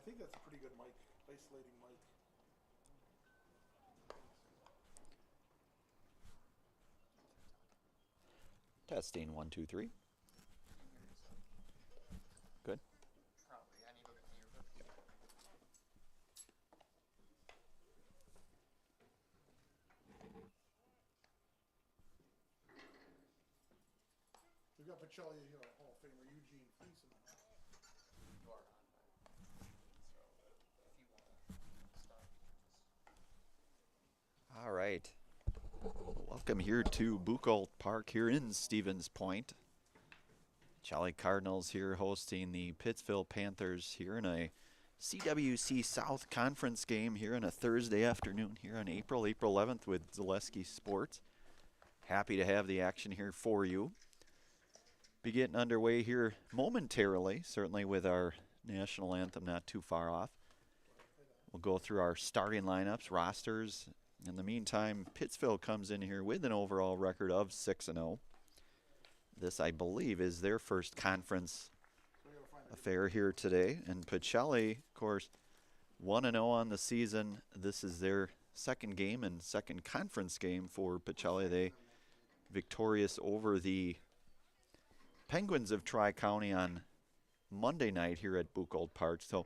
think that's a pretty good mic, isolating mic. Testing 1, 2, 3. Good. Probably. I need to look at the yearbook. We've got Pacelli here, Hall of Famer Eugene Fleeson. You are on. So if you want to start, All right. Welcome here to Buchholz Park here in Stevens Point. Pacelli Cardinals here hosting the Pittsville Panthers here in a CWC South Conference game here on a Thursday afternoon here on April 11th with Zaleski Sports. Happy to have the action here for you. Be getting underway here momentarily, certainly with our national anthem not too far off. We'll go through our starting lineups, rosters. In the meantime, Pittsville comes in here with an overall record of 6-0. This, I believe, is their first conference affair here today. And Pacelli, of course, 1-0 on the season. This is their second game and second conference game for Pacelli. They victorious over the Penguins of Tri-County on Monday night here at Buchholz Park. So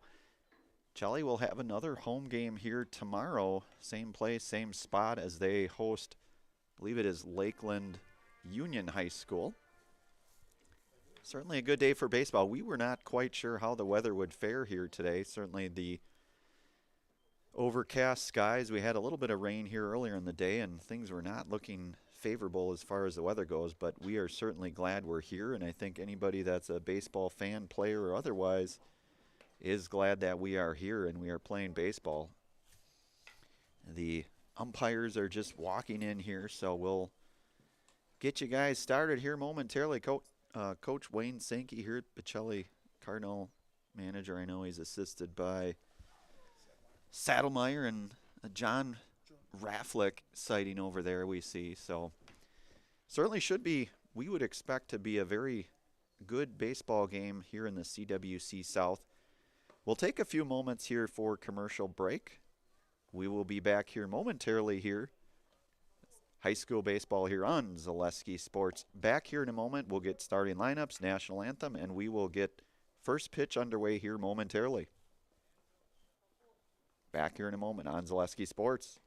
Pacelli will have another home game here tomorrow. Same place, same spot as they host, I believe it is Lakeland Union High School. Certainly a good day for baseball. We were not quite sure how the weather would fare here today. Certainly the overcast skies. We had a little bit of rain here earlier in the day, and things were not looking favorable as far as the weather goes, but we are certainly glad we're here, and I think anybody that's a baseball fan, player, or otherwise is glad that we are here and we are playing baseball. The umpires are just walking in here, so we'll get you guys started here momentarily. Coach Wayne Sankey here at Pacelli Cardinal manager. I know he's assisted by Saddlemeyer and John Rafflick sighting over there we see. So certainly should be, we would expect to be a very good baseball game here in the CWC South. We'll take a few moments here for commercial break. We will be back here momentarily here. High school baseball here on Zaleski Sports. Back here in a moment, we'll get starting lineups, national anthem, and we will get first pitch underway here momentarily. Back here in a moment on Zaleski Sports.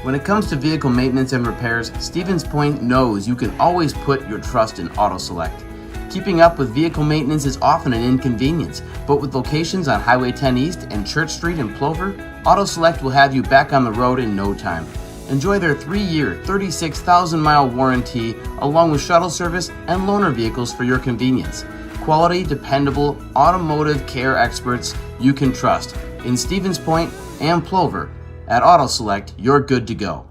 When it comes to vehicle maintenance and repairs, Stevens Point knows you can always put your trust in Auto Select. Keeping up with vehicle maintenance is often an inconvenience, but with locations on Highway 10 East and Church Street in Plover, Auto Select will have you back on the road in no time. Enjoy their 3-year, 36,000-mile warranty along with shuttle service and loaner vehicles for your convenience. Quality, dependable, automotive care experts you can trust. In Stevens Point and Plover, at Auto Select, you're good to go.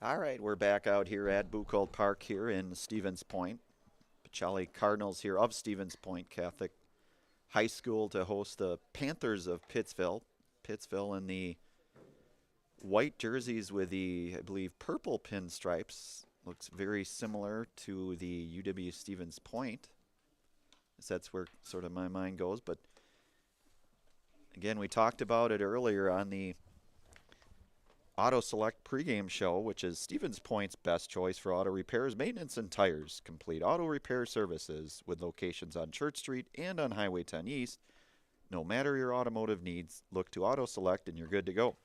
All right, we're back out here at Buchholz Park here in Stevens Point. Pacelli Cardinals here of Stevens Point Catholic High School to host the Panthers of Pittsville. Pittsville in the white jerseys with the, I believe, purple pinstripes. Looks very similar to the UW Stevens Point. That's where sort of my mind goes. But again, we talked about it earlier on the Auto Select pregame show, which is Stevens Point's best choice for auto repairs, maintenance, and tires. Complete auto repair services with locations on Church Street and on Highway 10 East. No matter your automotive needs, look to Auto Select and you're good to go.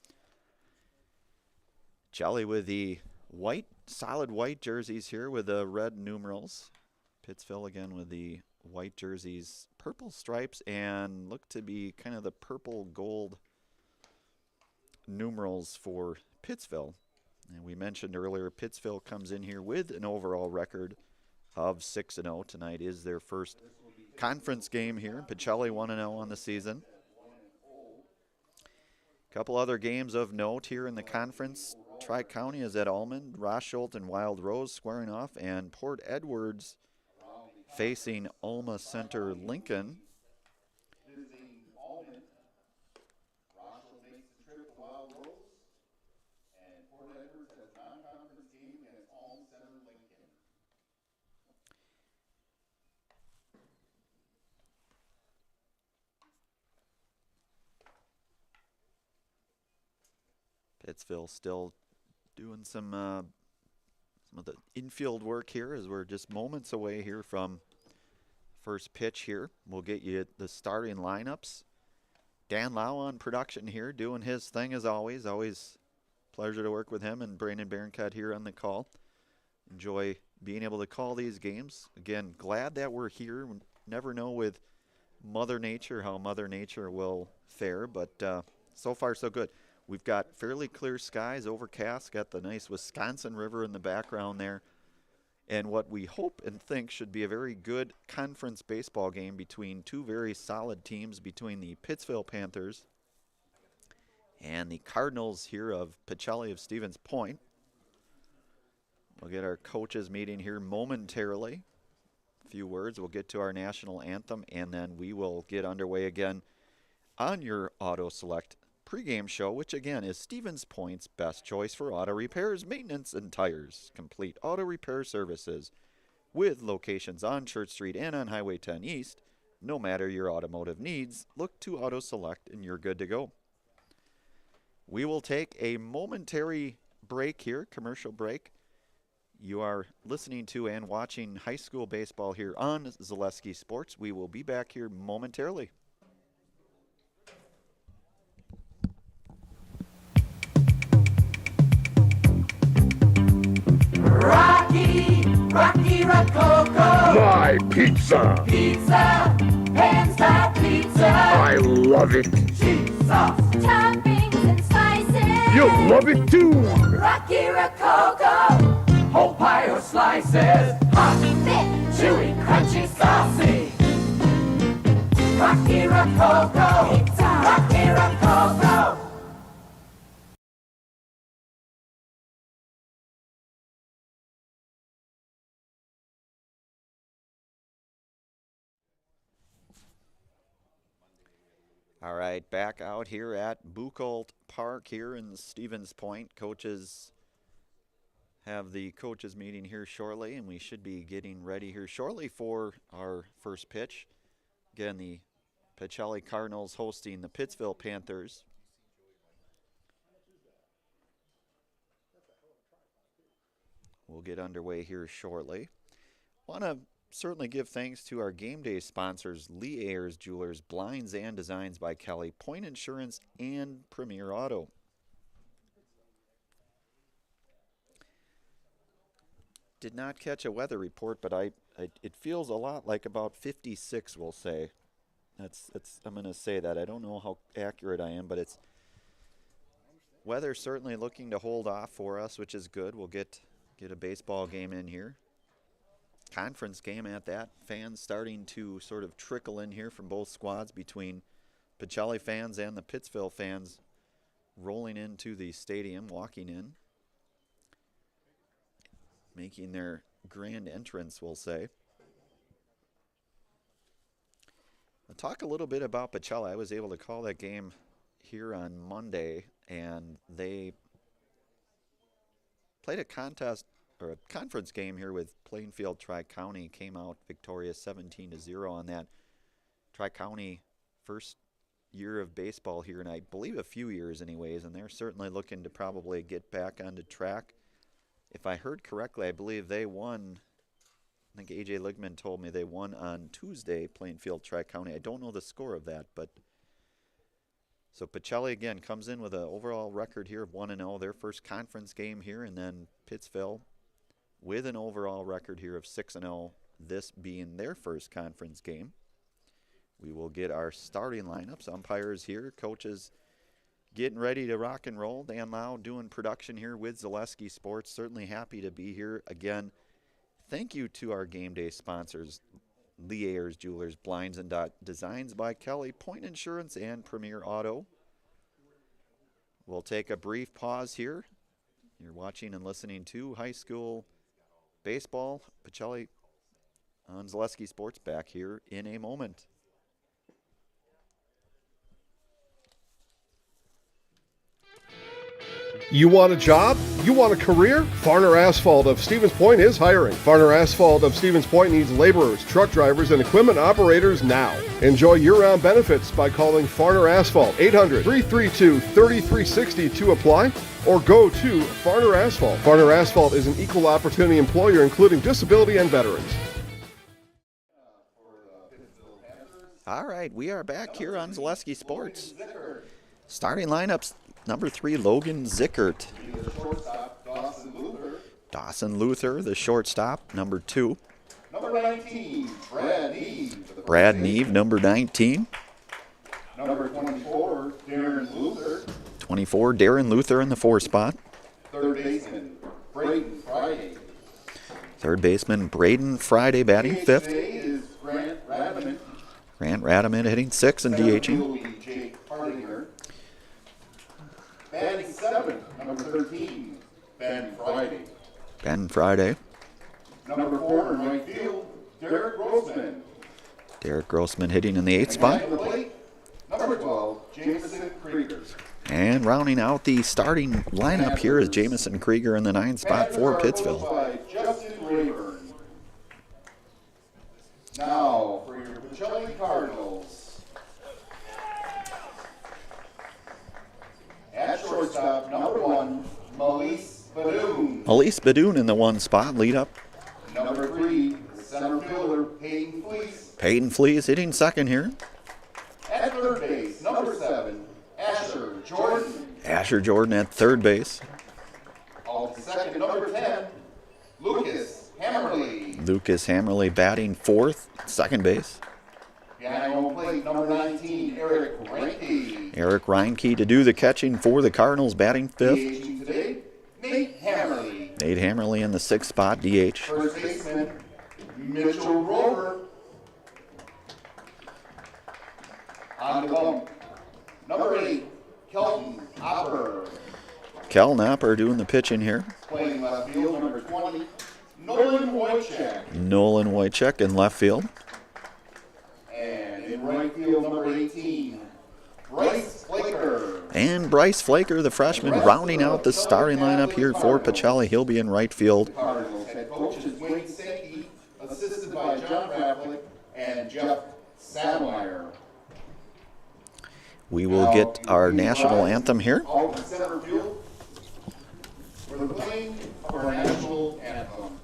Pacelli with the white, solid white jerseys here with the red numerals. Pittsville again with the white jerseys, purple stripes, and look to be kind of the purple gold numerals for Pittsville. And we mentioned earlier, Pittsville comes in here with an overall record of 6-0. Tonight is their first conference game here. Pacelli 1-0 on the season. A couple other games of note here in the conference. Tri-County is at Almond, Rosholt and Wild Rose squaring off, and Port Edwards facing Alma Center Lincoln. Pittsville still doing some of the infield work here as we're just moments away here from first pitch here. We'll get you the starting lineups. Dan Lau on production here doing his thing as always. Always pleasure to work with him, and Brandon Barroncut here on the call. Enjoy being able to call these games. Again, glad that we're here. We never know with Mother Nature how Mother Nature will fare, but so far so good. We've got fairly clear skies, overcast, got the nice Wisconsin River in the background there, and what we hope and think should be a very good conference baseball game between two very solid teams, between the Pittsville Panthers and the Cardinals here of Pacelli of Stevens Point. We'll get our coaches meeting here momentarily. A few words, we'll get to our national anthem, and then we will get underway again on your Auto Select pregame show, which again is Stevens Point's best choice for auto repairs, maintenance, and tires. Complete auto repair services with locations on Church Street and on Highway 10 East. No matter your automotive needs, look to Auto Select and you're good to go. We will take a momentary break here, commercial break. You are listening to and watching high school baseball here on Zaleski Sports. We will be back here momentarily. Rocky Rococo. My pizza. Pizza. Hands down pizza. I love it. Cheese sauce. Toppings and slices. You'll love it too. Rocky Rococo. Whole pie or slices. Hot, thick, chewy, crunchy, saucy. Rocky Rococo. Pizza. Rocky Rococo. All right, back out here at Buchholz Park here in Stevens Point. Coaches have the coaches meeting here shortly, and we should be getting ready here shortly for our first pitch. Again, the Pacelli Cardinals hosting the Pittsville Panthers. We'll get underway here shortly. Want to certainly give thanks to our game day sponsors, Lee Ayers Jewelers, Blinds and Designs by Kelly, Point Insurance, and Premier Auto. Did not catch a weather report, but it feels a lot like about 56, we'll say. I'm going to say that. I don't know how accurate I am, but it's weather certainly looking to hold off for us, which is good. We'll get a baseball game in here. Conference game at that. Fans starting to sort of trickle in here from both squads, between Pacelli fans and the Pittsville fans rolling into the stadium, walking in, making their grand entrance, we'll say. I'll talk a little bit about Pacelli. I was able to call that game here on Monday, and they played a contest or a conference game here with Plainfield Tri-County. Came out victorious 17-0 on that. Tri-County first year of baseball here, and I believe a few years anyways, and they're certainly looking to probably get back onto track. If I heard correctly, I believe they won. I think A.J. Ligman told me they won on Tuesday, Plainfield Tri-County. I don't know the score of that, but so Pacelli again comes in with an overall record here of 1-0, their first conference game here, and then Pittsville with an overall record here of 6-0, this being their first conference game. We will get our starting lineups, umpires here, coaches getting ready to rock and roll. Dan Lau doing production here with Zaleski Sports. Certainly happy to be here again. Thank you to our game day sponsors, Lee Ayers Jewelers, Blinds and Designs by Kelly, Point Insurance, and Premier Auto. We'll take a brief pause here You're watching and listening to high school baseball. Pacelli on Zaleski Sports back here in a moment. You want a job? You want a career? Farner Asphalt of Stevens Point is hiring. Farner Asphalt of Stevens Point needs laborers, truck drivers, and equipment operators now. Enjoy year-round benefits by calling Farner Asphalt 800-332-3360 to apply, or go to Farner Asphalt. Farner Asphalt is an equal opportunity employer including disability and veterans. All right, we are back here on Zaleski Sports. Starting lineups, number 3, Logan Zickert. Dawson Luther, the shortstop, number 2. Number 19, Brad Neve. Brad Neve, number 19. Number 24, Darren Luther. 24, Darren Luther in the 4 spot. Third baseman, Braden Friday. Third baseman, Braden Friday, batting 5th. Today is Grant Radaman. Grant Radaman hitting 6 and Center DHing. field will be Jake Hardinger. Batting 7th, number 13, Ben Friday. Ben Friday. Number 4 in right field, Derek Grossman. Derek Grossman hitting in the 8th spot. Behind the plate, number 12, Jameson Krieger. And rounding out the starting lineup here is Jamison Krieger in the 9th spot for Batters are Pittsville. by Justin Rayburn. Now for your Pacelli Cardinals. At shortstop, number 1, Melise Badoon. Elise Badoon in the 1 spot, lead up. Number 3, center fielder, Peyton Fleece. Peyton Fleece hitting 2nd here. At third base, number 7, Asher Jordan. Asher Jordan at 3rd base. Off the second, number 10, Lucas Hammerly. Lucas Hammerly batting 4th, 2nd base. Behind home plate, number 19, Eric Reinke. Eric Reinke to do the catching for the Cardinals, batting 5th. DHing today, Nate Hammerly. Nate Hammerly in the 6th spot, DH. First baseman, Mitchell Rover. On the bump, number 8, Kelton Hopper. Kel Knopper doing the pitching here. Playing left field, number 20, Nolan Wojcik. Nolan Wojcik in left field. And in right field, number 18, Bryce Flaker. And Bryce Flaker, the freshman, rounding out the starting lineup here for Pacelli. He'll be in right field. Cardinals head coach is Wayne Sankey, assisted by John Raflick and Jeff Sadmeyer. We will get our national anthem here. Out in center field, we're playing our national anthem.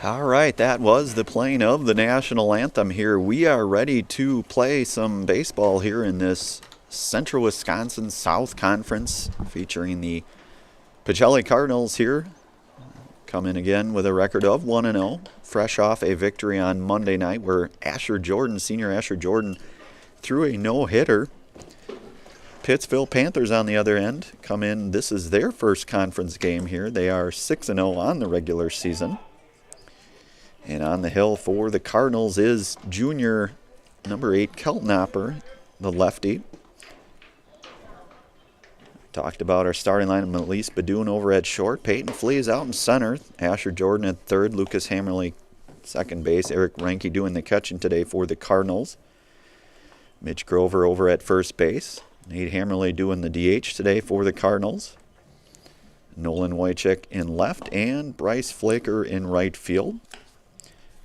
All right, that was the playing of the national anthem here. We are ready to play some baseball here in this Central Wisconsin South Conference featuring the Pacelli Cardinals here. Come in again with a record of 1-0, fresh off a victory on Monday night where Asher Jordan, senior Asher Jordan, threw a no-hitter. Pittsville Panthers on the other end come in. This is their first conference game here. They are 6-0 on the regular season. And on the hill for the Cardinals is junior number 8, Kelton Hopper, the lefty. Talked about our starting line. Melise Badoon over at short. Peyton Fleas out in center. Asher Jordan at third. Lucas Hammerly second base. Eric Reinke doing the catching today for the Cardinals. Mitch Grover over at first base. Nate Hammerly doing the DH today for the Cardinals. Nolan Wojcik in left and Bryce Flaker in right field.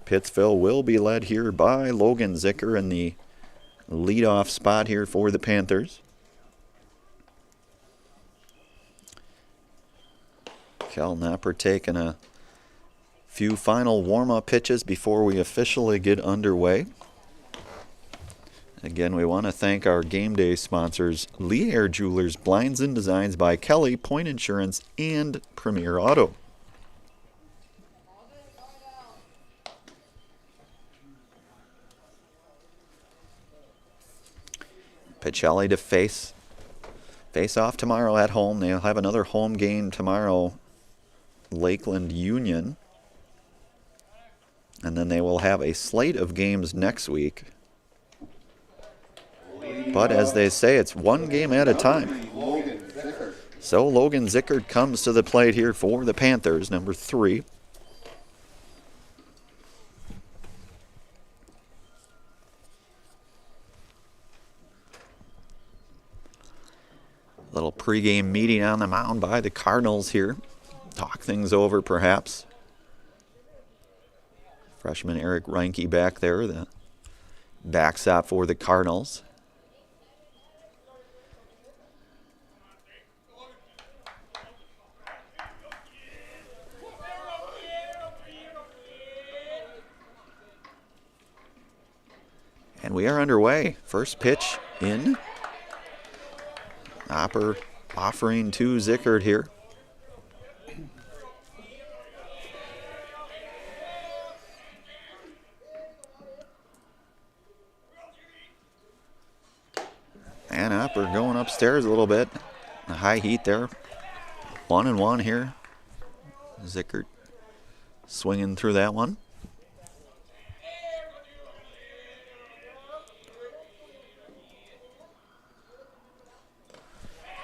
Pittsville will be led here by Logan Zicker in the leadoff spot here for the Panthers. Cal Napper taking a few final warm-up pitches before we officially get underway. Again, we want to thank our game day sponsors, Lee Air Jewelers, Blinds and Designs by Kelly, Point Insurance, and Premier Auto. Pacelli to face off tomorrow at home. They'll have another home game tomorrow, Lakeland Union. And then they will have a slate of games next week. But as they say, it's one game at a time. So Logan Zickard comes to the plate here for the Panthers, number 3. Little pregame meeting on the mound by the Cardinals here. Talk things over perhaps. Freshman Eric Reinke back there, the backstop for the Cardinals. And we are underway. First pitch in. Hopper offering to Zickard here. And Hopper going upstairs a little bit. A high heat there. 1-1 here. Zickard swinging through that one.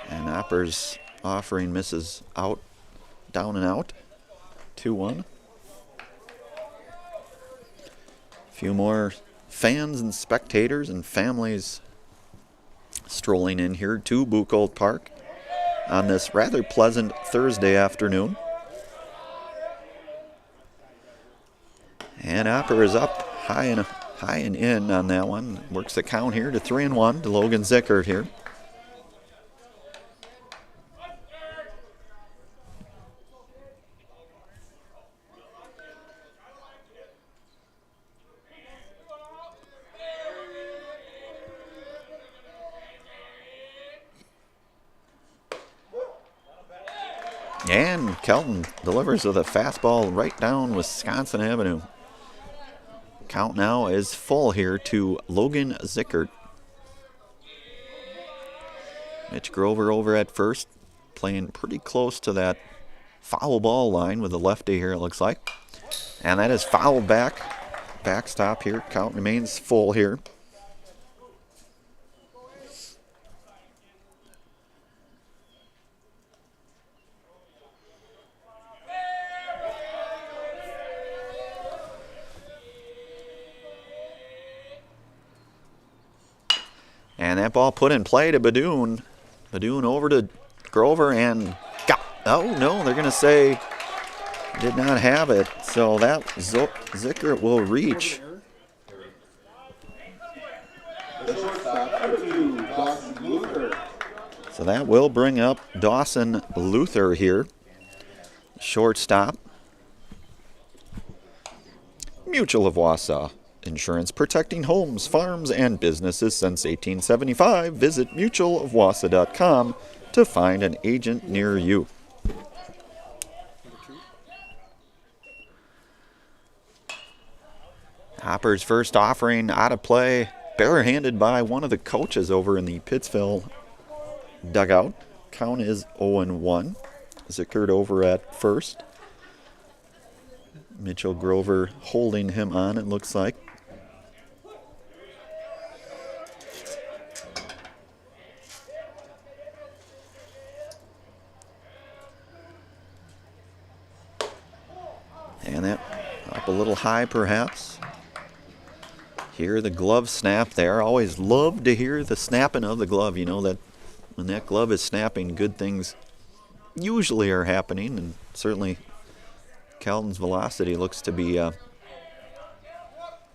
And Hopper's offering misses out, down and out. 2-1. A few more fans and spectators and families strolling in here to Buchholz Park on this rather pleasant Thursday afternoon. And Hopper is up high and in on that one. Works the count here to 3-1 to Logan Zickard here. And Kelton delivers with a fastball right down Wisconsin Avenue. Count now is full here to Logan Zickard. Mitch Grover over at first, playing pretty close to that foul ball line with the lefty here, it looks like. And that is fouled back. Backstop here. Count remains full here. And that ball put in play to Badoon. Badoon over to Grover and got. Oh no, they're going to say did not have it. So that Zickard will reach. So that will bring up Dawson Luther here. Shortstop. Mutual of Wausau. Insurance protecting homes, farms, and businesses since 1875. Visit mutualofwausau.com to find an agent near you. Hopper's first offering out of play, barehanded by one of the coaches over in the Pittsville dugout. Count is 0-1. Zickard over at first. Mitchell Grover holding him on, it looks like. And that up a little high perhaps. Hear the glove snap there. Always love to hear the snapping of the glove. You know that when that glove is snapping, good things usually are happening. And certainly Kelton's velocity looks to be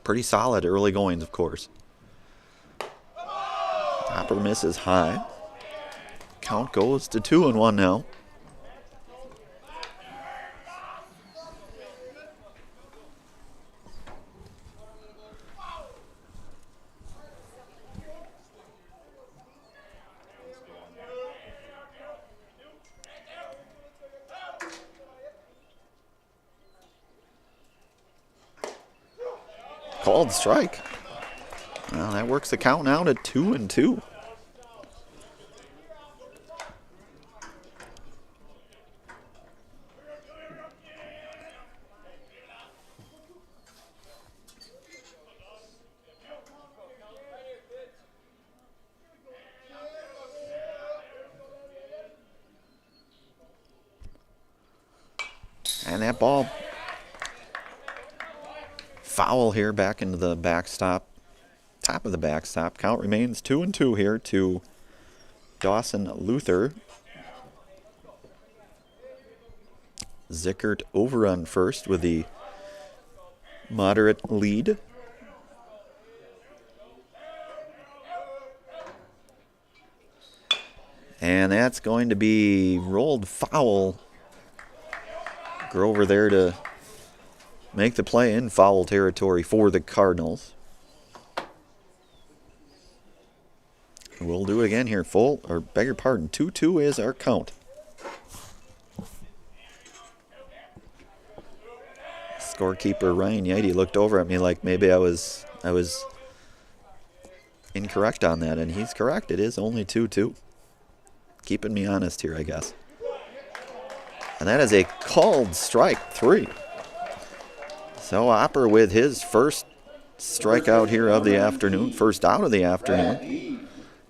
pretty solid early goings, of course. Hopper misses high. Count goes to 2-1 now. Called strike. Well, that works the count now to 2-2. And that ball foul here back into the backstop, top of the backstop. Count remains 2-2 here to Dawson Luther. Zickert over on first with the moderate lead. And that's going to be rolled foul. Grover there to make the play in foul territory for the Cardinals. We'll do it again here. Beg your pardon, 2-2 is our count. Scorekeeper Ryan Yeide looked over at me like maybe I was incorrect on that, and he's correct. It is only 2-2. Keeping me honest here, I guess. And that is a called strike 3. So Hopper with his first strikeout here of the afternoon, first out of the afternoon.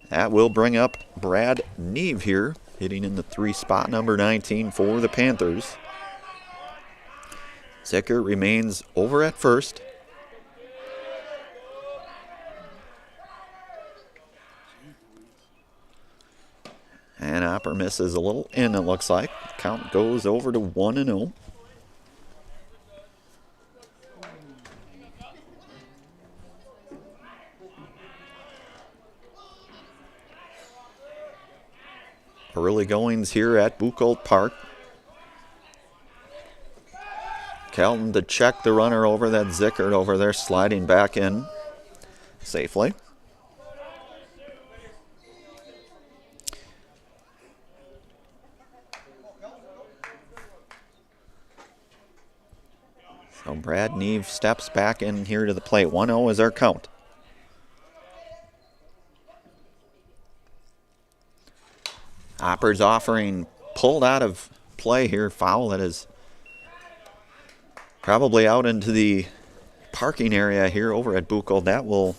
That will bring up Brad Neve here, hitting in the 3 spot, number 19 for the Panthers. Zickert remains over at first. And Hopper misses a little in, it looks like. Count goes over to 1-0. Early goings here at Buchholz Park. Kelton to check the runner over, that Zickert over there sliding back in safely. So Brad Neve steps back in here to the plate. 1-0 is our count. Hopper's offering pulled out of play here. Foul that is probably out into the parking area here over at Buchholz. That will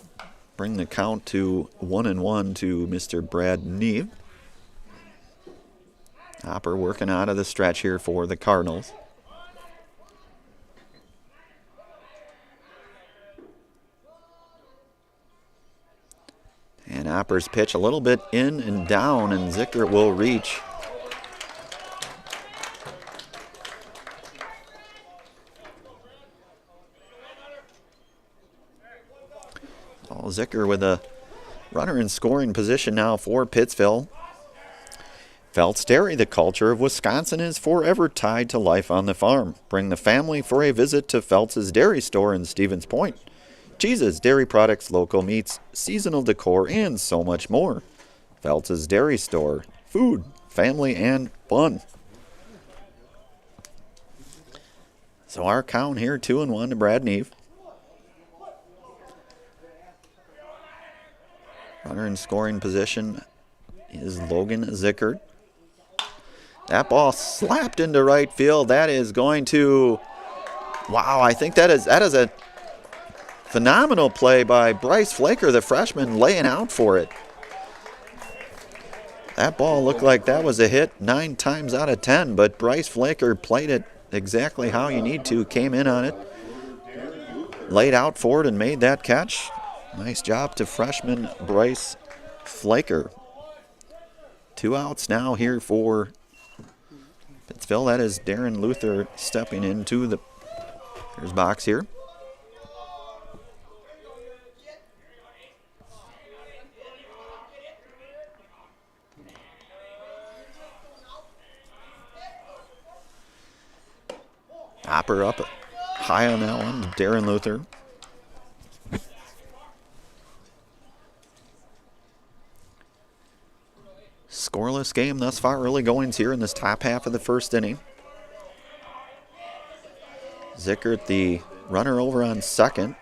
bring the count to 1-1 to Mr. Brad Neve. Hopper working out of the stretch here for the Cardinals. And Hopper's pitch a little bit in and down, and Zickert will reach. Oh, Zickert with a runner in scoring position now for Pittsville. Phelps Dairy, the culture of Wisconsin, is forever tied to life on the farm. Bring the family for a visit to Phelps' Dairy Store in Stevens Point. Cheeses, dairy products, local meats, seasonal decor, and so much more. Phelps' Dairy Store. Food, family, and fun. So our count here, 2-1 to Brad Neve. Runner in scoring position is Logan Zickert. That ball slapped into right field. That is going to, wow, I think that is a phenomenal play by Bryce Flaker, the freshman, laying out for it. That ball looked like that was a hit 9 times out of 10, but Bryce Flaker played it exactly how you need to. Came in on it, laid out for it, and made that catch. Nice job to freshman Bryce Flaker. 2 outs now here for Pittsville. That is Darren Luther stepping into the box here. Hopper up high on that one, Darren Luther. Scoreless game thus far, early goings here in this top half of the first inning. Zickert, the runner, over on second.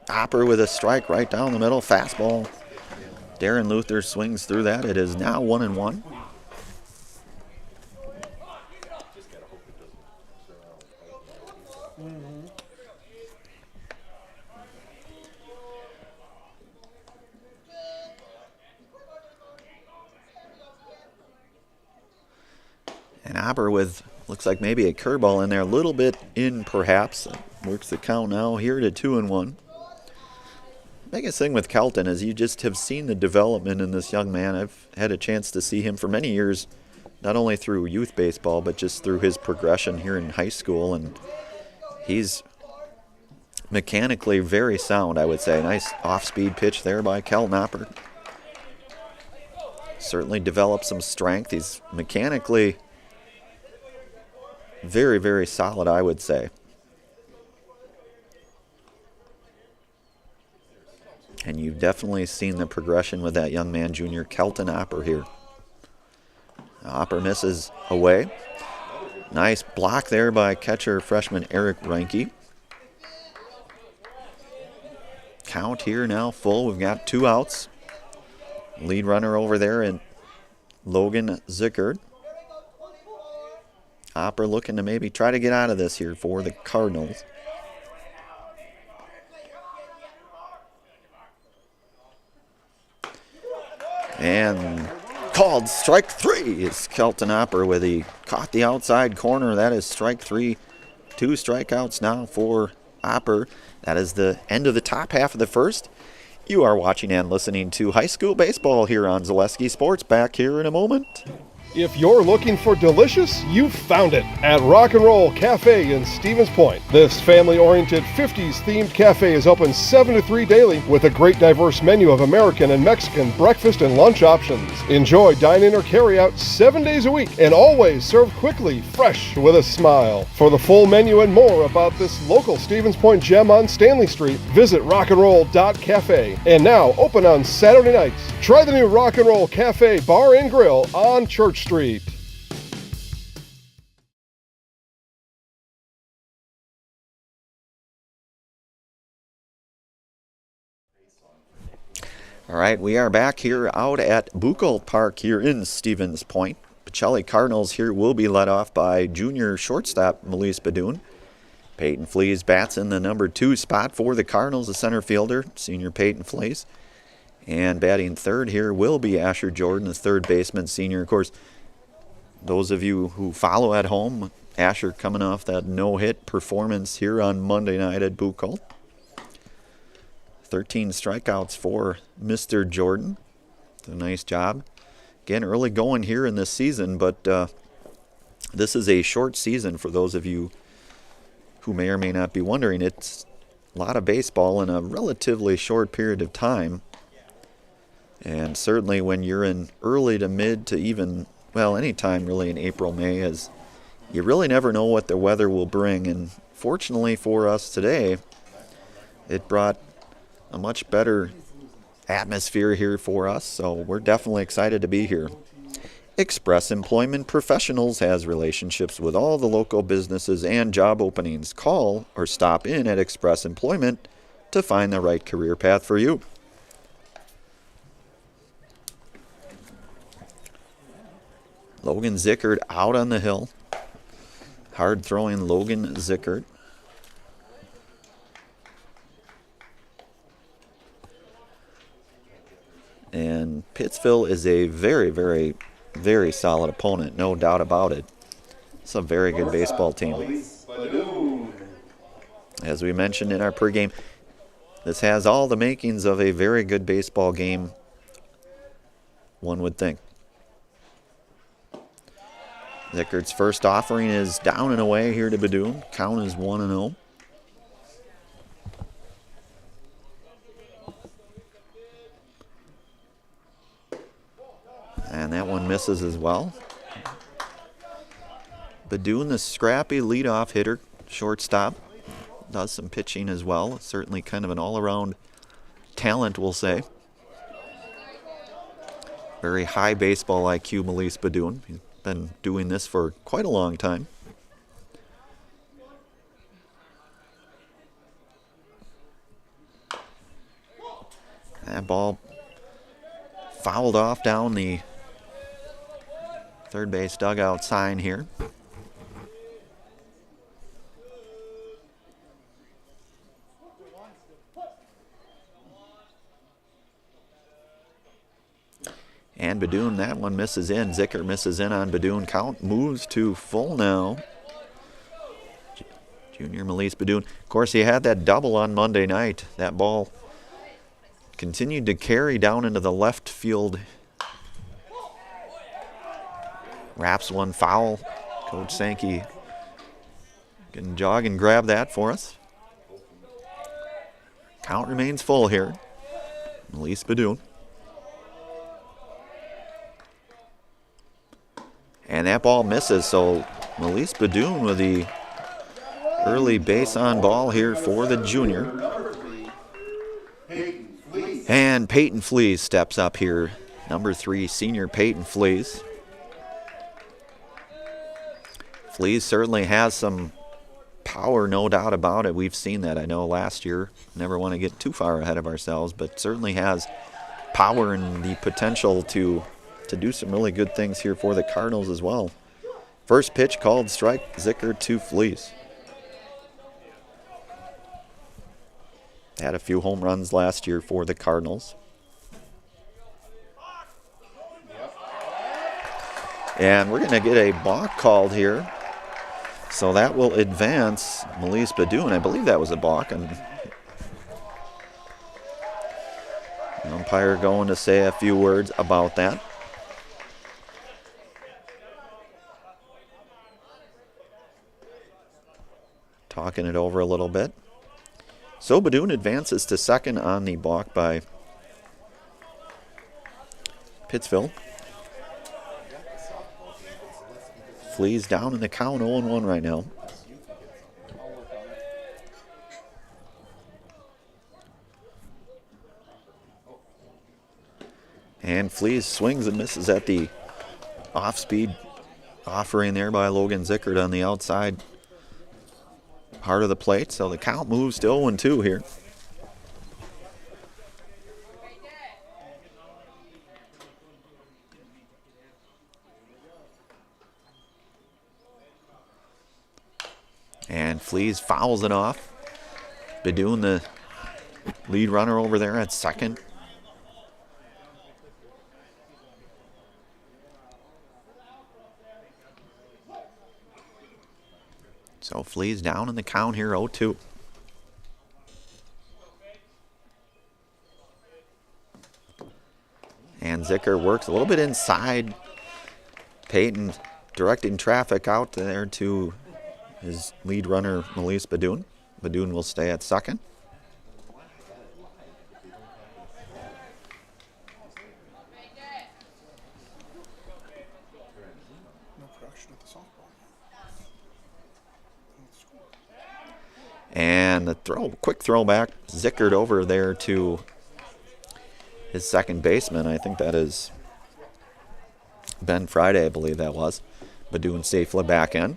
Hopper with a strike right down the middle, fastball. Darren Luther swings through that. It is now 1-1. And Hopper with, looks like maybe a curveball in there, a little bit in perhaps. Works the count now here to 2-1. Biggest thing with Kelton is you just have seen the development in this young man. I've had a chance to see him for many years, not only through youth baseball, but just through his progression here in high school. And he's mechanically very sound, I would say. Nice off-speed pitch there by Kelton Hopper. Certainly developed some strength. He's mechanically very, very solid, I would say. And you've definitely seen the progression with that young man, junior Kelton Hopper here. Hopper misses away. Nice block there by catcher freshman Eric Reinke. Count here now full. We've got 2 outs. Lead runner over there in Logan Zickert. Hopper looking to maybe try to get out of this here for the Cardinals. And called strike 3 is Kelton Hopper with he caught the outside corner. That is strike 3. 2 strikeouts now for Hopper. That is the end of the top half of the first. You are watching and listening to high school baseball here on Zaleski Sports. Back here in a moment. If you're looking for delicious, you've found it at Rock and Roll Cafe in Stevens Point. This family-oriented 50s-themed cafe is open 7 to 3 daily with a great diverse menu of American and Mexican breakfast and lunch options. Enjoy dine-in or carry-out 7 days a week and always served quickly, fresh, with a smile. For the full menu and more about this local Stevens Point gem on Stanley Street, visit rockandroll.cafe. And now open on Saturday nights. Try the new Rock and Roll Cafe Bar and Grill on Church Street. All right, we are back here out at Buchholz Park here in Stevens Point. Pacelli Cardinals here will be led off by junior shortstop Melise Badoon. Peyton Flees bats in the number 2 spot for the Cardinals, the center fielder, senior Peyton Flees. And batting third here will be Asher Jordan, the third baseman, senior. Of course, those of you who follow at home, Asher coming off that no-hit performance here on Monday night at Buchholz. 13 strikeouts for Mr. Jordan. It's a nice job. Again, early going here in this season, but this is a short season for those of you who may or may not be wondering. It's a lot of baseball in a relatively short period of time. And certainly when you're in early to mid to even, well, any time really in April, May, as you really never know what the weather will bring. And fortunately for us today, it brought a much better atmosphere here for us, so we're definitely excited to be here. Express Employment Professionals has relationships with all the local businesses and job openings. Call or stop in at Express Employment to find the right career path for you. Logan Zickert out on the hill. Hard throwing Logan Zickert. And Pittsville is a very, very, very solid opponent, no doubt about it. It's a very good baseball team. As we mentioned in our pregame, this has all the makings of a very good baseball game, one would think. Zickert's first offering is down and away here to Badun. Count is 1-0. And that one misses as well. Badun, the scrappy leadoff hitter, shortstop, does some pitching as well. Certainly kind of an all-around talent, we'll say. Very high baseball IQ, Melise Badun. He's been doing this for quite a long time. That ball fouled off down the third base dugout sign here. And Badun, that one misses in. Zickert misses in on Badun. Count moves to full now. Junior Melise Badun. Of course, he had that double on Monday night. That ball continued to carry down into the left field. Wraps one foul. Coach Sankey can jog and grab that for us. Count remains full here. Melise Badun. And that ball misses, so Melise Badun with the early base on ball here for the junior. And Peyton Flees steps up here. Number 3, senior Peyton Flees. Flees certainly has some power, no doubt about it. We've seen that, I know, last year. Never want to get too far ahead of ourselves, but certainly has power and the potential to do some really good things here for the Cardinals as well. First pitch called strike, Zickert to Flees. Had a few home runs last year for the Cardinals. And we're going to get a balk called here. So that will advance Melise Badun. I believe that was a balk. And the umpire going to say a few words about that. Talking it over a little bit. So Badun advances to second on the balk by Pittsville. Flees down in the count, 0-1 right now. And Flees swings and misses at the off-speed offering there by Logan Zickert on the outside part of the plate. So the count moves to 0-2 here. And Flees fouls it off. Badun, the lead runner over there at second. So Flees down in the count here, 0-2. And Zickert works a little bit inside. Peyton directing traffic out there to his lead runner, Melise Badun. Badun will stay at second. And the quick throwback, Zickert over there to his second baseman. I think that is Ben Friday, I believe that was. Badun safely back in.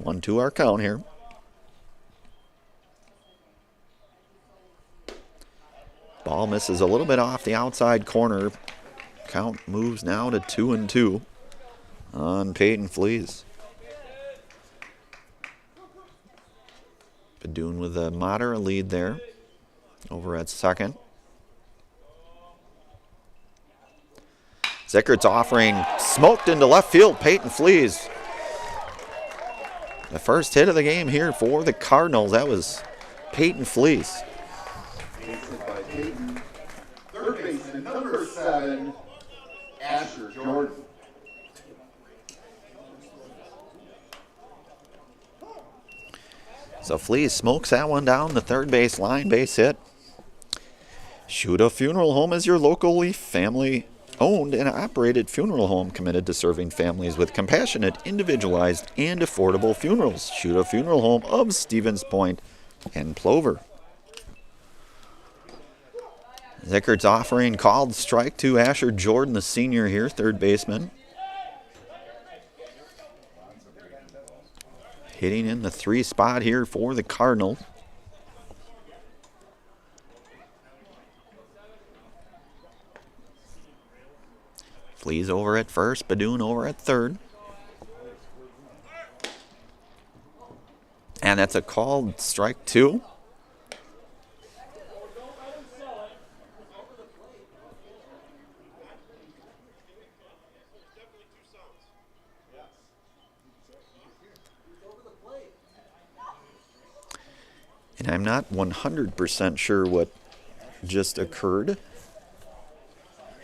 1-2 our count here. Ball misses a little bit off the outside corner. Count moves now to 2-2 on Peyton Flees. Badun with a moderate lead there over at second. Zickert's offering smoked into left field. Peyton Flees The first hit of the game here for the Cardinals. That was Peyton Fleece. Base hit by Peyton. Third baseman, number 7, Asher Jordan. So Fleece smokes that one down the third base line, base hit. Shuda Funeral Home is your locally family-owned and operated funeral home committed to serving families with compassionate, individualized, and affordable funerals. Shuda Funeral Home of Stevens Point and Plover. Zickert's offering called strike to Asher Jordan, the senior here, third baseman. Hitting in the 3 spot here for the Cardinals. Flees over at first, Badoon over at third. And that's a called strike 2. And I'm not 100% sure what just occurred.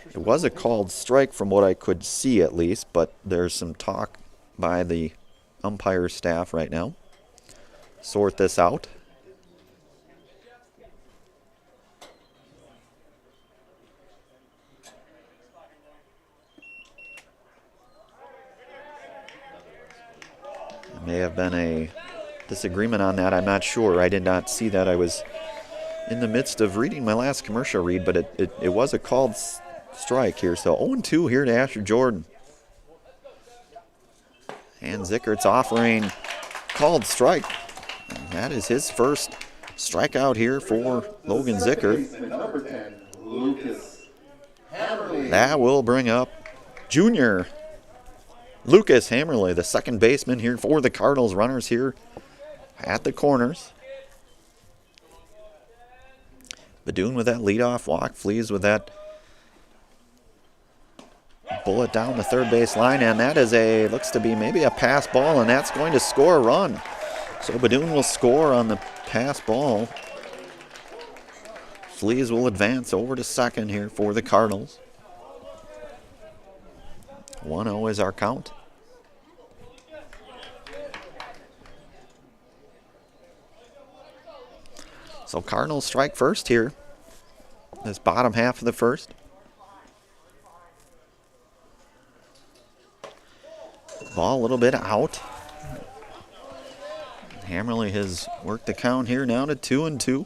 It was a called strike from what I could see at least, but there's some talk by the umpire staff right now. Sort this out. There may have been a disagreement on that. I'm not sure. I did not see that. I was in the midst of reading my last commercial read, but it was a called strike here. So 0-2 here to Asher Jordan. And Zickert's offering called strike. And that is his first strikeout here for Logan Zickert. Number 10, Lucas Hammerly. That will bring up junior Lucas Hammerly, the second baseman here for the Cardinals. Runners here at the corners. Badoon with that leadoff walk. Flees with that bullet down the third base line, and that is looks to be maybe a pass ball, and that's going to score a run. So Badoon will score on the pass ball. Flees will advance over to second here for the Cardinals. 1-0 is our count. So Cardinals strike first here. This bottom half of the first. Ball a little bit out. Hammerly has worked the count here now to 2-2.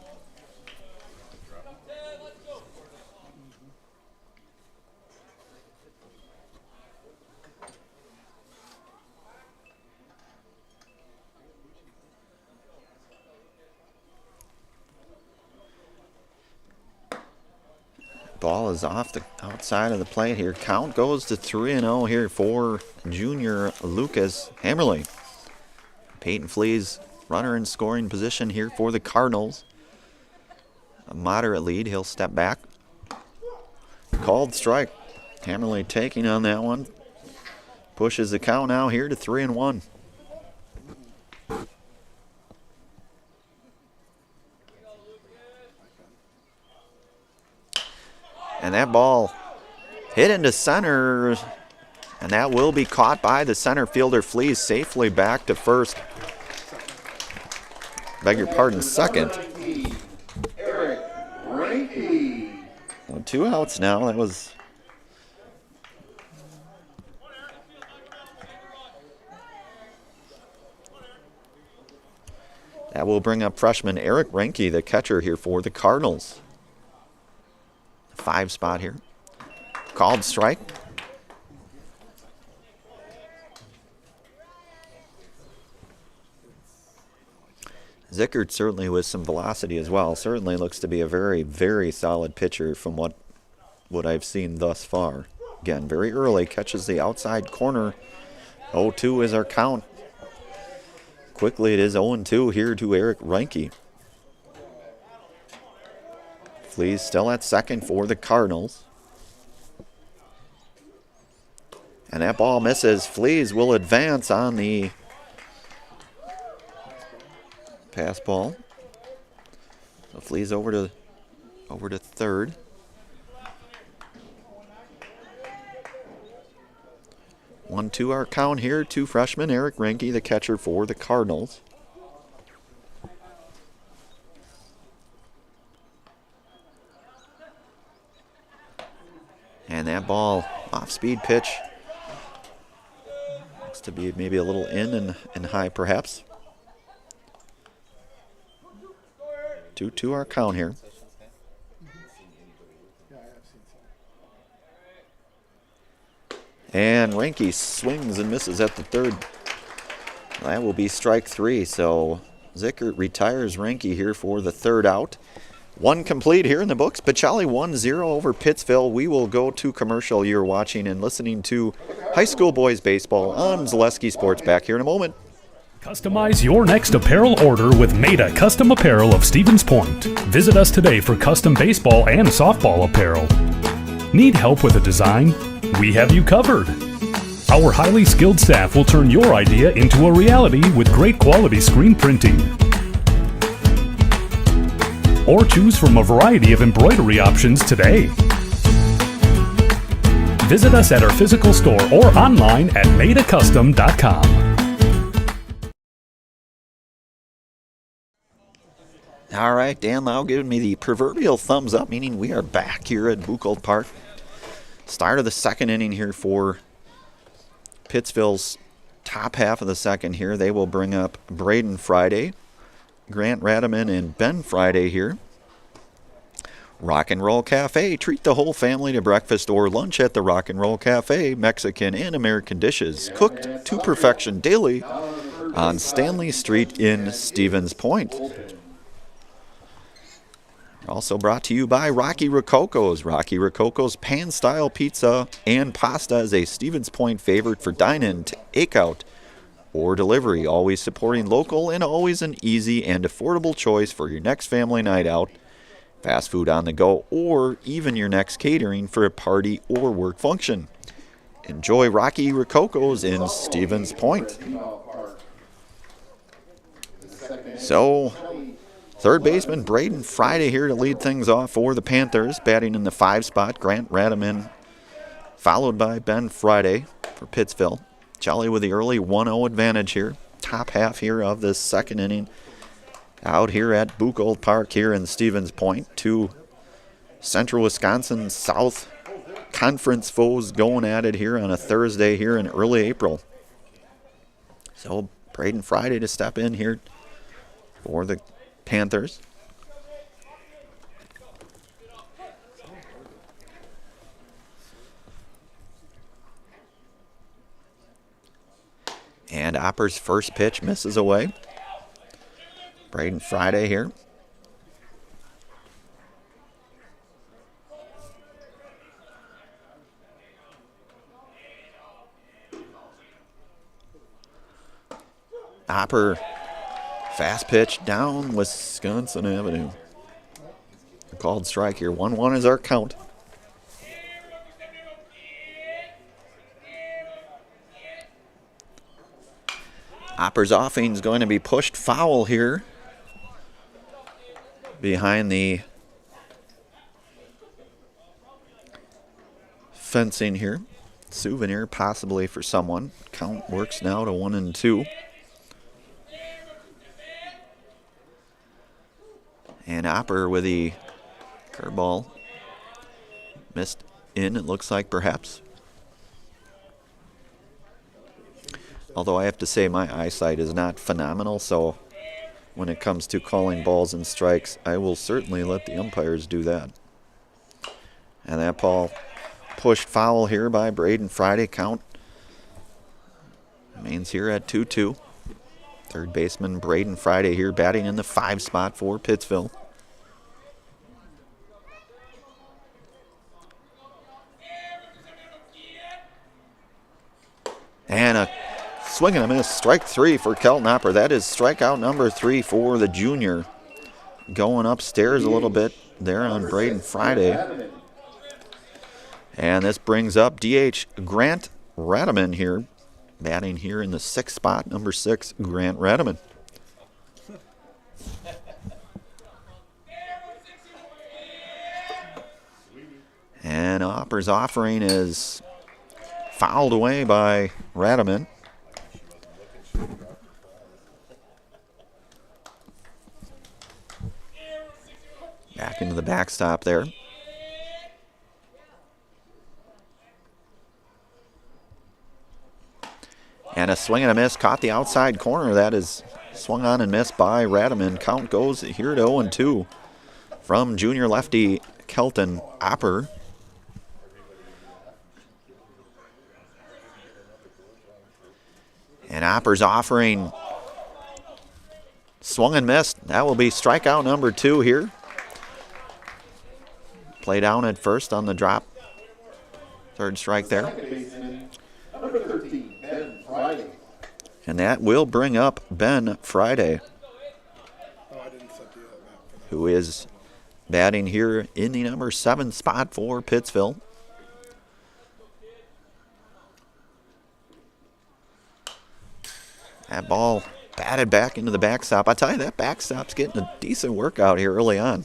Ball is off the outside of the plate here. Count goes to 3-0 here for junior Lucas Hammerly. Peyton Flees, runner in scoring position here for the Cardinals. A moderate lead. He'll step back. Called strike. Hammerly taking on that one. Pushes the count now here to 3-1. And that ball hit into center, and that will be caught by the center fielder. Flees safely back to first. Beg your pardon, second. Eric Ranky. Well, 2 outs now. That will bring up freshman Eric Ranky, the catcher here for the Cardinals. 5 spot here. Called strike. Zickert certainly with some velocity as well. Certainly looks to be a very, very solid pitcher from what I've seen thus far. Again, very early, catches the outside corner. 0-2 is our count. Quickly it is 0-2 here to Eric Ranky. Flees still at second for the Cardinals. And that ball misses. Flees will advance on the Pass ball. So flees over to third. One, two our count here. Two freshmen. Eric Renke, the catcher for the Cardinals. And that ball, off-speed pitch. Looks to be maybe a little in and high, perhaps. 2-2 our count here. And Renke swings and misses at the third. That will be strike 3. So Zickert retires Renke here for the third out. One complete here in the books. Pacelli 1-0 over Pittsville. We will go to commercial. You're watching and listening to high school boys baseball on Zaleski Sports. Back here in a moment. Customize your next apparel order with Maida Custom Apparel of Stevens Point. Visit us today for custom baseball and softball apparel. Need help with a design? We have you covered. Our highly skilled staff will turn your idea into a reality with great quality screen printing. Or choose from a variety of embroidery options today. Visit us at our physical store or online at maidacustom.com. All right, Dan Lau giving me the proverbial thumbs up, meaning we are back here at Buchholz Park. Start of the second inning here for Pittsville's top half of the second here. They will bring up Braden Friday, Grant Radaman, and Ben Friday here. Rock and Roll Cafe. Treat the whole family to breakfast or lunch at the Rock and Roll Cafe. Mexican and American dishes cooked to perfection daily on Stanley Street in Stevens Point. Also brought to you by Rocky Rococo's. Rocky Rococo's pan-style pizza and pasta is a Stevens Point favorite for dine-in, takeout, or delivery. Always supporting local and always an easy and affordable choice for your next family night out, fast food on the go, or even your next catering for a party or work function. Enjoy Rocky Rococo's in Stevens Point. So, third baseman Braden Friday here to lead things off for the Panthers. Batting in the 5 spot, Grant Radaman, followed by Ben Friday for Pittsville. Pacelli with the early 1-0 advantage here. Top half here of this second inning. Out here at Buchholz Park here in Stevens Point. Two Central Wisconsin South Conference foes going at it here on a Thursday here in early April. So Braden Friday to step in here for the Panthers. And Opper's first pitch misses away. Braden Friday here. Opper, fast pitch down Wisconsin Avenue. A called strike here. 1-1 is our count. Opper's offing is going to be pushed foul here behind the fencing here. Souvenir possibly for someone. Count works now to 1-2. And Opper with the curveball missed in, it looks like, perhaps. Although I have to say my eyesight is not phenomenal, so when it comes to calling balls and strikes, I will certainly let the umpires do that. And that ball pushed foul here by Braden Friday. Count remains here at 2-2. Third baseman Braden Friday here batting in the 5 spot for Pittsville. And a swing and a miss. Strike 3 for Kelton Opper. That is strikeout number 3 for the junior. Going upstairs a little bit there on Braden Friday. And this brings up DH Grant Radaman here. Batting here in the 6th spot, number 6, Grant Radaman. And Opper's offering is fouled away by Radaman. Back into the backstop there. And a swing and a miss, caught the outside corner. That is swung on and missed by Radaman. Count goes here to 0-2 from junior lefty Kelton Opper. And Opper's offering swung and missed. That will be strikeout number 2 here. Play down at first on the drop. Third strike there. Number 13, Ben Friday. And that will bring up Ben Friday, who is batting here in the number 7 spot for Pittsville. That ball batted back into the backstop. I tell you, that backstop's getting a decent workout here early on.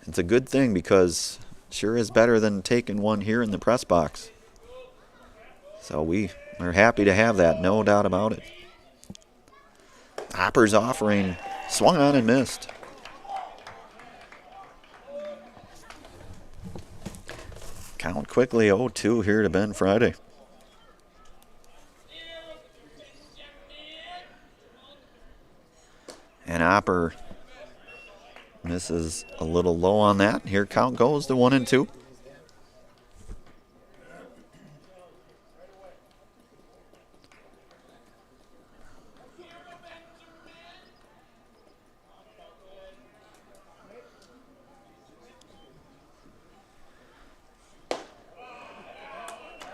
It's a good thing because it sure is better than taking one here in the press box. So we are happy to have that, no doubt about it. Opper's offering swung on and missed. Count quickly 0-2 here to Ben Friday. And Opper misses a little low on that. Here count goes to 1-2.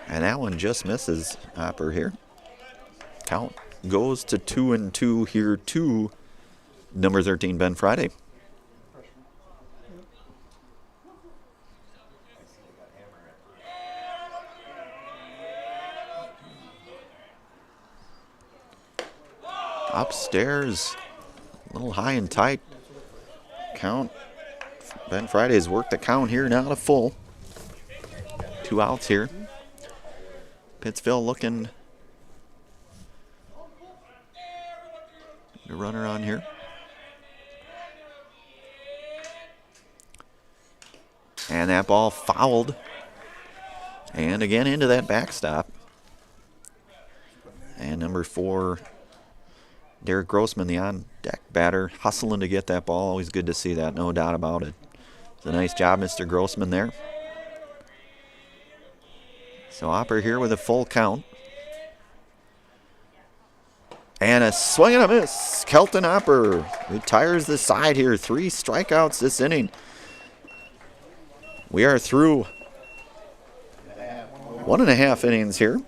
And that one just misses Opper here. Count goes to 2-2 here to number 13, Ben Friday. Upstairs, a little high and tight. Count. Ben Friday has worked the count here now to full. 2 outs here. Pittsville looking to runner on here. And that ball fouled. And again into that backstop. And number 4, Derek Grossman, the on-deck batter, hustling to get that ball. Always good to see that, no doubt about it. It's a nice job, Mr. Grossman, there. So Opper here with a full count. And a swing and a miss. Kelton Opper retires the side here. 3 strikeouts this inning. We are through 1.5 innings here.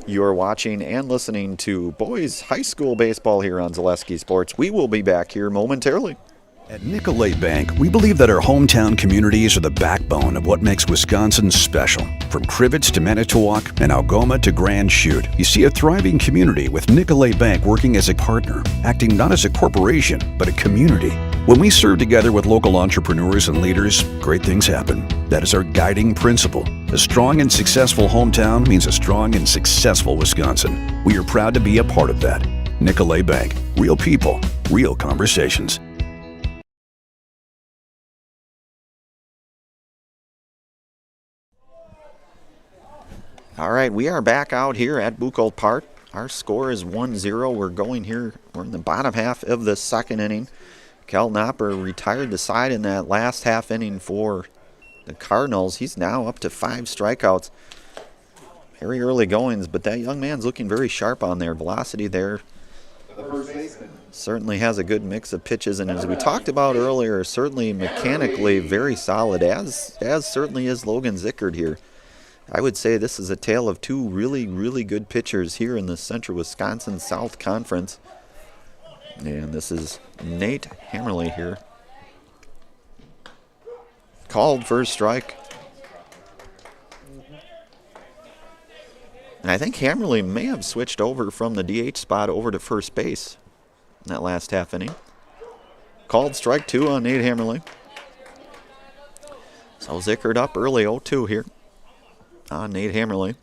You are watching and listening to boys high school baseball here on Zaleski Sports. We will be back here momentarily. At Nicolay Bank, we believe that our hometown communities are the backbone of what makes Wisconsin special. From Crivets to Manitowoc and Algoma to Grand Chute, you see a thriving community with Nicolay Bank working as a partner, acting not as a corporation, but a community. When we serve together with local entrepreneurs and leaders, great things happen. That is our guiding principle. A strong and successful hometown means a strong and successful Wisconsin. We are proud to be a part of that. Nicolay Bank. Real people, real conversations. All right, we are back out here at Buchholz Park. Our score is 1-0. We're going here. We're in the bottom half of the second inning. Kelton Opper retired the side in that last half inning for the Cardinals. He's now up to 5 strikeouts. Very early goings, but that young man's looking very sharp on there. Velocity there. The first baseman. Certainly has a good mix of pitches, and as we talked about earlier, certainly mechanically very solid, as certainly is Logan Zickard here. I would say this is a tale of 2 really, really good pitchers here in the Central Wisconsin South Conference. And this is Nate Hammerly here. Called first strike. And I think Hammerly may have switched over from the DH spot over to first base in that last half inning. Called strike 2 on Nate Hammerly. So So Zickert up early, 0-2 here on Nate Hammerly.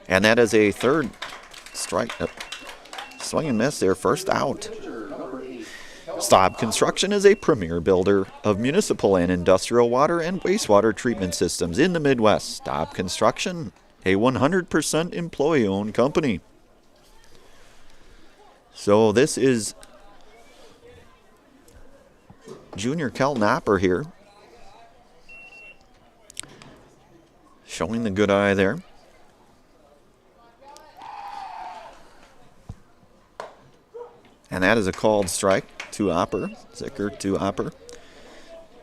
And that is a third strike. Swing and miss there, first out. Staub Construction is a premier builder of municipal and industrial water and wastewater treatment systems in the Midwest. Staub Construction, a 100% employee-owned company. So this is junior Kel Knopper here, showing the good eye there. And that is a called strike to Opper. Zickert to Opper.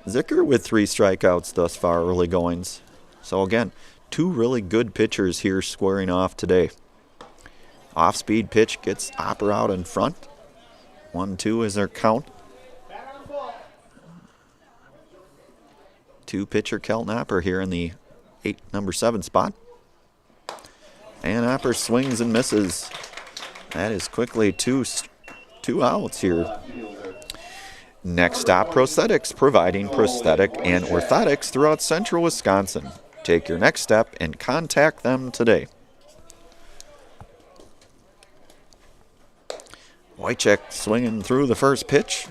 Zickert with 3 strikeouts thus far, early goings. So again, 2 really good pitchers here squaring off today. Off-speed pitch gets Opper out in front. 1-2 is their count. 2-pitcher Kel Knopper here in the number 7 spot. And Opper swings and misses. That is quickly two outs here. Next stop, Prosthetics, providing prosthetic and orthotics throughout central Wisconsin. Take your next step and contact them today. Wojciech swinging through the first pitch.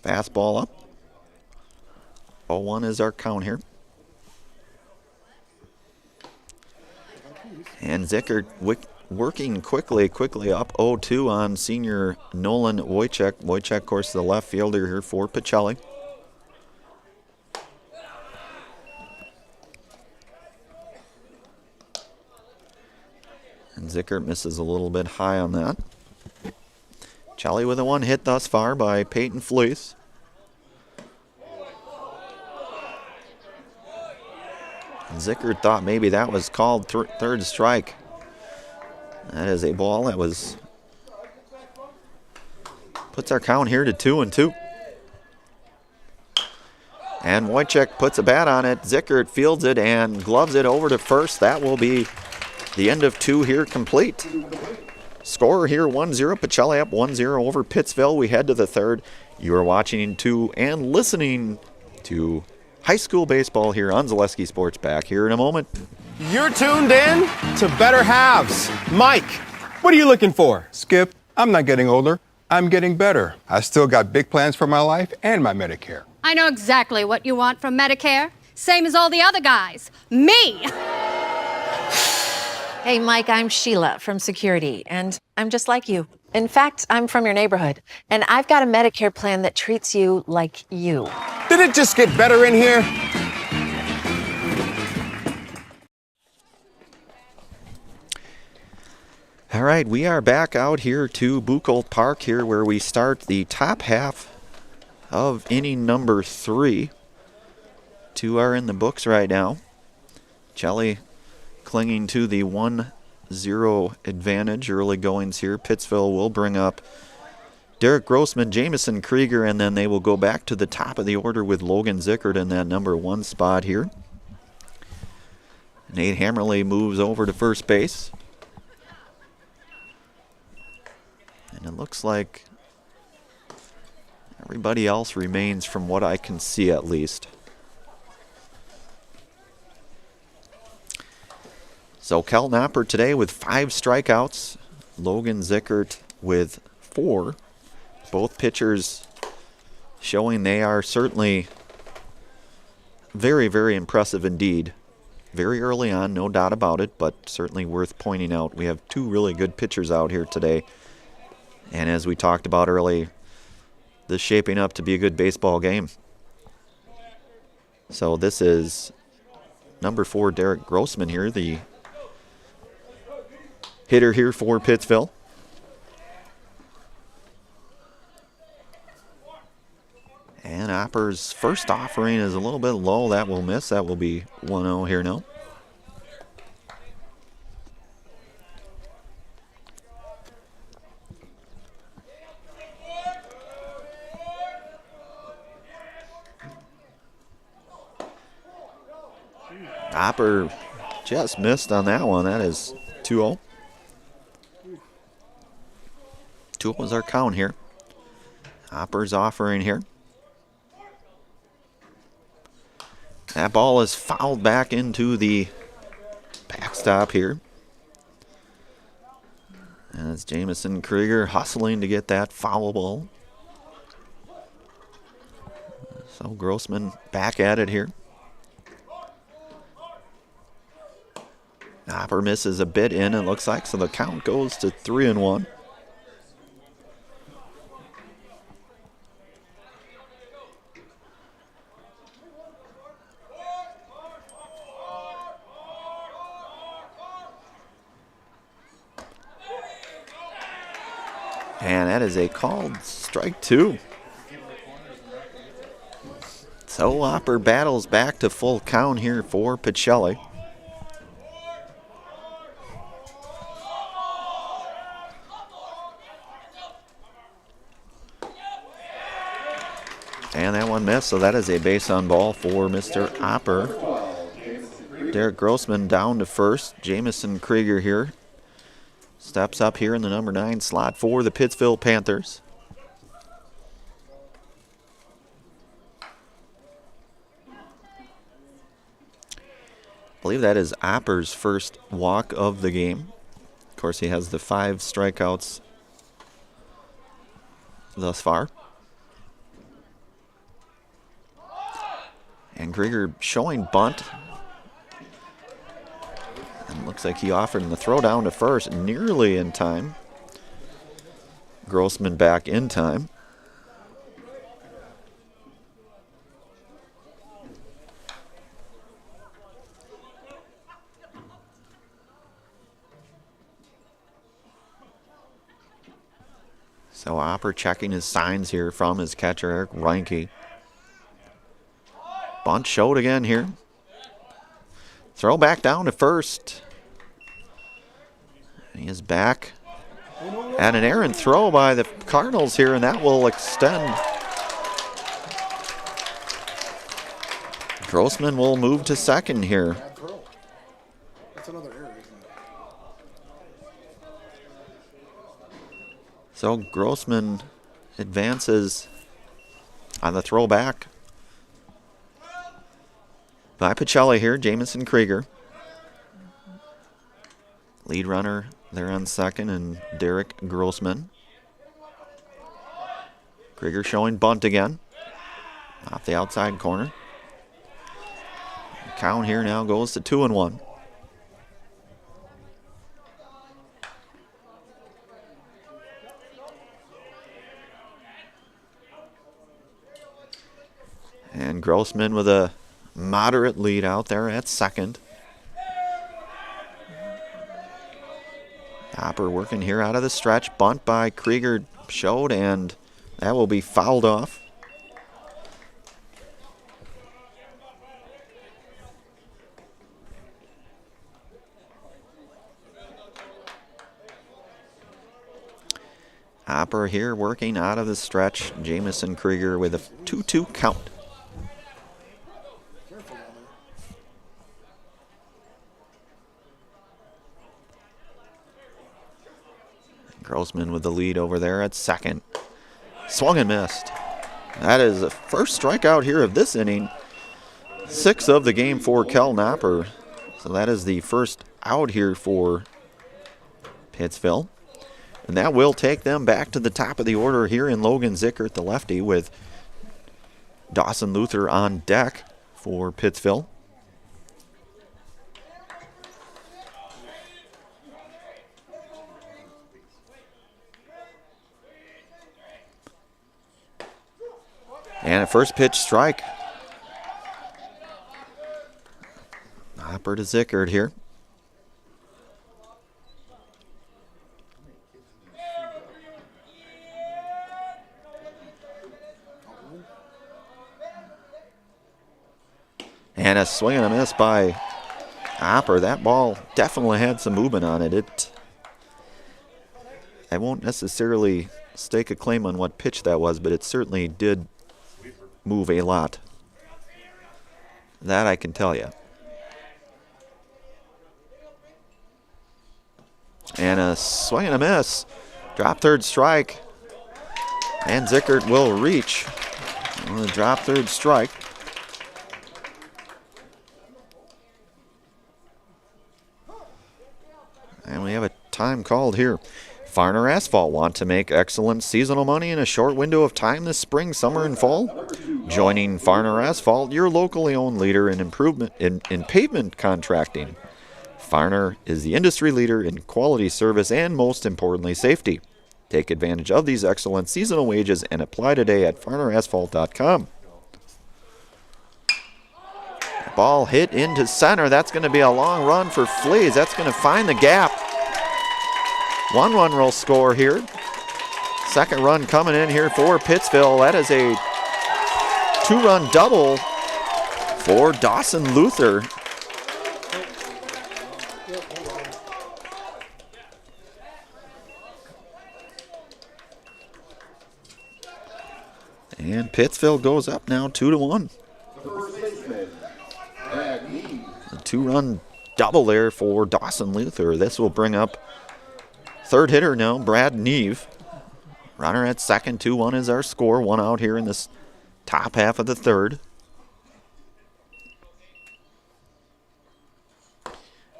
Fastball up. 0-1 is our count here. And Zickert working quickly up 0-2 on senior Nolan Wojciech. Wojciech, of course, the left fielder here for Pacelli. And Zickert misses a little bit high on that. Pacelli with a 1 hit thus far by Peyton Fleece. Zickert thought maybe that was called third strike. That is a ball that puts our count here to 2-2. And Wojciech puts a bat on it. Zickert fields it and gloves it over to first. That will be the end of 2 here complete. Score here 1-0. Pacelli up 1-0 over Pittsville. We head to the third. You are watching to and listening to high school baseball here on Zaleski Sports. Back here in a moment. You're tuned in to Better Halves. Mike, what are you looking for? Skip, I'm not getting older. I'm getting better. I still got big plans for my life and my Medicare. I know exactly what you want from Medicare. Same as all the other guys. Me! Hey, Mike, I'm Sheila from Security, and I'm just like you. In fact, I'm from your neighborhood, and I've got a Medicare plan that treats you like you. Did it just get better in here? All right, we are back out here to Buchholz Park here where we start the top half of inning number 3. 2 are in the books right now. Pacelli clinging to the 1-0 advantage early goings here. Pittsville will bring up Derek Grossman, Jamison Krieger, and then they will go back to the top of the order with Logan Zickert in that number 1 spot here. Nate Hammerly moves over to first base. And it looks like everybody else remains from what I can see at least. So Kel Knopper today with 5 strikeouts. Logan Zickert with 4. Both pitchers showing they are certainly very, very impressive indeed. Very early on, no doubt about it, but certainly worth pointing out. We have 2 really good pitchers out here today. And as we talked about early, this shaping up to be a good baseball game. So this is number 4, Derek Grossman here, the hitter here for Pittsville. And Opper's first offering is a little bit low. That will miss. That will be 1-0 here now. Opper just missed on that one. That is 2-0. 2-0 is our count here. Hopper's offering here. That ball is fouled back into the backstop here. And it's Jamison Krieger hustling to get that foul ball. So Grossman back at it here. Hopper misses a bit in, it looks like, so the count goes to 3-1. And that is a called strike 2. So Hopper battles back to full count here for Pacelli. And that one missed, so that is a base on ball for Mr. Hopper. Derek Grossman down to first. Jamison Krieger here steps up here in the number 9 slot for the Pittsville Panthers. I believe that is Hopper's first walk of the game. Of course, he has the 5 strikeouts thus far. And Krieger showing bunt. And looks like he offered the throw down to first, nearly in time. Grossman back in time. So Hopper checking his signs here from his catcher, Eric Reinke. Bunt showed again here. Throw back down to first. He is back. And an errant throw by the Cardinals here, and that will extend. Grossman will move to second here. That's another error, isn't it? So Grossman advances on the throwback. By Pacelli here, Jamison Krieger. Lead runner there on second, and Derek Grossman. Krieger showing bunt again. Off the outside corner. Count here now goes to 2-1. And Grossman with a moderate lead out there at second. Hopper working here out of the stretch. Bunt by Krieger showed, and that will be fouled off. Hopper here working out of the stretch. Jamison Krieger with a 2-2 count. Grossman with the lead over there at second. Swung and missed. That is the first strikeout here of this inning. 6 of the game for Kel Hopper. So that is the first out here for Pittsville. And that will take them back to the top of the order here in Logan Zickert, the lefty, with Dawson Luther on deck for Pittsville. And a first pitch strike. Hopper to Zickert here. And a swing and a miss by Hopper. That ball definitely had some movement on it. I won't necessarily stake a claim on what pitch that was, but it certainly did move a lot. That I can tell you. And a swing and a miss. Drop third strike. And Zickert will reach on the drop third strike. And we have a time called here. Farner Asphalt want to make excellent seasonal money in a short window of time this spring, summer, and fall? Joining Farner Asphalt, your locally owned leader in improvement in pavement contracting. Farner is the industry leader in quality service and, most importantly, safety. Take advantage of these excellent seasonal wages and apply today at farnerasphalt.com. Ball hit into center. That's going to be a long run for Fleas. That's going to find the gap. 1-1 will score here. Second run coming in here for Pittsville. That is a 2-run double for Dawson Luther. And Pittsville goes up now 2-1. A 2-run double there for Dawson Luther. This will bring up third hitter now, Brad Neve. Runner at second, 2-1 is our score. One out here in this top half of the third.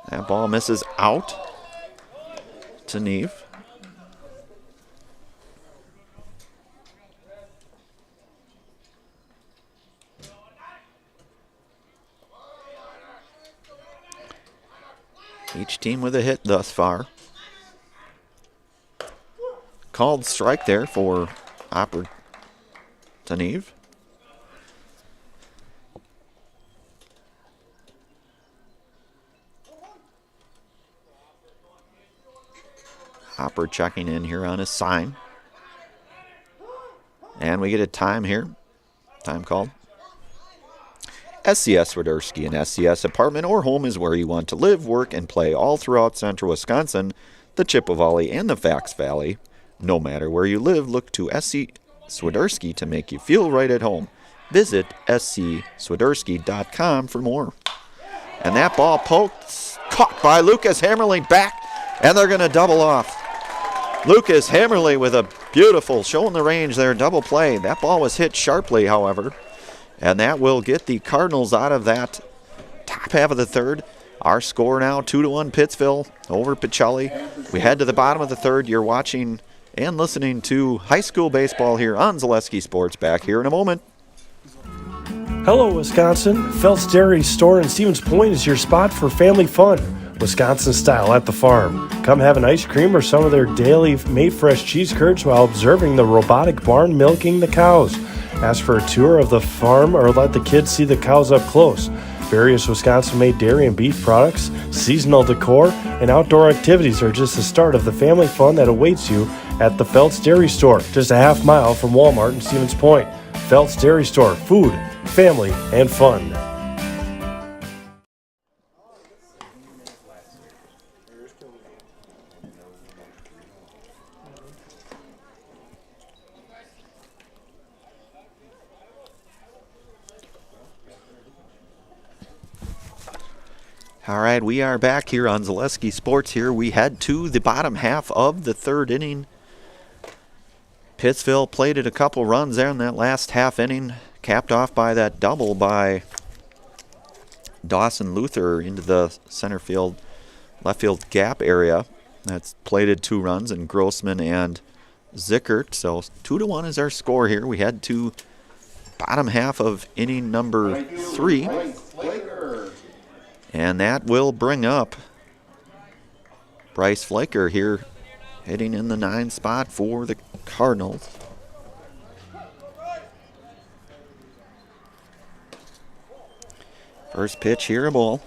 That ball misses out to Neve. Each team with a hit thus far. Called strike there for Neve. Hopper checking in here on his sign. And we get a time here. Time called. SCS Swiderski, an SCS apartment or home is where you want to live, work, and play all throughout central Wisconsin, the Chippewa Valley, and the Fox Valley. No matter where you live, look to SC Swiderski to make you feel right at home. Visit scswiderski.com for more. And that ball poked, caught by Lucas Hammerly back, and they're going to double off. Lucas Hammerly with a beautiful, showing the range there, double play. That ball was hit sharply, however. And that will get the Cardinals out of that top half of the third. Our score now 2-1 Pittsville over Pacelli. We head to the bottom of the third. You're watching and listening to high school baseball here on Zaleski Sports. Back here in a moment. Hello, Wisconsin. Phelps Dairy Store in Stevens Point is your spot for family fun. Wisconsin style at the farm. Come have an ice cream or some of their daily made fresh cheese curds while observing the robotic barn milking the cows. Ask for a tour of the farm or let the kids see the cows up close. Various Wisconsin-made dairy and beef products, seasonal decor, and outdoor activities are just the start of the family fun that awaits you at the Phelps Dairy Store, just a half mile from Walmart in Stevens Point. Phelps Dairy Store, food, family, and fun. All right, we are back here on Zaleski Sports here. We head to the bottom half of the third inning. Pittsville played it a couple runs there in that last half inning, capped off by that double by Dawson Luther into the center field, left field gap area. That's plated 2 runs, and Grossman and Zickert. So 2-1 is our score here. We head to bottom half of inning number 3. And that will bring up Bryce Flaker here, hitting in the 9 spot for the Cardinals. First pitch here, a ball.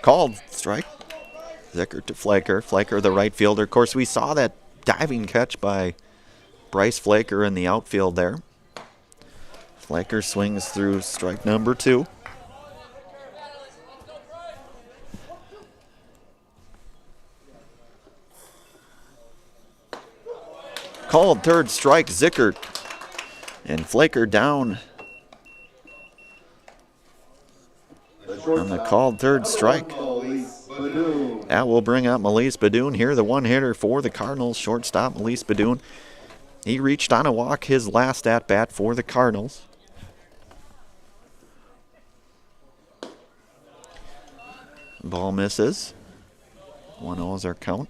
Called strike. Zickert to Flaker. Flaker, the right fielder. Of course, we saw that diving catch by Bryce Flaker in the outfield there. Flaker swings through strike number 2. Called third strike, Zickert. And Flaker down on the called third strike. That will bring up Melise Badoon here, the one-hitter for the Cardinals. Shortstop Melise Badoon. He reached on a walk his last at-bat for the Cardinals. Ball misses. 1-0 is our count.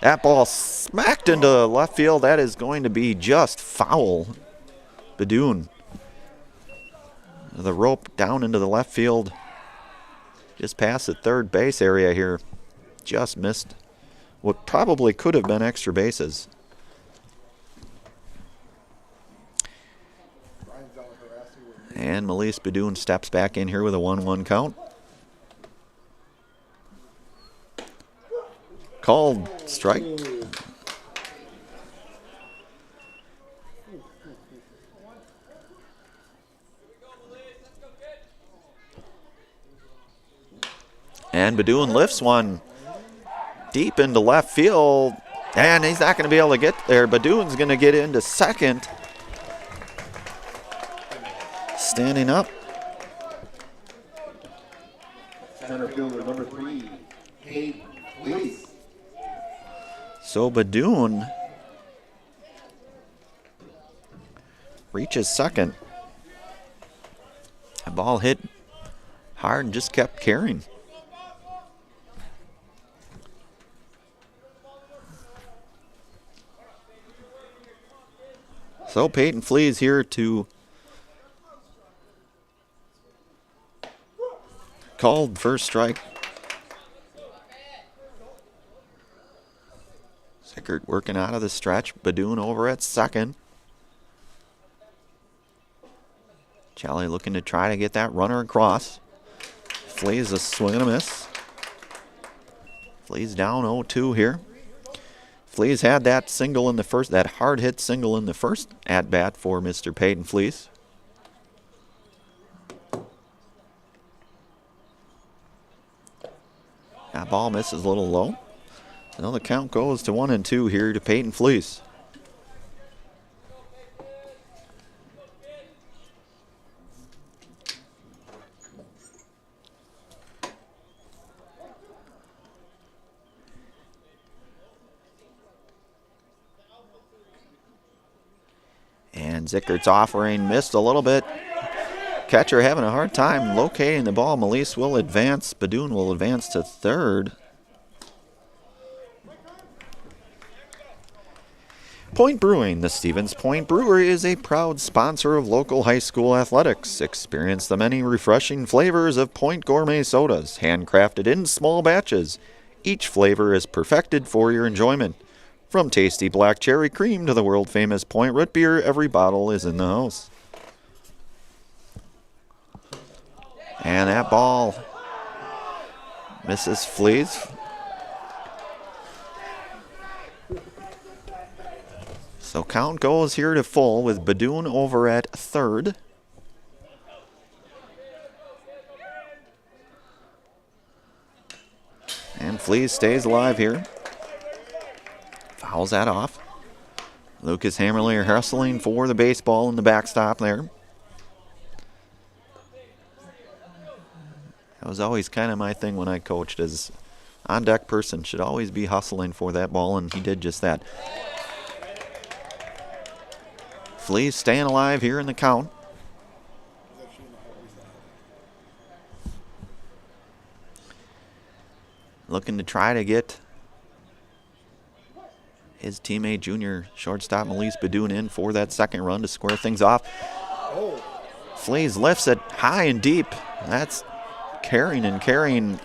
That ball smacked into left field. That is going to be just foul. Badoon. The rope down into the left field. Just past the third base area here. Just missed what probably could have been extra bases. And Melise Badoon steps back in here with a 1-1 count. Called strike. And Badoon lifts one deep into left field. And he's not going to be able to get there. Badoon's going to get into second. Standing up. Center fielder number 3, Kate Fleece. So Badoon reaches second. The ball hit hard and just kept carrying. So Peyton Flees here to called first strike. Sickert working out of the stretch. Badoon over at second. Pacelli looking to try to get that runner across. Flees a swing and a miss. Flees down 0-2 here. Flees had that single in the first, that hard hit single in the first at bat for Mr. Peyton Flees. That ball misses a little low. So the count goes to 1-2 here to Peyton Fleece. And Zickert's offering missed a little bit. Catcher having a hard time locating the ball. Melise will advance. Badoon will advance to third. Point Brewing. The Stevens Point Brewery is a proud sponsor of local high school athletics. Experience the many refreshing flavors of Point Gourmet sodas, handcrafted in small batches. Each flavor is perfected for your enjoyment. From tasty black cherry cream to the world-famous Point Root beer, every bottle is in the house. And that ball misses Flees. So count goes here to full with Badoon over at third. And Flees stays alive here. Fouls that off. Lucas Hammerly hustling for the baseball in the backstop there. That was always kind of my thing when I coached, as on-deck person should always be hustling for that ball, and he did just that. Flees staying alive here in the count. Looking to try to get his teammate, junior shortstop Melise Badoon, in for that second run to square things off. Flees lifts it high and deep. That's carrying and carrying.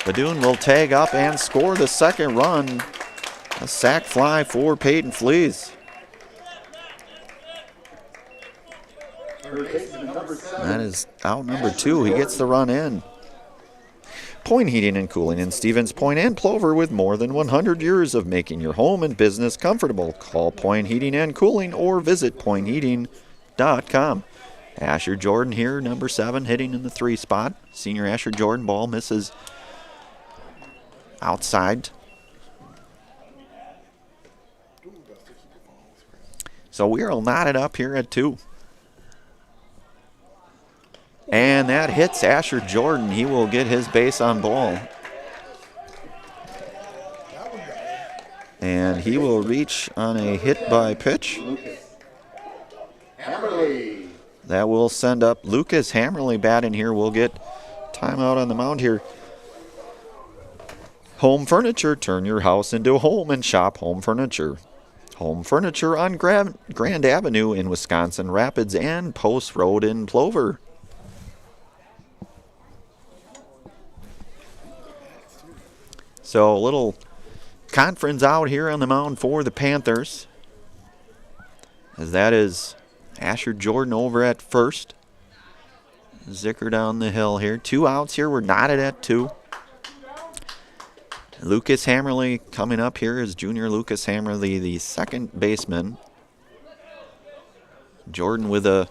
Badoon will tag up and score the second run. A sac fly for Peyton Flees. That is out number 2. He gets the run in. Point Heating and Cooling in Stevens Point and Plover, with more than 100 years of making your home and business comfortable. Call Point Heating and Cooling or visit pointheating.com. Asher Jordan here, number 7, hitting in the 3 spot. Senior Asher Jordan, ball misses outside. So we are knotted up here at 2. And that hits Asher Jordan. He will get his base on ball. And he will reach on a hit by pitch. Hammerly. That will send up Lucas Hammerly batting here. We'll get timeout on the mound here. Home Furniture, turn your house into a home and shop Home Furniture. Home Furniture on Grand Avenue in Wisconsin Rapids and Post Road in Plover. So a little conference out here on the mound for the Panthers, as that is Asher Jordan over at first. Zicker down the hill here. 2 outs here. We're knotted at 2. Lucas Hammerly coming up here is junior Lucas Hammerly, the second baseman. Jordan with a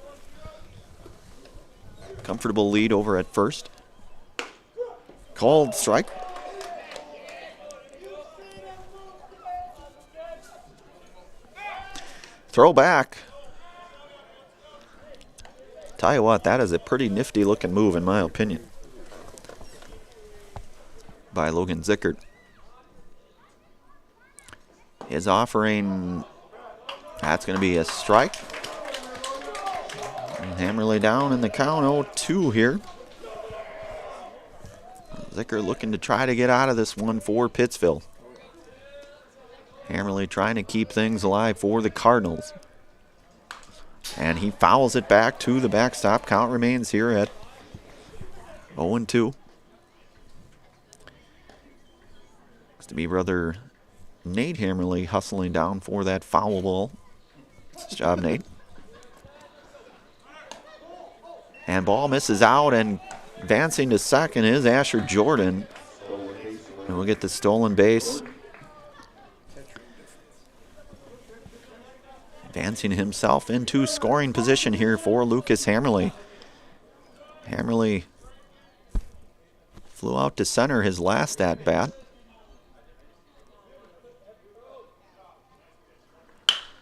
comfortable lead over at first. Called strike. Throw back. Tell you what, that is a pretty nifty looking move in my opinion by Logan Zickert. Is offering, that's going to be a strike. And Hammerly down in the count, 0-2 here. Zickert looking to try to get out of this one for Pittsville. Hammerly trying to keep things alive for the Cardinals. And he fouls it back to the backstop. Count remains here at 0-2. Looks to be brother Nate Hammerly hustling down for that foul ball. Nice job, Nate. And ball misses out, and advancing to second is Asher Jordan. And we'll get the stolen base. Advancing himself into scoring position here for Lucas Hammerly. Hammerly flew out to center his last at bat.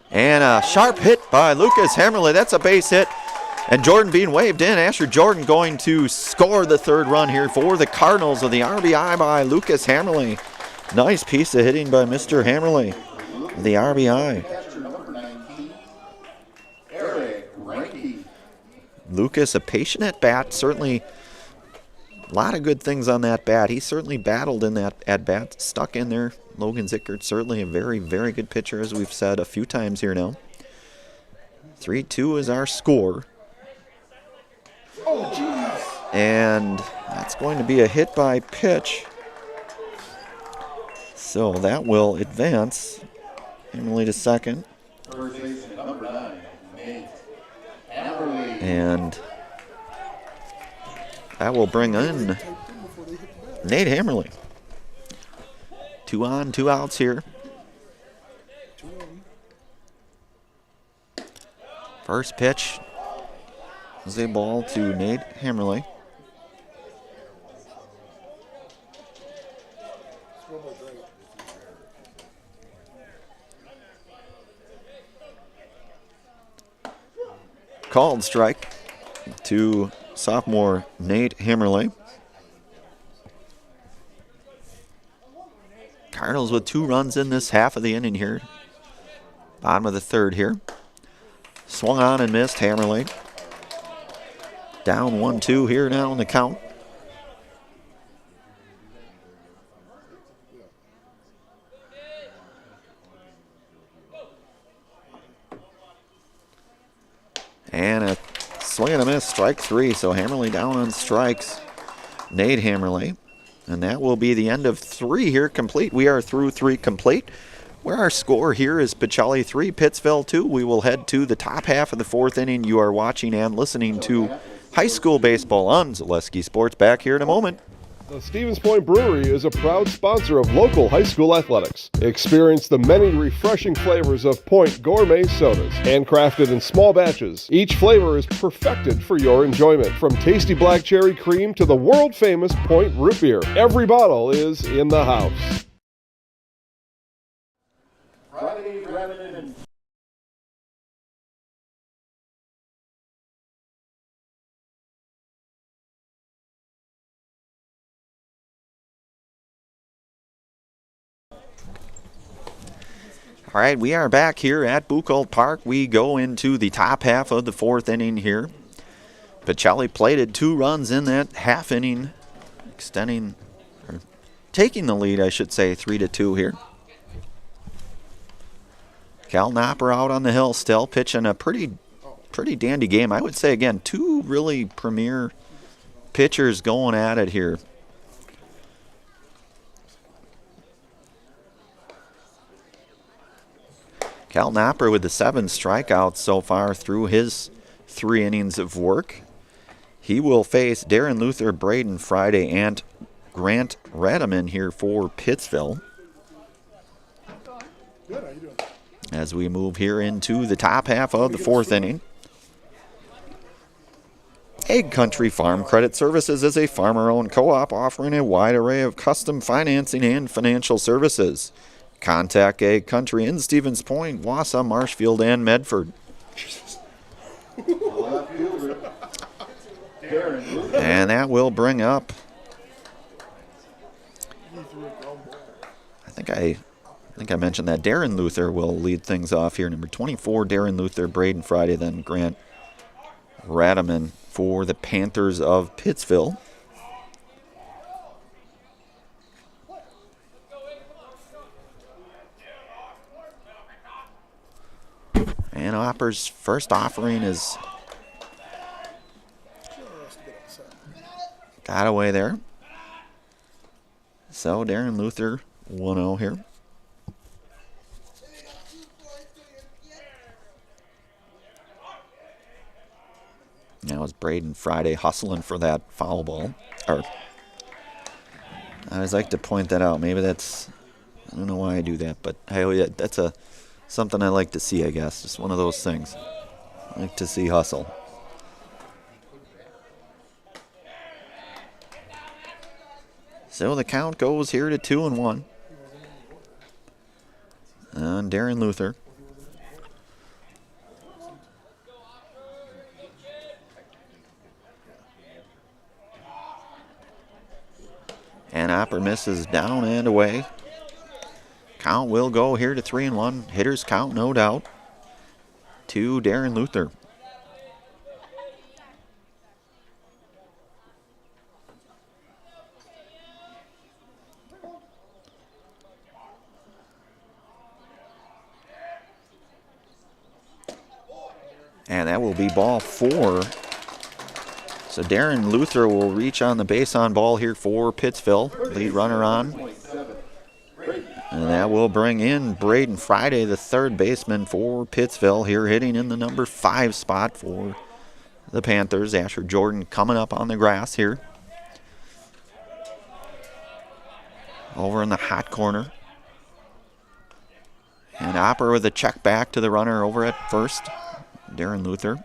And a sharp hit by Lucas Hammerly. That's a base hit. And Jordan being waved in. Asher Jordan going to score the third run here for the Cardinals with the RBI by Lucas Hammerly. Nice piece of hitting by Mr. Hammerly. The RBI. Lucas, a patient at bat. Certainly a lot of good things on that bat. He certainly battled in that at bat. Stuck in there. Logan Zickert, certainly a very, very good pitcher, as we've said a few times here now. 3-2 is our score. Oh, jeez. And that's going to be a hit by pitch. So that will advance Emily to second. And that will bring in Nate Hammerly. 2 on, 2 outs here. First pitch is a ball to Nate Hammerly. Called strike to sophomore Nate Hammerly. Cardinals with 2 runs in this half of the inning here. Bottom of the third here. Swung on and missed Hammerly. Down 1-2 here now in the count. And a swing and a miss, strike 3. So Hammerly down on strikes. Nate Hammerly. And that will be the end of 3 here complete. We are through 3 complete. Where our score here is Pacelli 3, Pittsville 2. We will head to the top half of the 4th inning. You are watching and listening to high school baseball on Zaleski Sports. Back here in a moment. The Stevens Point Brewery is a proud sponsor of local high school athletics. Experience the many refreshing flavors of Point gourmet sodas, handcrafted in small batches. Each flavor is perfected for your enjoyment, from tasty black cherry cream to the world-famous Point root beer. Every bottle is in the house. All right, we are back here at Buchholz Park. We go into the top half of the 4th inning here. Pacelli plated 2 runs in that half inning, taking the lead, I should say, 3-2 here. Cal Knopper out on the hill still, pitching a pretty dandy game. I would say, again, 2 really premier pitchers going at it here. Cal Knopper with the 7 strikeouts so far through his 3 innings of work. He will face Darren Luther, Braden Friday, and Grant Radaman here for Pittsville. Good, how you doing? As we move here into the top half of the 4th inning. Egg Country Farm Credit Services is a farmer-owned co-op offering a wide array of custom financing and financial services. Contact Egg Country in Stevens Point, Wausau, Marshfield, and Medford. And that will bring up, I think I mentioned that Darren Luther will lead things off here. Number 24, Darren Luther, Braden Friday, then Grant Radaman for the Panthers of Pittsville. And Hopper's first offering is got away there. So Darren Luther 1-0 here. Now it's Braden Friday hustling for that foul ball. Or I always like to point that out. Maybe that's, I don't know why I do that, but hey, that's something I like to see, I guess. Just one of those things. I like to see hustle. So the count goes here to 2-1. And Darren Luther. And Hopper misses down and away. Count will go here to 3-1. Hitters count, no doubt, to Darren Luther. And that will be ball 4. So Darren Luther will reach on the base on ball here for Pittsville. Lead runner on. And that will bring in Braden Friday, the 3rd baseman for Pittsville, here hitting in the number 5 spot for the Panthers. Asher Jordan coming up on the grass here. Over in the hot corner. And Hopper with a check back to the runner over at first. Darren Luther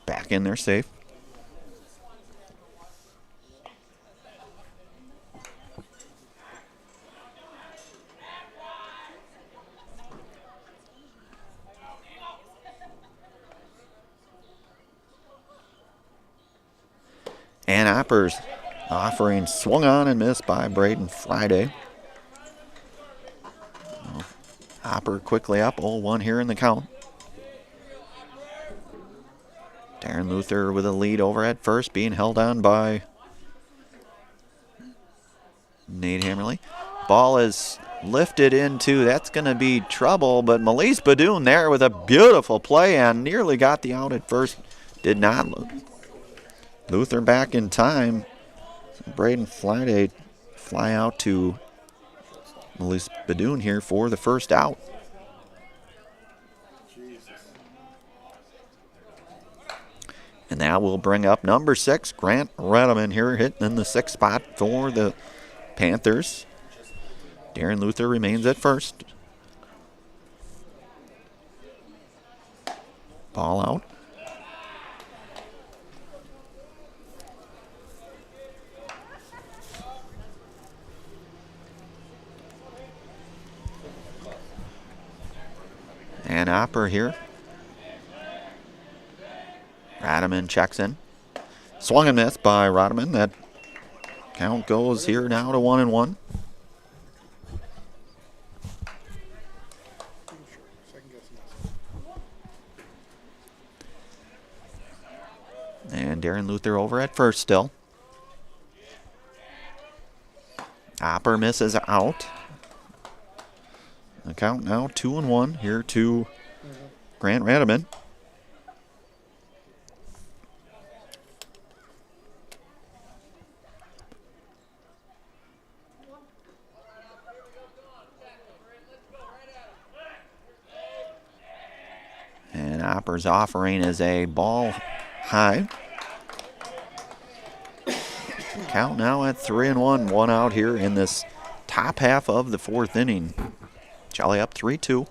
back in there safe. And Hopper's offering swung on and missed by Braden Friday. Hopper quickly up 0-1 here in the count. Darren Luther with a lead over at first, being held on by Nate Hammerly. Ball is lifted into, that's going to be trouble, but Melise Badoon there with a beautiful play and nearly got the out at first. Did not. Luther back in time. Braden Friday fly out to Melise Badoon here for the first out. And that will bring up number 6, Grant Radaman here hitting in the 6th spot for the Panthers. Darren Luther remains at first. Ball out. And Hopper here. Radaman checks in. Swung and missed by Radaman. That count goes here now to 1-1. And Darren Luther over at first still. Opper misses out. The count now 2-1 here to Grant Radaman. And Opper's offering is a ball high. Count now at 3-1, 1 out here in this top half of the fourth inning. Jolly up 3-2.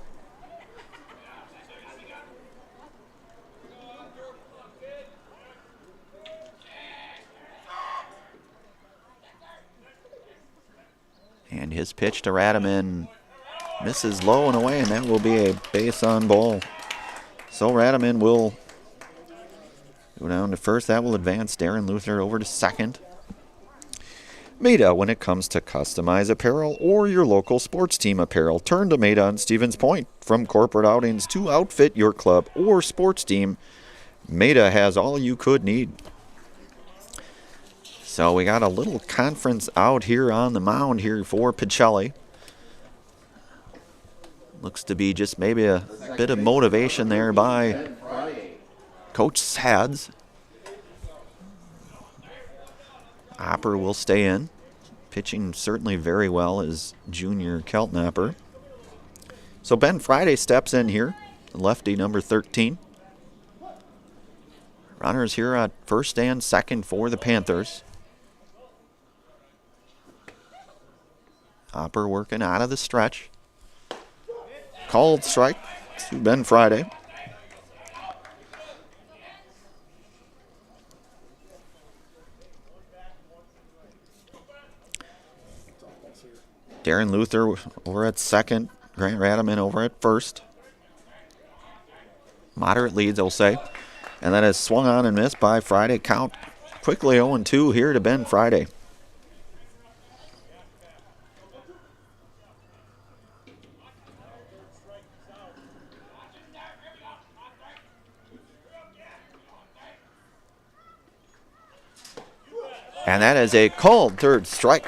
And his pitch to Radaman misses low and away, and that will be a base on ball. So Radaman will go down to first. That will advance Darren Luther over to second. Maida, when it comes to customized apparel or your local sports team apparel, turn to Maida on Stevens Point. From corporate outings to outfit your club or sports team, Maida has all you could need. So we got a little conference out here on the mound here for Pacelli. Looks to be just maybe a bit of motivation there by Coach Sads. Opper will stay in. Pitching certainly very well is junior Kelton Opper. So Ben Friday steps in here, lefty number 13. Runners here at first and second for the Panthers. Opper working out of the stretch. Called strike to Ben Friday. Darren Luther over at second. Grant Radaman over at first. Moderate leads, I'll say. And that is swung on and missed by Friday. Count quickly 0-2 here to Ben Friday. And that is a called third strike.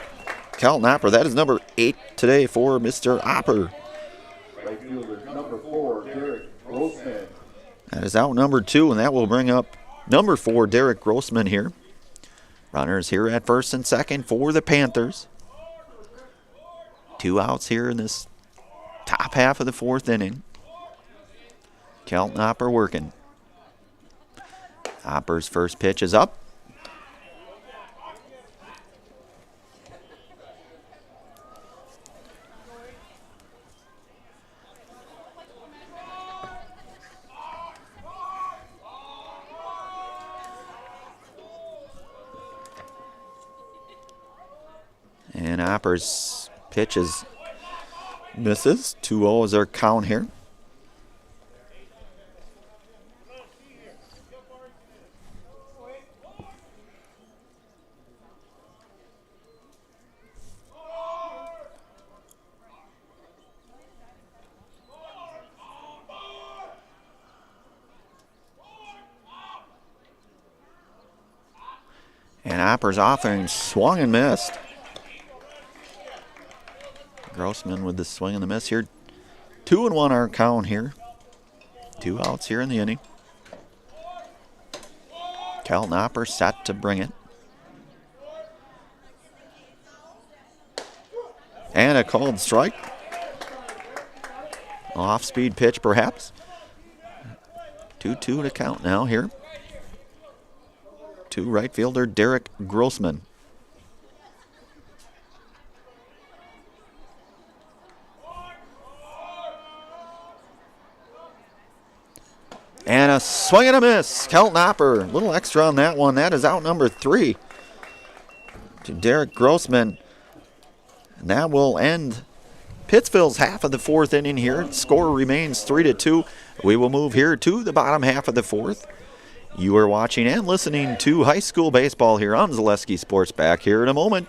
Kelton Opper, that is number 8 today for Mr. Opper. Right fielder number 4, Derek Grossman. That is out number 2, and that will bring up number 4, Derek Grossman here. Runners here at first and second for the Panthers. 2 outs here in this top half of the fourth inning. Kelton Opper working. Opper's first pitch is up. And Opper's pitch is misses. 2-0 is our count here. And Opper's offering swung and missed. Grossman with the swing and the miss here. 2-1 our count here. 2 outs here in the inning. Kelton Opper set to bring it. And a called strike. Off-speed pitch perhaps. 2-2 to count now here. To right fielder Derek Grossman. And a swing and a miss. Kelton Opper, a little extra on that one. That is out number 3 to Derek Grossman. And that will end Pittsville's half of the fourth inning here. The score remains 3-2. We will move here to the bottom half of the fourth. You are watching and listening to high school baseball here on Zaleski Sports. Back here in a moment.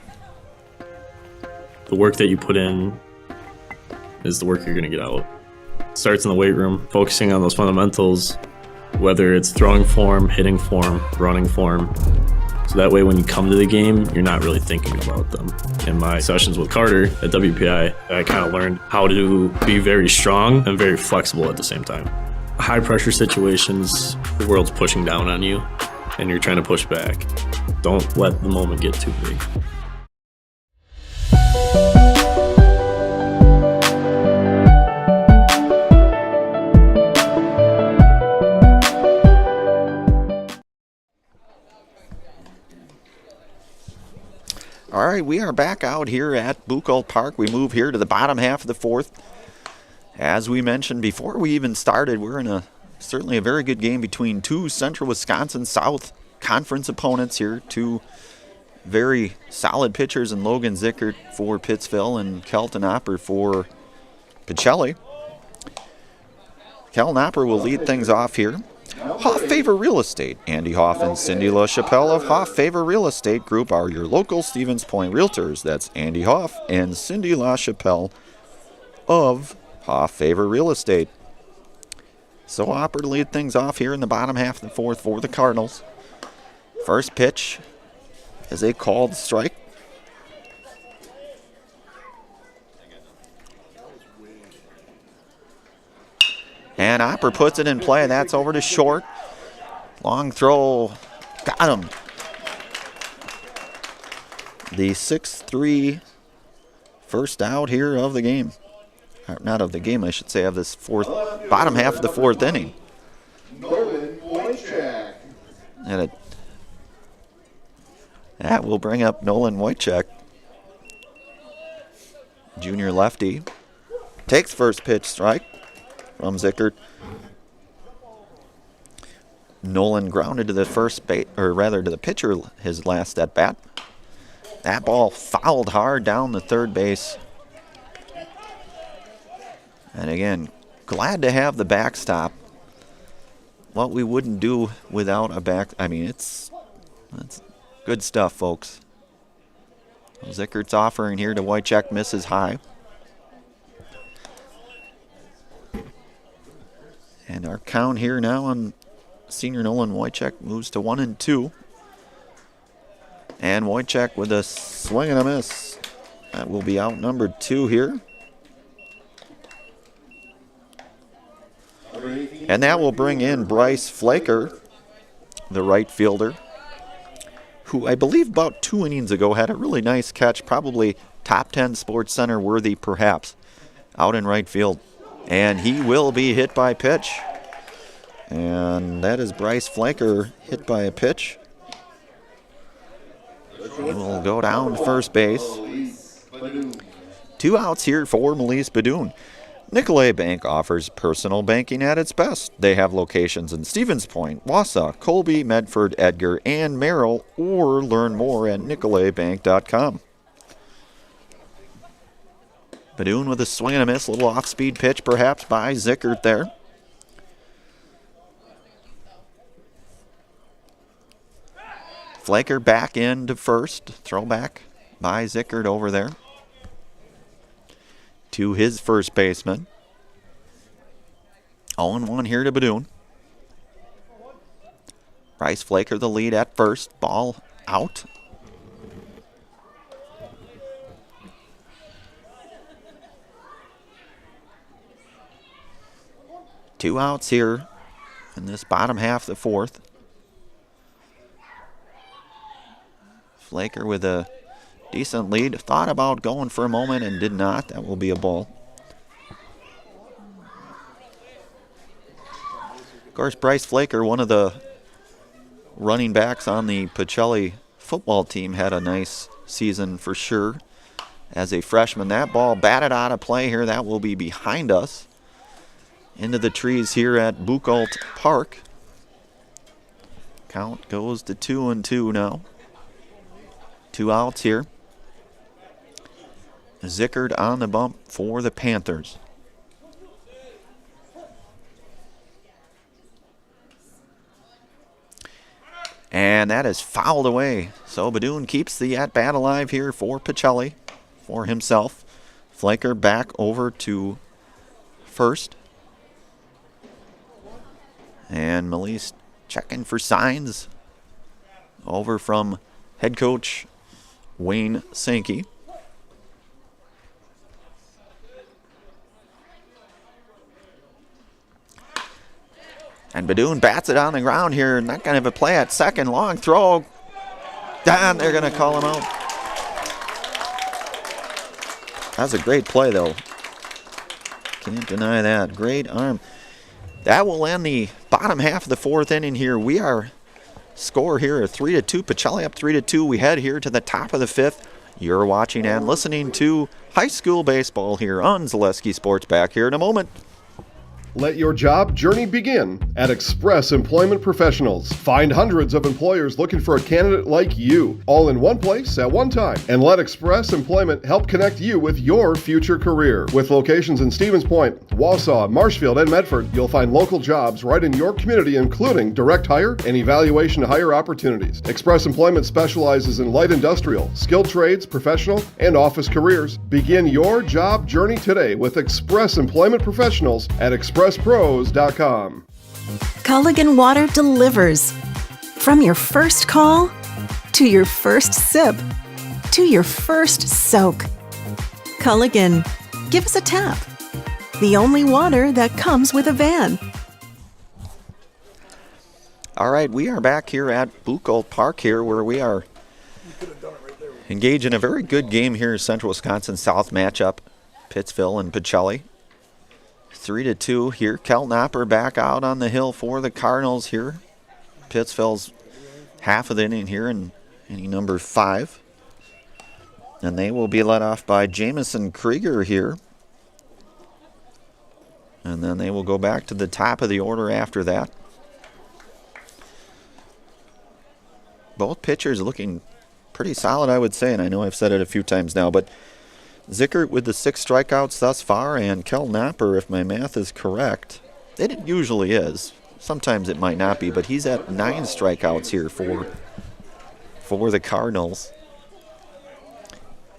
The work that you put in is the work you're going to get out. Starts in the weight room, focusing on those fundamentals, whether it's throwing form, hitting form, running form. So that way when you come to the game, you're not really thinking about them. In my sessions with Carter at WPI, I kind of learned how to be very strong and very flexible at the same time. High pressure situations, the world's pushing down on you and you're trying to push back. Don't let the moment get too big. All right, we are back out here at Buchholz Park. We move here to the bottom half of the fourth. As we mentioned before we even started, we're in certainly a very good game between two Central Wisconsin South Conference opponents here. Two very solid pitchers in Logan Zickert for Pittsville and Kelton Opper for Pacelli. Kelton Opper will lead things off here. Hoff Favor Real Estate. Andy Hoff and Cindy LaChapelle of Hoff Favor Real Estate Group are your local Stevens Point realtors. That's Andy Hoff and Cindy LaChapelle of Hoff Favor Real Estate. So Opper to lead things off here in the bottom half of the fourth for the Cardinals. First pitch is a called strike. And Opper puts it in play. That's over to short. Long throw. Got him. The 6-3 first out here of the game. Or not of the game, I should say, of this bottom half of the fourth inning. And that will bring up Nolan Wojciech. Junior lefty. Takes first pitch strike from Zickert. Nolan grounded to the first base, or rather to the pitcher his last at bat. That ball fouled hard down the third base. And again, glad to have the backstop. What we wouldn't do without a back. I mean, that's good stuff, folks. Zickert's offering here to Wojciech, misses high. And our count here now on senior Nolan Wojciech moves to 1-2. And Wojciech with a swing and a miss. That will be outnumbered 2 here. And that will bring in Bryce Flaker, the right fielder, who I believe about 2 innings ago had a really nice catch, probably top 10 Sports Center worthy perhaps, out in right field. And he will be hit by pitch. And that is Bryce Flaker hit by a pitch. He will go down to first base. 2 outs here for Melise Badoon. Nicolay Bank offers personal banking at its best. They have locations in Stevens Point, Wausau, Colby, Medford, Edgar, and Merrill, or learn more at nicolaybank.com. Badoon with a swing and a miss, a little off-speed pitch perhaps by Zickert there. Flaker back into first, throwback by Zickert over there to his first baseman. 0-1 here to Badoon. Bryce Flaker the lead at first, ball out. Two outs here in this bottom half of the fourth. Flaker with a decent lead. Thought about going for a moment and did not. That will be a ball. Of course, Bryce Flaker, one of the running backs on the Pacelli football team, had a nice season for sure as a freshman. That ball batted out of play here. That will be behind us. Into the trees here at Buchholz Park. Count goes to 2-2 now. 2 outs here. Zickert on the bump for the Panthers. And that is fouled away. So Badoon keeps the at-bat alive here for Pacelli, for himself. Flaker back over to first. And Melise checking for signs over from head coach Wayne Sankey. And Badoon bats it on the ground here. Not going to have a play at second. Long throw. And they're going to call him out. That's a great play, though. Can't deny that. Great arm. That will end the bottom half of the fourth inning here. We are score here 3-2. Pacelli up 3-2. We head here to the top of the fifth. You're watching and listening to high school baseball here on Zaleski Sports. Back here in a moment. Let your job journey begin at Express Employment Professionals. Find hundreds of employers looking for a candidate like you, all in one place at one time. And let Express Employment help connect you with your future career. With locations in Stevens Point, Wausau, Marshfield, and Medford, you'll find local jobs right in your community, including direct hire and evaluation to hire opportunities. Express Employment specializes in light industrial, skilled trades, professional, and office careers. Begin your job journey today with Express Employment Professionals at expresspros.com. Culligan Water delivers. From your first call, to your first sip, to your first soak. Culligan, give us a tap. The only water that comes with a van. All right, we are back here at Buchholz Park here where we are engaged in a very good game here, Central Wisconsin South matchup, Pittsville and Pacelli. 3-2 here. Kel Knopper back out on the hill for the Cardinals here. Pittsville's half of the inning here in inning number 5. And they will be led off by Jamison Krieger here. And then they will go back to the top of the order after that. Both pitchers looking pretty solid, I would say, and I know I've said it a few times now, but Zickert with the 6 strikeouts thus far, and Kel Knopper, if my math is correct, it usually is. Sometimes it might not be, but he's at 9 strikeouts here for the Cardinals.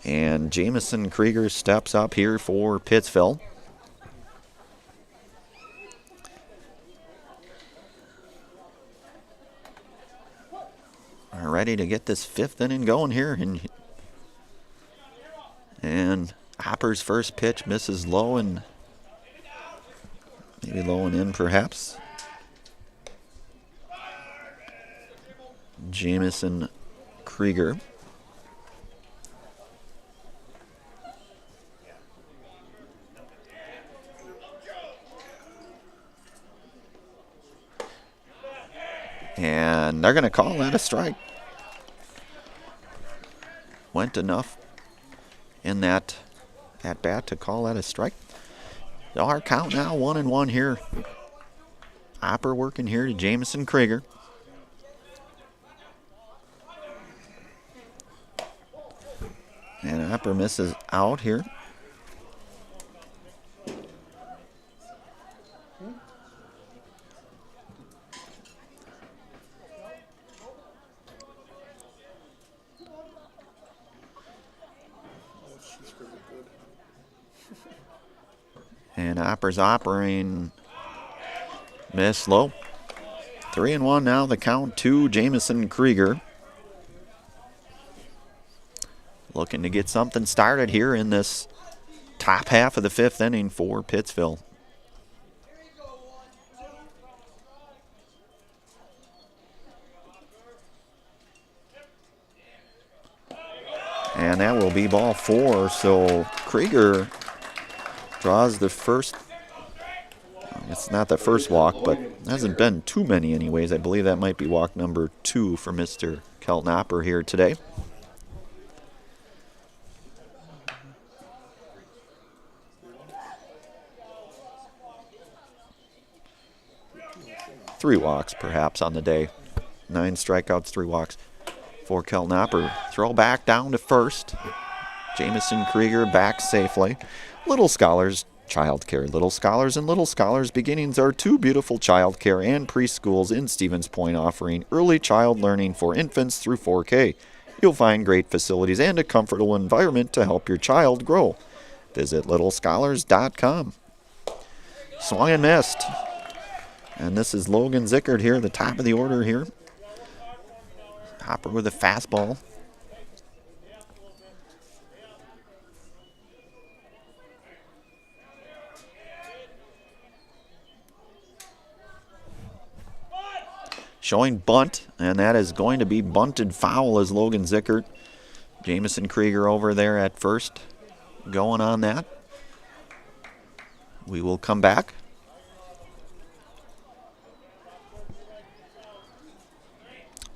And Jamison Krieger steps up here for Pittsville. We're ready to get this 5th inning going here. And Hopper's first pitch misses low and maybe low and in perhaps. Jamison Krieger. And they're going to call that a strike. Went enough in that at bat to call that a strike. So our count now 1-1 here. Hopper working here to Jamison Krieger. And Hopper misses out here. And Hopper's operating, miss low. 3-1 now, the count to Jamison Krieger. Looking to get something started here in this top half of the 5th inning for Pittsville. And that will be ball 4, so Krieger draws the first, it's not the first walk, but hasn't been too many anyways. I believe that might be walk number 2 for Mr. Kel Knopper here today. Three walks perhaps on the day. 9 strikeouts, 3 walks for Kel Knopper. Throw back down to first. Jamison Krieger back safely. Little Scholars Childcare. Little Scholars and Little Scholars Beginnings are 2 beautiful childcare and preschools in Stevens Point offering early child learning for infants through 4K. You'll find great facilities and a comfortable environment to help your child grow. Visit littlescholars.com. Swung and missed. And this is Logan Zickert here, the top of the order here. Hopper with a fastball. Showing bunt, and that is going to be bunted foul as Logan Zickert. Jamison Krieger over there at first going on that. We will come back.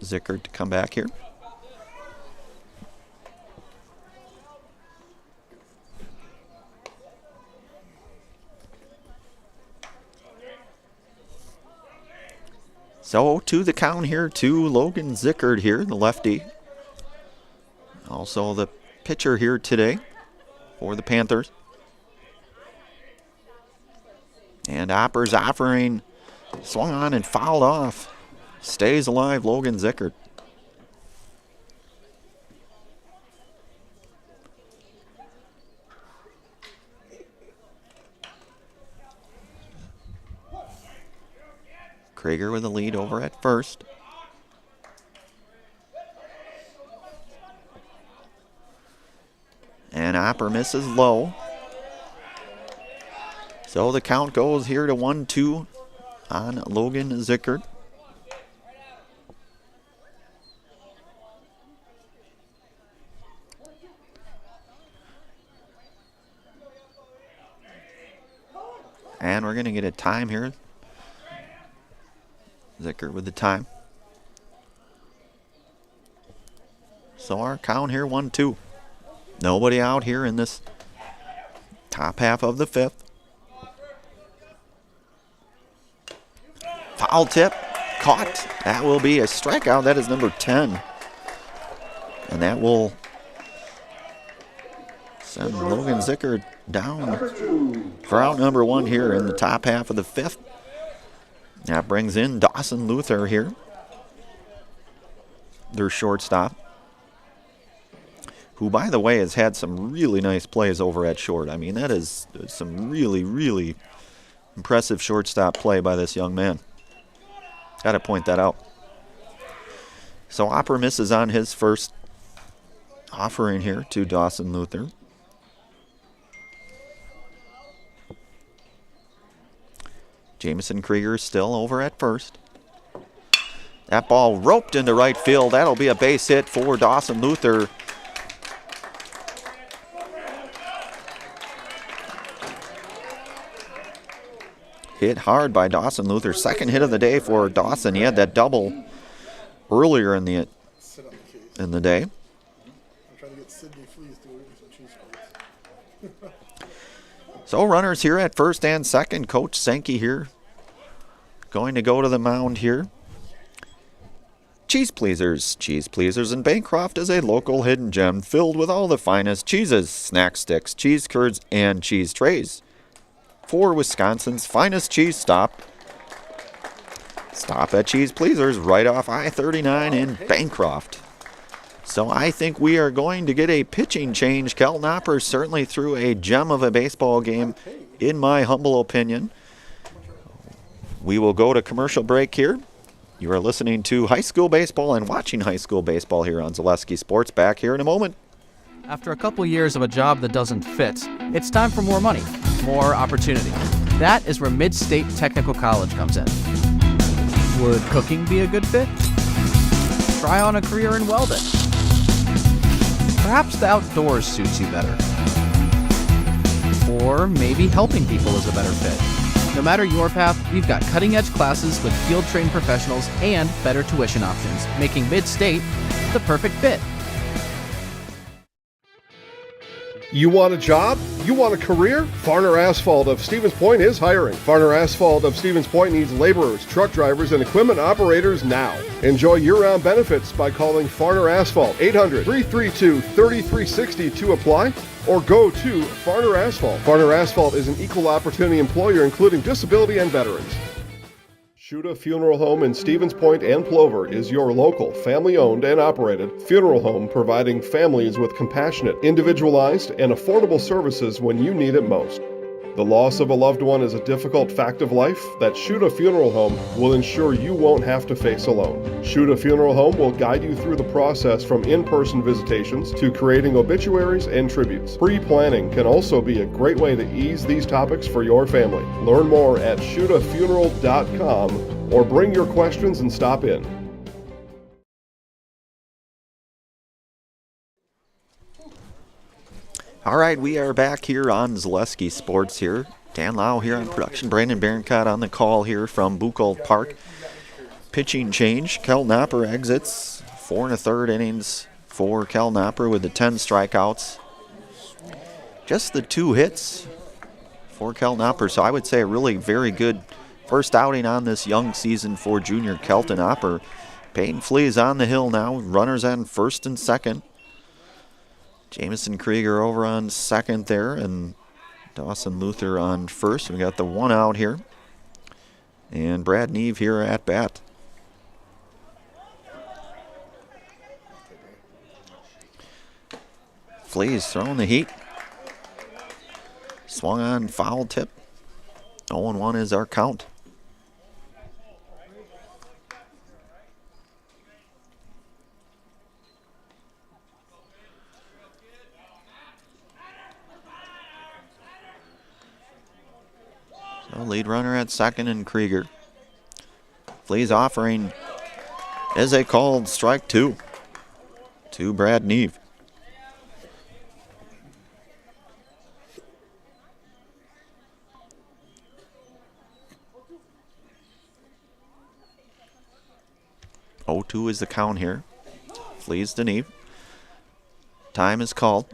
Zickert to come back here. So to the count here to Logan Zickert here, the lefty. Also the pitcher here today for the Panthers. And Hopper's offering, swung on and fouled off. Stays alive, Logan Zickert. Krieger with the lead over at first. And Hopper misses low. So the count goes here to 1-2 on Logan Zickert. And we're going to get a time here. Zickert with the time. So our count here, 1-2. Nobody out here in this top half of the fifth. Foul tip, caught. That will be a strikeout. That is number 10. And that will send Logan Zickert down for out number 1 here in the top half of the fifth. That brings in Dawson Luther here, their shortstop, who, by the way, has had some really nice plays over at short. I mean, that is some really, really impressive shortstop play by this young man. Got to point that out. So Hopper misses on his first offering here to Dawson Luther. Jamison Krieger still over at first. That ball roped into right field. That'll be a base hit for Dawson Luther. Hit hard by Dawson Luther. Second hit of the day for Dawson. He had that double earlier in the day. I'm trying to get Sydney Fleas to order some cheese curds. So runners here at first and second. Coach Sankey here going to go to the mound here. Cheese Pleasers. Cheese Pleasers in Bancroft is a local hidden gem filled with all the finest cheeses, snack sticks, cheese curds, and cheese trays. For Wisconsin's finest cheese stop. Stop at Cheese Pleasers right off I-39 in Bancroft. So I think we are going to get a pitching change. Kelton Hopper certainly threw a gem of a baseball game, in my humble opinion. We will go to commercial break here. You are listening to high school baseball and watching high school baseball here on Zaleski Sports. Back here in a moment. After a couple years of a job that doesn't fit, it's time for more money, more opportunity. That is where Mid-State Technical College comes in. Would cooking be a good fit? Try on a career in welding. Perhaps the outdoors suits you better. Or maybe helping people is a better fit. No matter your path, we've got cutting-edge classes with field-trained professionals and better tuition options, making Mid-State the perfect fit. You want a job? You want a career? Farner Asphalt of Stevens Point is hiring. Farner Asphalt of Stevens Point needs laborers, truck drivers, and equipment operators now. Enjoy year-round benefits by calling Farner Asphalt 800-332-3360 to apply, or go to Farner Asphalt. Farner Asphalt is an equal opportunity employer including disability and veterans. Shuda Funeral Home in Stevens Point and Plover is your local, family-owned and operated funeral home providing families with compassionate, individualized, and affordable services when you need it most. The loss of a loved one is a difficult fact of life that Shuta Funeral Home will ensure you won't have to face alone. Shuta Funeral Home will guide you through the process from in-person visitations to creating obituaries and tributes. Pre-planning can also be a great way to ease these topics for your family. Learn more at shutafuneral.com or bring your questions and stop in. All right, we are back here on Zaleski Sports here. Dan Lau here on production. Brandon Barancott on the call here from Buchholz Park. Pitching change. Kel Knopper exits. 4 1/3 innings for Kel Knopper with the 10 strikeouts. Just the 2 hits for Kel Knopper. So I would say a really very good first outing on this young season for junior Kelton Knopper. Peyton Flea is on the hill now. Runners on first and second. Jamison Krieger over on second there, and Dawson Luther on first. We got the 1 out here. And Brad Neve here at bat. Flea's throwing the heat. Swung on, foul tip. 0-1 is our count. So lead runner at second and Krieger. Flea's offering is a called strike 2 to Brad Neve. (0-2) is the count here. Flea's to Neve. Time is called.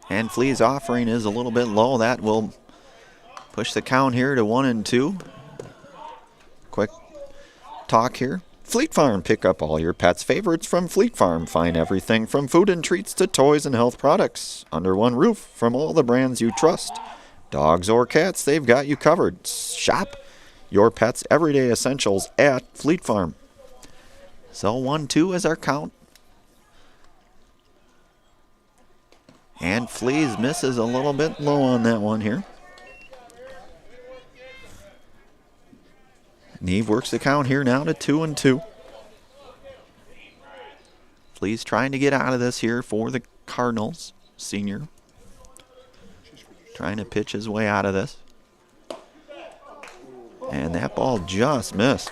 And Flea's offering is a little bit low. That will push the count here to 1-2. Quick talk here. Fleet Farm, pick up all your pets' favorites from Fleet Farm. Find everything from food and treats to toys and health products under one roof from all the brands you trust. Dogs or cats, they've got you covered. Shop your pets' everyday essentials at Fleet Farm. So 1-2 is our count. And Flea's misses a little bit low on that one here. Neve works the count here now to 2-2. Flea's trying to get out of this here for the Cardinals. Senior trying to pitch his way out of this. And that ball just missed.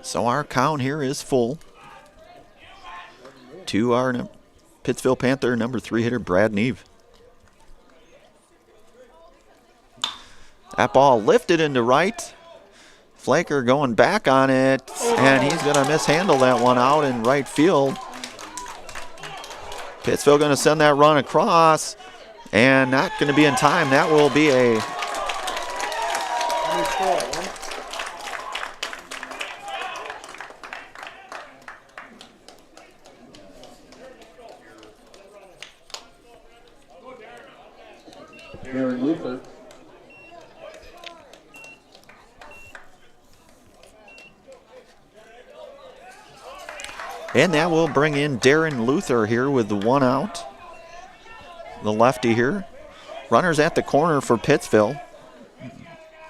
So our count here is full. To our Pittsville Panther number 3 hitter, Brad Neve. That ball lifted into right. Flaker going back on it, and he's going to mishandle that one out in right field. Pittsville going to send that run across, and not going to be in time. That will be a... Darren Luther. And that will bring in Darren Luther here with the 1 out. The lefty here. Runners at the corner for Pittsville.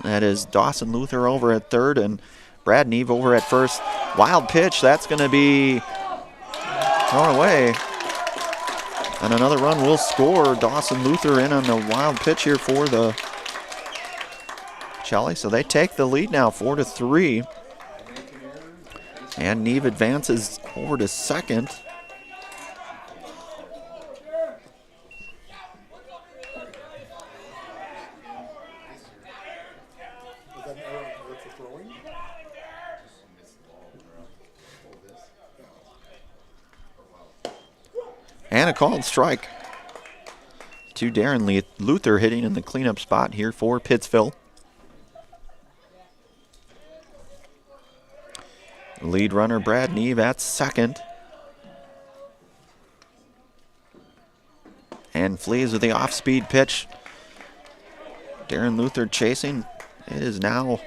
That is Dawson Luther over at third and Brad Neve over at first. Wild pitch. That's going to be thrown away. And another run will score. Dawson Luther in on the wild pitch here for the Pacelli. So they take the lead now 4-3. And Neve advances over to second. And a called strike to Darren Luther hitting in the cleanup spot here for Pittsville. Lead runner Brad Neve at second. And Flees with the off-speed pitch. Darren Luther chasing. It is now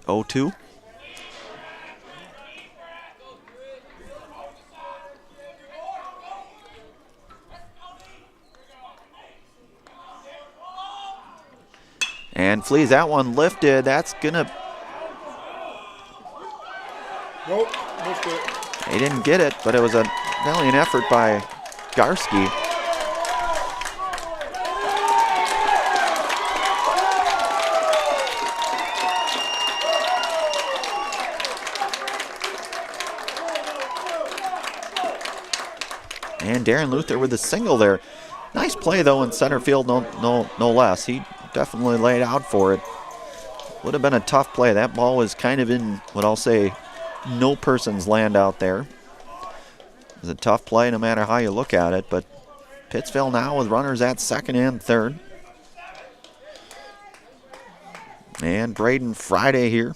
0-2. And Flees, that one lifted. That's gonna. Nope, missed it. He didn't get it, but it was a valiant effort by Garski. And Darren Luther with a single there. Nice play though in center field, no less. He definitely laid out for it. Would have been a tough play. That ball was kind of in what I'll say no person's land out there. It was a tough play no matter how you look at it, but Pittsville now with runners at second and third. And Braden Friday here.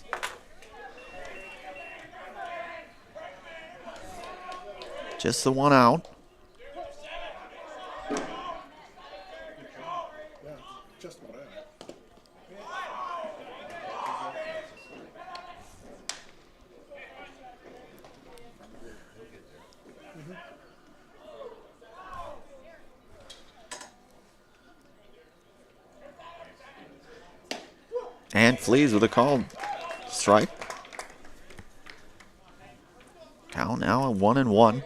Just the one out. And Flees with a called strike. Count now at 1-1.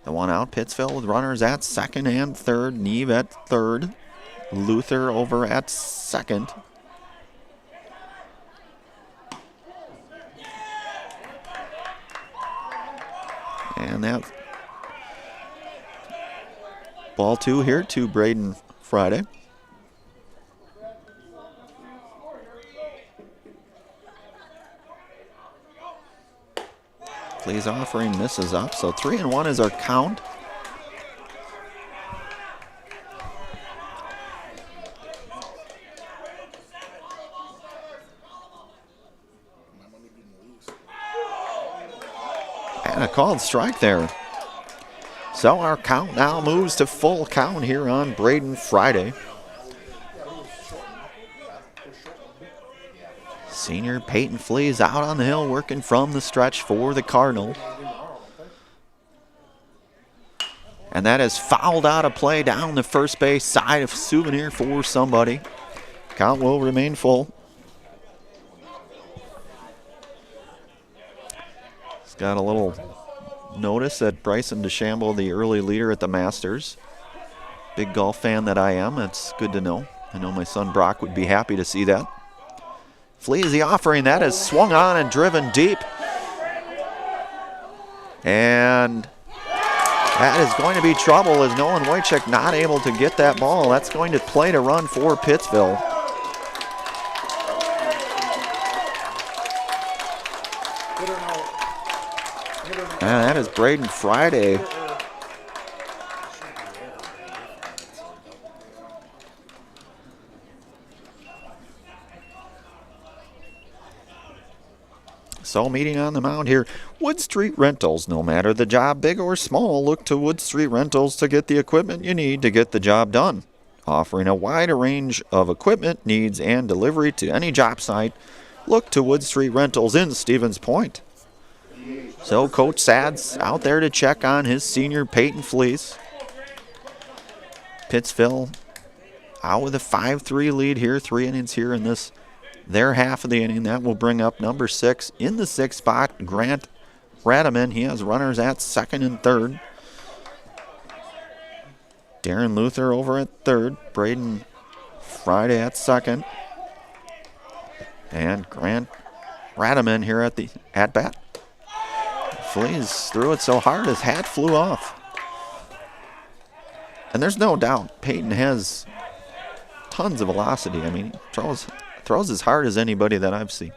The one out, Pittsville with runners at second and third. Neve at third. Luther over at second. And that ball two here to Braden Friday. Flees offering, misses up. So 3-1 is our count. And a called strike there. So our count now moves to full count here on Braden Friday. Senior Peyton Flees out on the hill working from the stretch for the Cardinal. And that is fouled out of play down the first base side of Souvenir for somebody. Count will remain full. He's got a little notice that Bryson DeChambeau, the early leader at the Masters. Big golf fan that I am, that's good to know. I know my son Brock would be happy to see that. Flees the offering, that is swung on and driven deep. And that is going to be trouble as Nolan Wojcik not able to get that ball. That's going to play to run for Pittsville. And that is Braden Friday. So meeting on the mound here, Wood Street Rentals. No matter the job, big or small, look to Wood Street Rentals to get the equipment you need to get the job done. Offering a wide range of equipment needs and delivery to any job site, look to Wood Street Rentals in Stevens Point. So Coach Sad's out there to check on his senior Peyton Flees. Pittsville out with a 5-3 lead here, 3 innings here in this their half of the inning. That will bring up number 6 in the 6th spot, Grant Radaman. He has runners at second and third. Darren Luther over at third. Braden Friday at second. And Grant Radaman here at the at-bat. Flees threw it so hard his hat flew off. And there's no doubt Peyton has tons of velocity. I mean, he throws as hard as anybody that I've seen.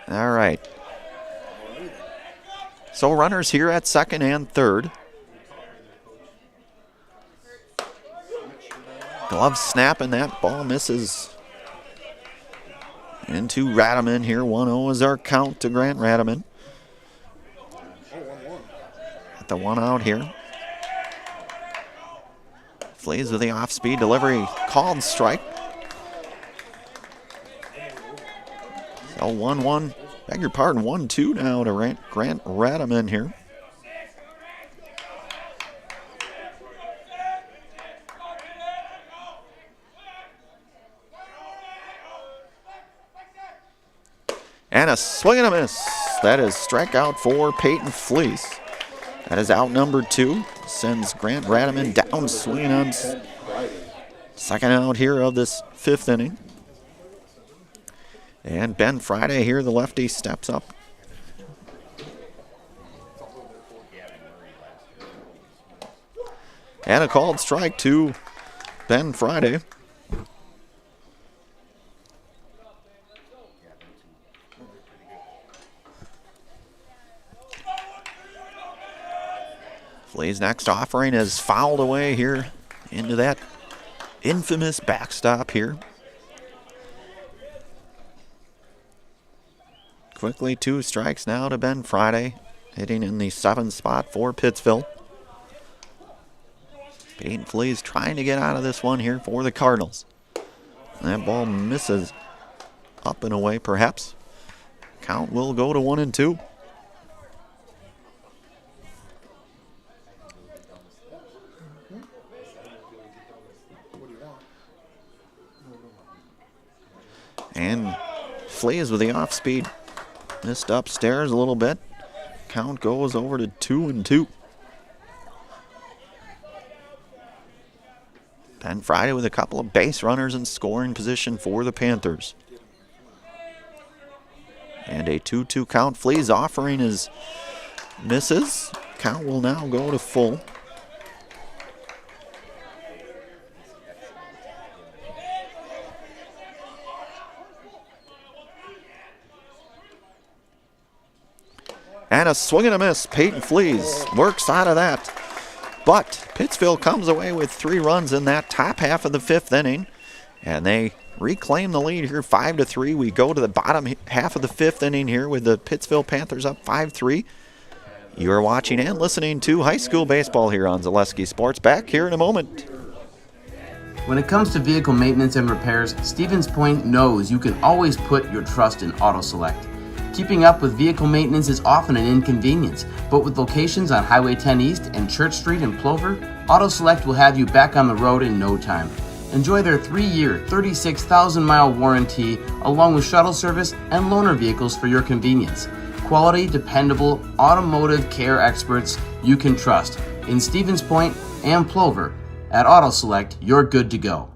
All right. So runners here at second and third. Glove snap, and that ball misses into Radaman here. 1-0 is our count to Grant Radaman. At the 1 out here. Flees with the off-speed delivery. Called strike. So 1-1. Beg your pardon, 1-2 now to Grant Radaman here. And a swing and a miss. That is strikeout for Peyton Fleece. That is out number 2. Sends Grant Radaman down swinging on second out here of this 5th inning. And Ben Friday here, the lefty, steps up. And a called strike to Ben Friday. Flea's next offering is fouled away here into that infamous backstop here. Quickly 2 strikes now to Ben Friday, hitting in the 7th spot for Pittsville. Peyton Flea's trying to get out of this one here for the Cardinals. That ball misses up and away perhaps. Count will go to 1-2. And Fleas with the off speed. Missed upstairs a little bit. Count goes over to 2-2. Ben Friday with a couple of base runners in scoring position for the Panthers. And a 2-2 count. Flea's offering is misses. Count will now go to full. And a swing and a miss. Peyton Fleas works out of that. But Pittsville comes away with 3 runs in that top half of the 5th inning. And they reclaim the lead here 5-3. We go to the bottom half of the 5th inning here with the Pittsville Panthers up 5-3. You are watching and listening to high school baseball here on Zaleski Sports. Back here in a moment. When it comes to vehicle maintenance and repairs, Stevens Point knows you can always put your trust in Auto Select. Keeping up with vehicle maintenance is often an inconvenience, but with locations on Highway 10 East and Church Street in Plover, Auto Select will have you back on the road in no time. Enjoy their 3-year, 36,000-mile warranty, along with shuttle service and loaner vehicles for your convenience. Quality, dependable, automotive care experts you can trust. In Stevens Point and Plover, at Auto Select, you're good to go.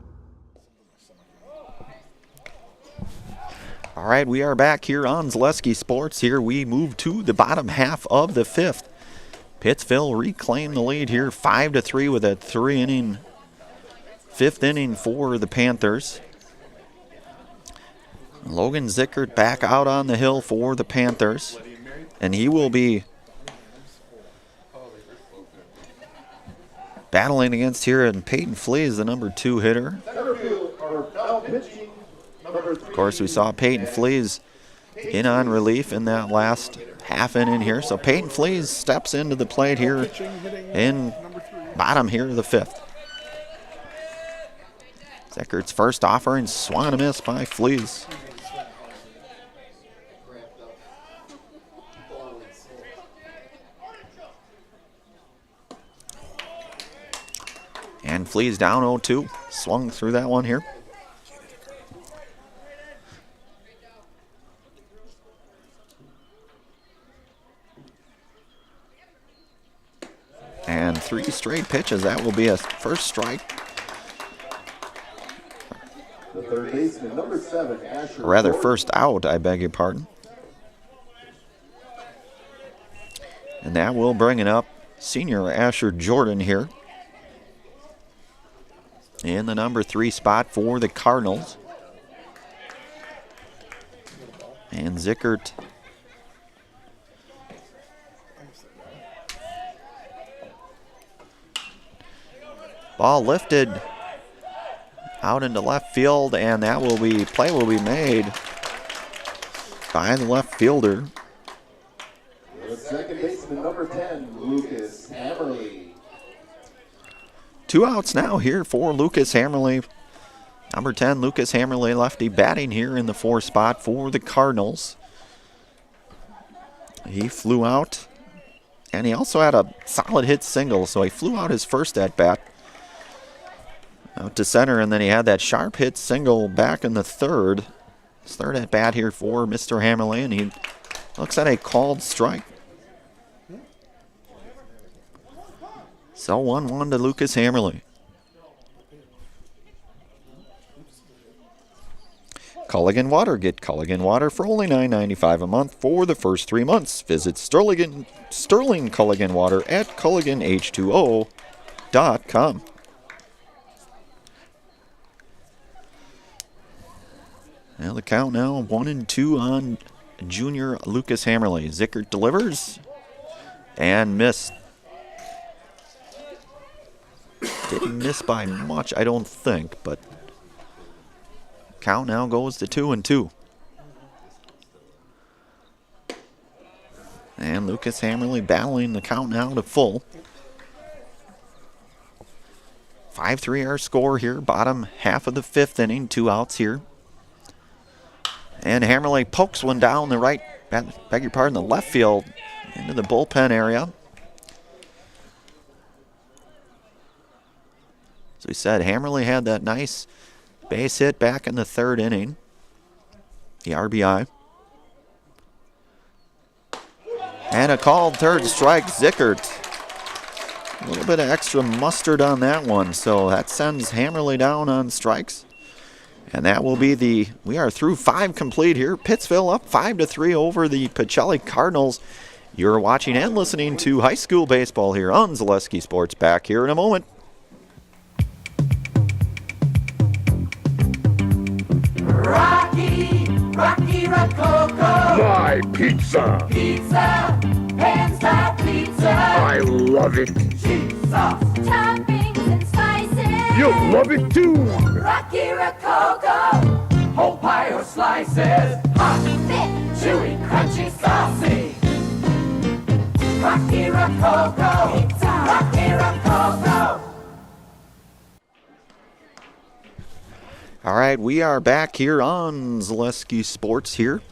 All right, we are back here on Zaleski Sports. Here we move to the bottom half of the 5th. Pittsville reclaimed the lead here 5-3 with a 3-inning 5th inning for the Panthers. Logan Zickert back out on the hill for the Panthers. And he will be battling against here, and Peyton Fleas, the number 2 hitter. Of course, we saw Peyton Fleas in on relief in that last half inning here. So Peyton Fleas steps into the plate here in bottom here of the 5th. Zickert's first offering swung and a miss by Fleas. And Fleas down 0-2. Swung through that one here. And 3 straight pitches. That will be a first strike. The third baseman, number 7, Asher. Rather, first out, I beg your pardon. And that will bring it up senior Asher Jordan here in the number 3 spot for the Cardinals. And Zickert ball lifted out into left field, and that will be play will be made by the left fielder. The second baseman, number 10, Lucas Hammerly. 2 outs now here for Lucas Hammerly. Number 10, Lucas Hammerly, lefty, batting here in the 4 spot for the Cardinals. He flew out, and he also had a solid hit single, so he flew out his first at-bat out to center, and then he had that sharp hit single back in the third. His third at-bat here for Mr. Hammerly, and he looks at a called strike. So 1-1 to Lucas Hammerly. Culligan Water. Get Culligan Water for only $9.95 a month for the first 3 months. Visit Sterling Culligan Water at culliganh2o.com. Now the count now 1-2 on junior Lucas Hammerly. Zickert delivers and missed. Didn't miss by much, I don't think, but count now goes to 2-2. And Lucas Hammerly battling the count now to full. 5-3 our score here, bottom half of the 5th inning, 2 outs here. And Hammerly pokes one down the right, beg your pardon, the left field into the bullpen area. So we said Hammerly had that nice base hit back in the 3rd inning. The RBI. And a called 3rd strike, Zickert. A little bit of extra mustard on that one, so that sends Hammerly down on strikes. And that will be we are through 5 complete here. Pittsville up 5-3 over the Pacelli Cardinals. You're watching and listening to high school baseball here on Zaleski Sports. Back here in a moment. Rocky Rococo. My pizza. Pizza. Hands down pizza. I love it. Cheese sauce. Toppings and spices. You'll love it too. Rocky Rococo. Whole pie or slices. Hot, thick, chewy, crunchy, saucy. Rocky Rococo. Pizza. Rocky Rococo. All right, we are back here on Zaleski Sports here.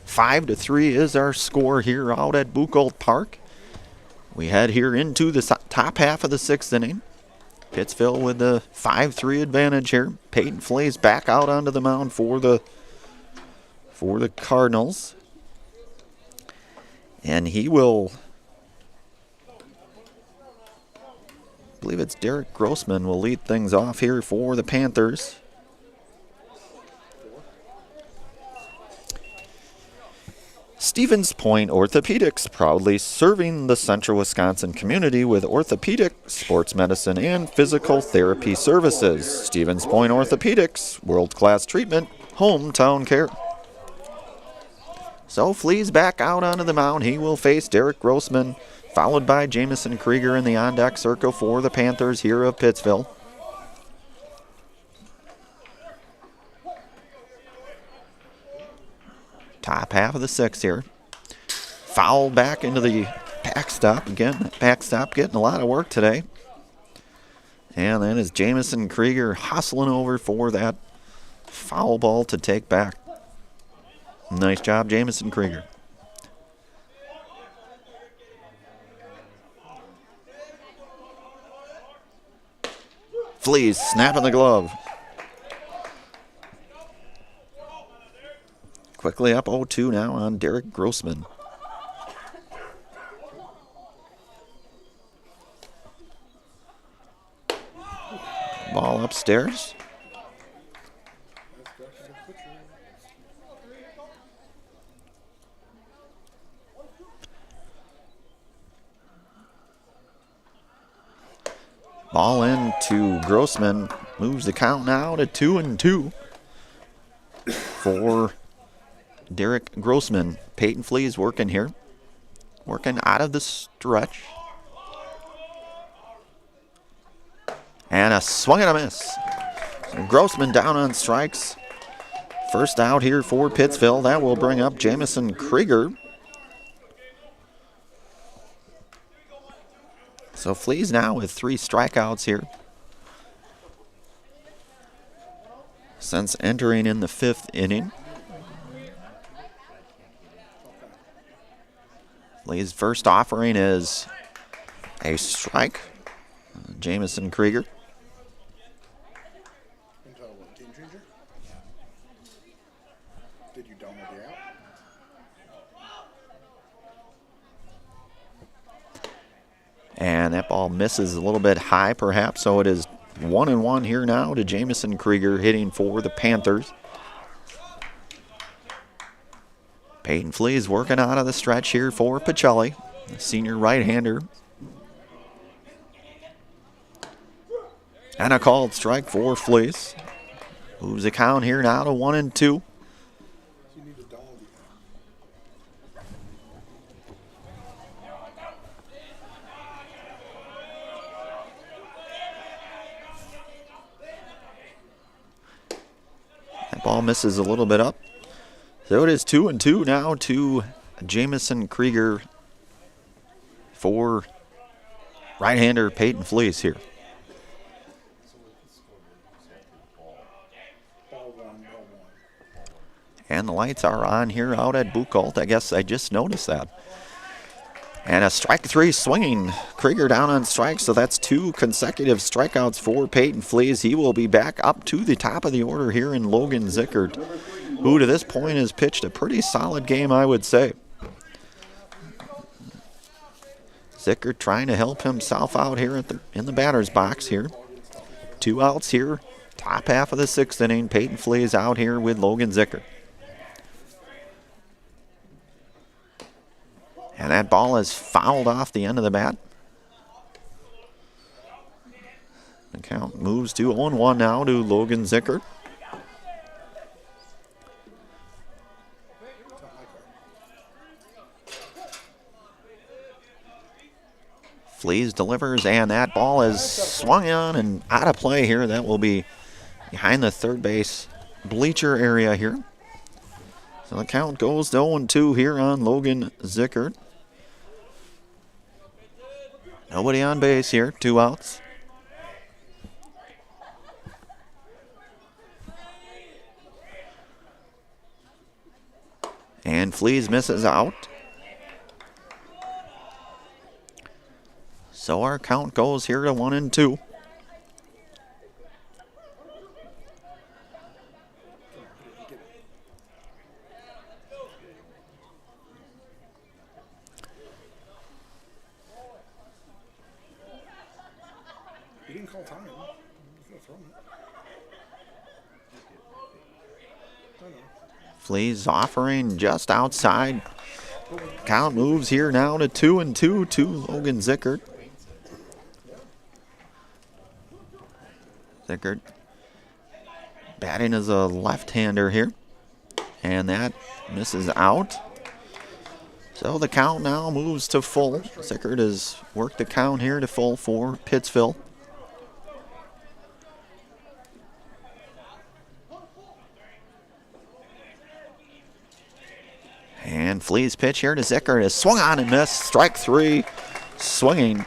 5-3 is our score here out at Buchholz Park. We head here into the top half of the 6th inning. Pittsville with the 5-3 advantage here. Peyton Flay's back out onto the mound for the Cardinals. And he will, I believe it's Derek Grossman will lead things off here for the Panthers. Stevens Point Orthopedics, proudly serving the central Wisconsin community with orthopedic, sports medicine, and physical therapy services. Stevens Point Orthopedics, world-class treatment, hometown care. So Flea's back out onto the mound. He will face Derek Grossman, followed by Jamison Krieger in the on-deck circle for the Panthers here of Pittsville. Top half of the 6th here. Foul back into the backstop. Again, that backstop getting a lot of work today. And then is Jamison Krieger hustling over for that foul ball to take back. Nice job, Jamison Krieger. Fleas snapping the glove. Quickly up 0-2 now on Derek Grossman. Ball upstairs. Ball into Grossman. Moves the count now to 2-2 for Derek Grossman. Peyton Fleas working here. Working out of the stretch. And a swing and a miss. So Grossman down on strikes. First out here for Pittsville. That will bring up Jamison Krieger. So Fleas now with 3 strikeouts here since entering in the 5th inning. Fleas' first offering is a strike. Jamison Krieger. Game changer? Did you download the app? And that ball misses a little bit high, perhaps, so it is 1-1 here now to Jamison Krieger hitting for the Panthers. Peyton Fleas working out of the stretch here for Pacelli, the senior right-hander. And a called strike for Fleas. Moves the count here now to 1-2. That ball misses a little bit up. So it is 2-2 now to Jamison Krieger for right-hander Peyton Fleas here. And the lights are on here out at Buchholz. I guess I just noticed that. And a strike 3 swinging. Krieger down on strikes, so that's 2 consecutive strikeouts for Peyton Fleas. He will be back up to the top of the order here in Logan Zickert, who to this point has pitched a pretty solid game, I would say. Zickert trying to help himself out here in the batter's box here. 2 outs here, top half of the 6th inning. Peyton Fleas out here with Logan Zickert. And that ball is fouled off the end of the bat. The count moves to 0-1 now to Logan Zickert. Fleas delivers, and that ball is swung on and out of play here. That will be behind the third base bleacher area here. So the count goes to 0-2 here on Logan Zickert. Nobody on base here, 2 outs. And Fleas misses out. So our count goes here to 1-2. You didn't call time. He's gonna throw it. I know. Fleas offering just outside. Count moves here now to 2-2 to Logan Zickert. Zickert batting as a left-hander here. And that misses out. So the count now moves to full. Zickert has worked the count here to full for Pittsville. And Fleas pitch here to Zickert is swung on and missed. Strike 3, swinging.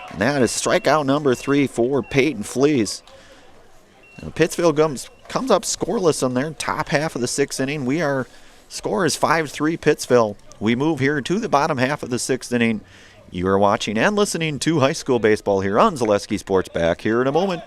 And that is strikeout number 3 for Peyton Fleas. Now, Pittsville comes up scoreless in their top half of the 6th inning. Score is 5-3 Pittsville. We move here to the bottom half of the 6th inning. You are watching and listening to high school baseball here on Zaleski Sports. Back here in a moment.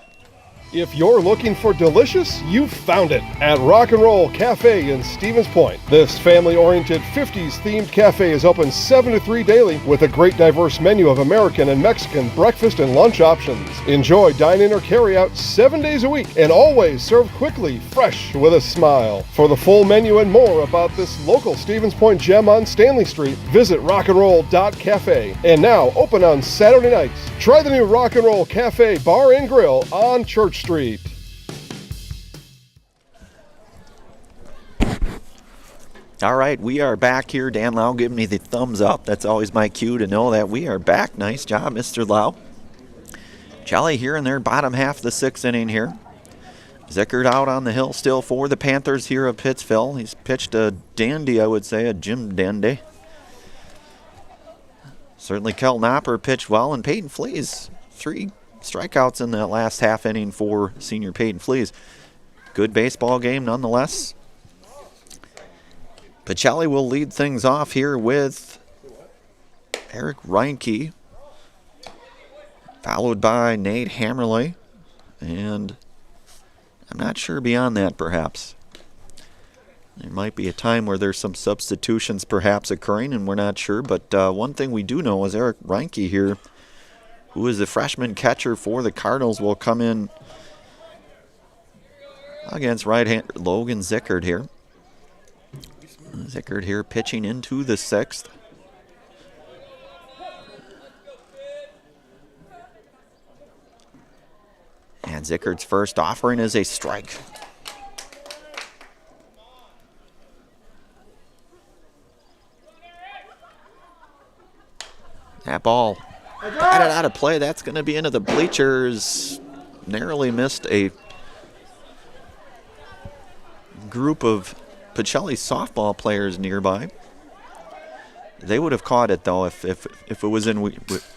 If you're looking for delicious, you've found it at Rock and Roll Cafe in Stevens Point. This family-oriented 50s-themed cafe is open 7 to 3 daily with a great diverse menu of American and Mexican breakfast and lunch options. Enjoy dine-in or carry-out 7 days a week and always served quickly, fresh, with a smile. For the full menu and more about this local Stevens Point gem on Stanley Street, visit rockandroll.cafe. And now open on Saturday nights. Try the new Rock and Roll Cafe Bar and Grill on Church Street. All right, we are back here. Dan Lau giving me the thumbs up. That's always my cue to know that we are back. Nice job, Mr. Lau. Pacelli here in their bottom half of the 6th inning here. Zickert out on the hill still for the Panthers here of Pittsville. He's pitched a dandy, I would say, a Jim dandy. Certainly Kel Knopper pitched well, and Peyton Fleas, 3 strikeouts in that last half inning for senior Peyton Fleas. Good baseball game nonetheless. Pacelli will lead things off here with Eric Reinke, followed by Nate Hammerly, and I'm not sure beyond that perhaps. There might be a time where there's some substitutions perhaps occurring, and we're not sure, but one thing we do know is Eric Reinke here, who is the freshman catcher for the Cardinals, will come in against right-hander Logan Zickert here. Zickert here pitching into the 6th. And Zickert's first offering is a strike. That ball batted out of play. That's going to be into the bleachers. Narrowly missed a group of Pacelli softball players nearby. They would have caught it though if it was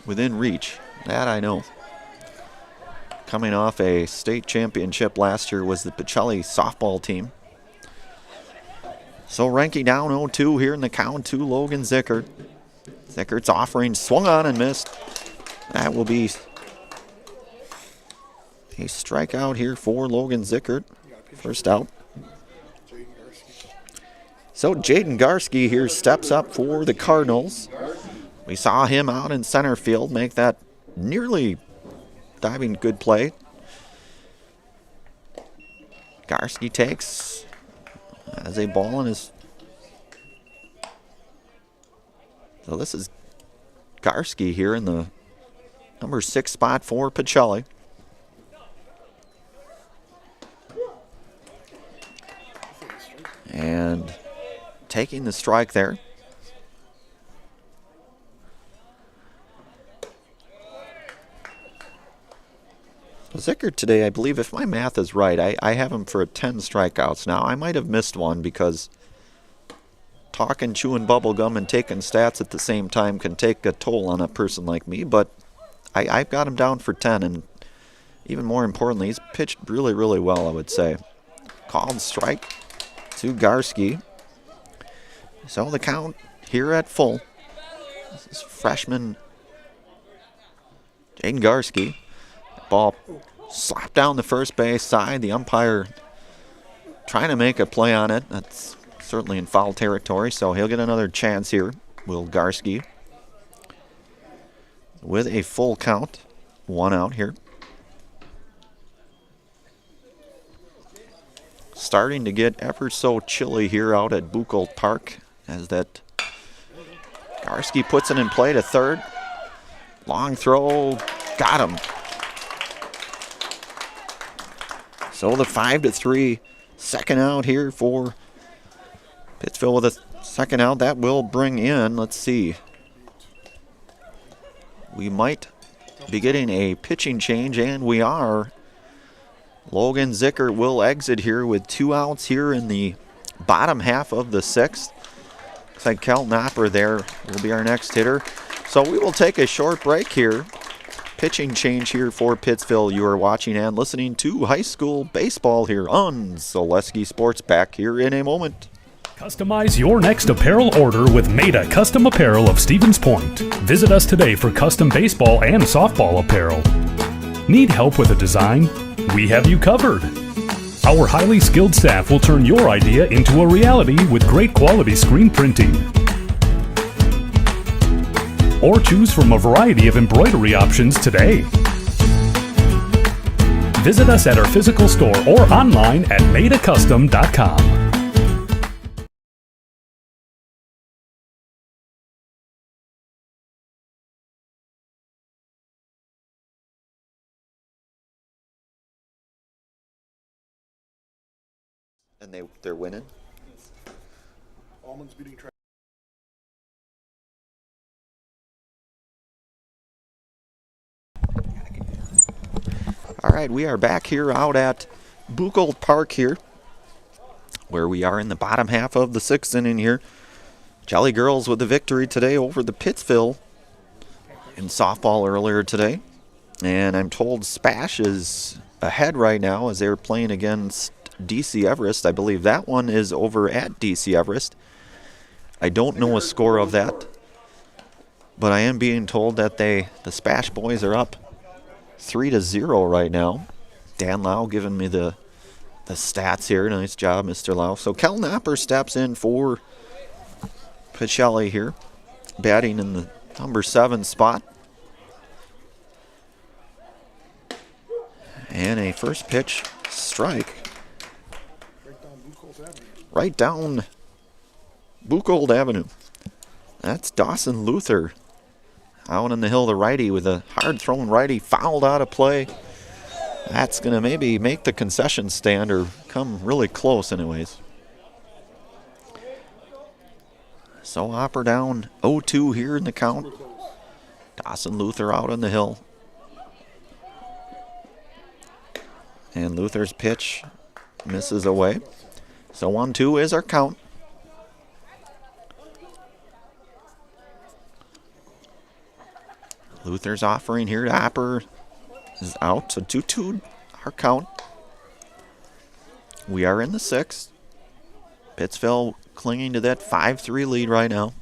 within reach. That I know. Coming off a state championship last year was the Pacelli softball team. So Reinke down 0-2 here in the count to Logan Zickert. Zickert's offering swung on and missed. That will be a strikeout here for Logan Zickert. First out. So Jaden Garski here steps up for the Cardinals. We saw him out in center field make that nearly diving good play. Garski takes as a ball in his. So this is Garski here in the number 6 spot for Pacelli. And taking the strike there. Zickert today, I believe, if my math is right, I have him for 10 strikeouts. Now, I might have missed one because talking, chewing bubble gum, and taking stats at the same time can take a toll on a person like me, but I've got him down for 10, and even more importantly, he's pitched really, really well, I would say. Called strike to Garski. So the count here at full. This is freshman Jaden Garski. Ball slapped down the first base side. The umpire trying to make a play on it. That's certainly in foul territory, so he'll get another chance here, will Garski. With a full count. 1 out here. Starting to get ever so chilly here out at Buchholz Park as that Garski puts it in play to third. Long throw, got him. So the 5-3 second out here for Pittsville with a second out. That will bring in, let's see, we might be getting a pitching change, and we are. Logan Zickert will exit here with 2 outs here in the bottom half of the 6th. Looks like Kel Knopper there will be our next hitter. So we will take a short break here. Pitching change here for Pittsville. You are watching and listening to high school baseball here on Zaleski Sports. Back here in a moment. Customize your next apparel order with Maida Custom Apparel of Stevens Point. Visit us today for custom baseball and softball apparel. Need help with a design? We have you covered. Our highly skilled staff will turn your idea into a reality with great quality screen printing. Or choose from a variety of embroidery options today. Visit us at our physical store or online at maidacustom.com. And they're winning? Almonds beating track. All right, we are back here out at Buchholz Park here, where we are in the bottom half of the 6th inning here. Jolly Girls with the victory today over the Pittsville in softball earlier today. And I'm told Spash is ahead right now as they're playing against DC Everest. I believe that one is over at DC Everest. I don't know a score of that, but I am being told that the Spash boys are up 3-0 right now. Dan Lau giving me the stats here. Nice job, Mr. Lau. So Kel Napper steps in for Pacelli here, batting in the number 7 spot. And a first pitch strike. Right down Buchholz Avenue. That's Dawson Luther out on the hill, the righty with a hard-thrown righty, fouled out of play. That's going to maybe make the concession stand or come really close anyways. So Hopper down 0-2 here in the count. Dawson Luther out on the hill. And Luther's pitch misses away. So 1-2 is our count. Luther's offering here to Hopper is out. So 2-2 our count. We are in the 6th. Pittsville clinging to that 5-3 lead right now.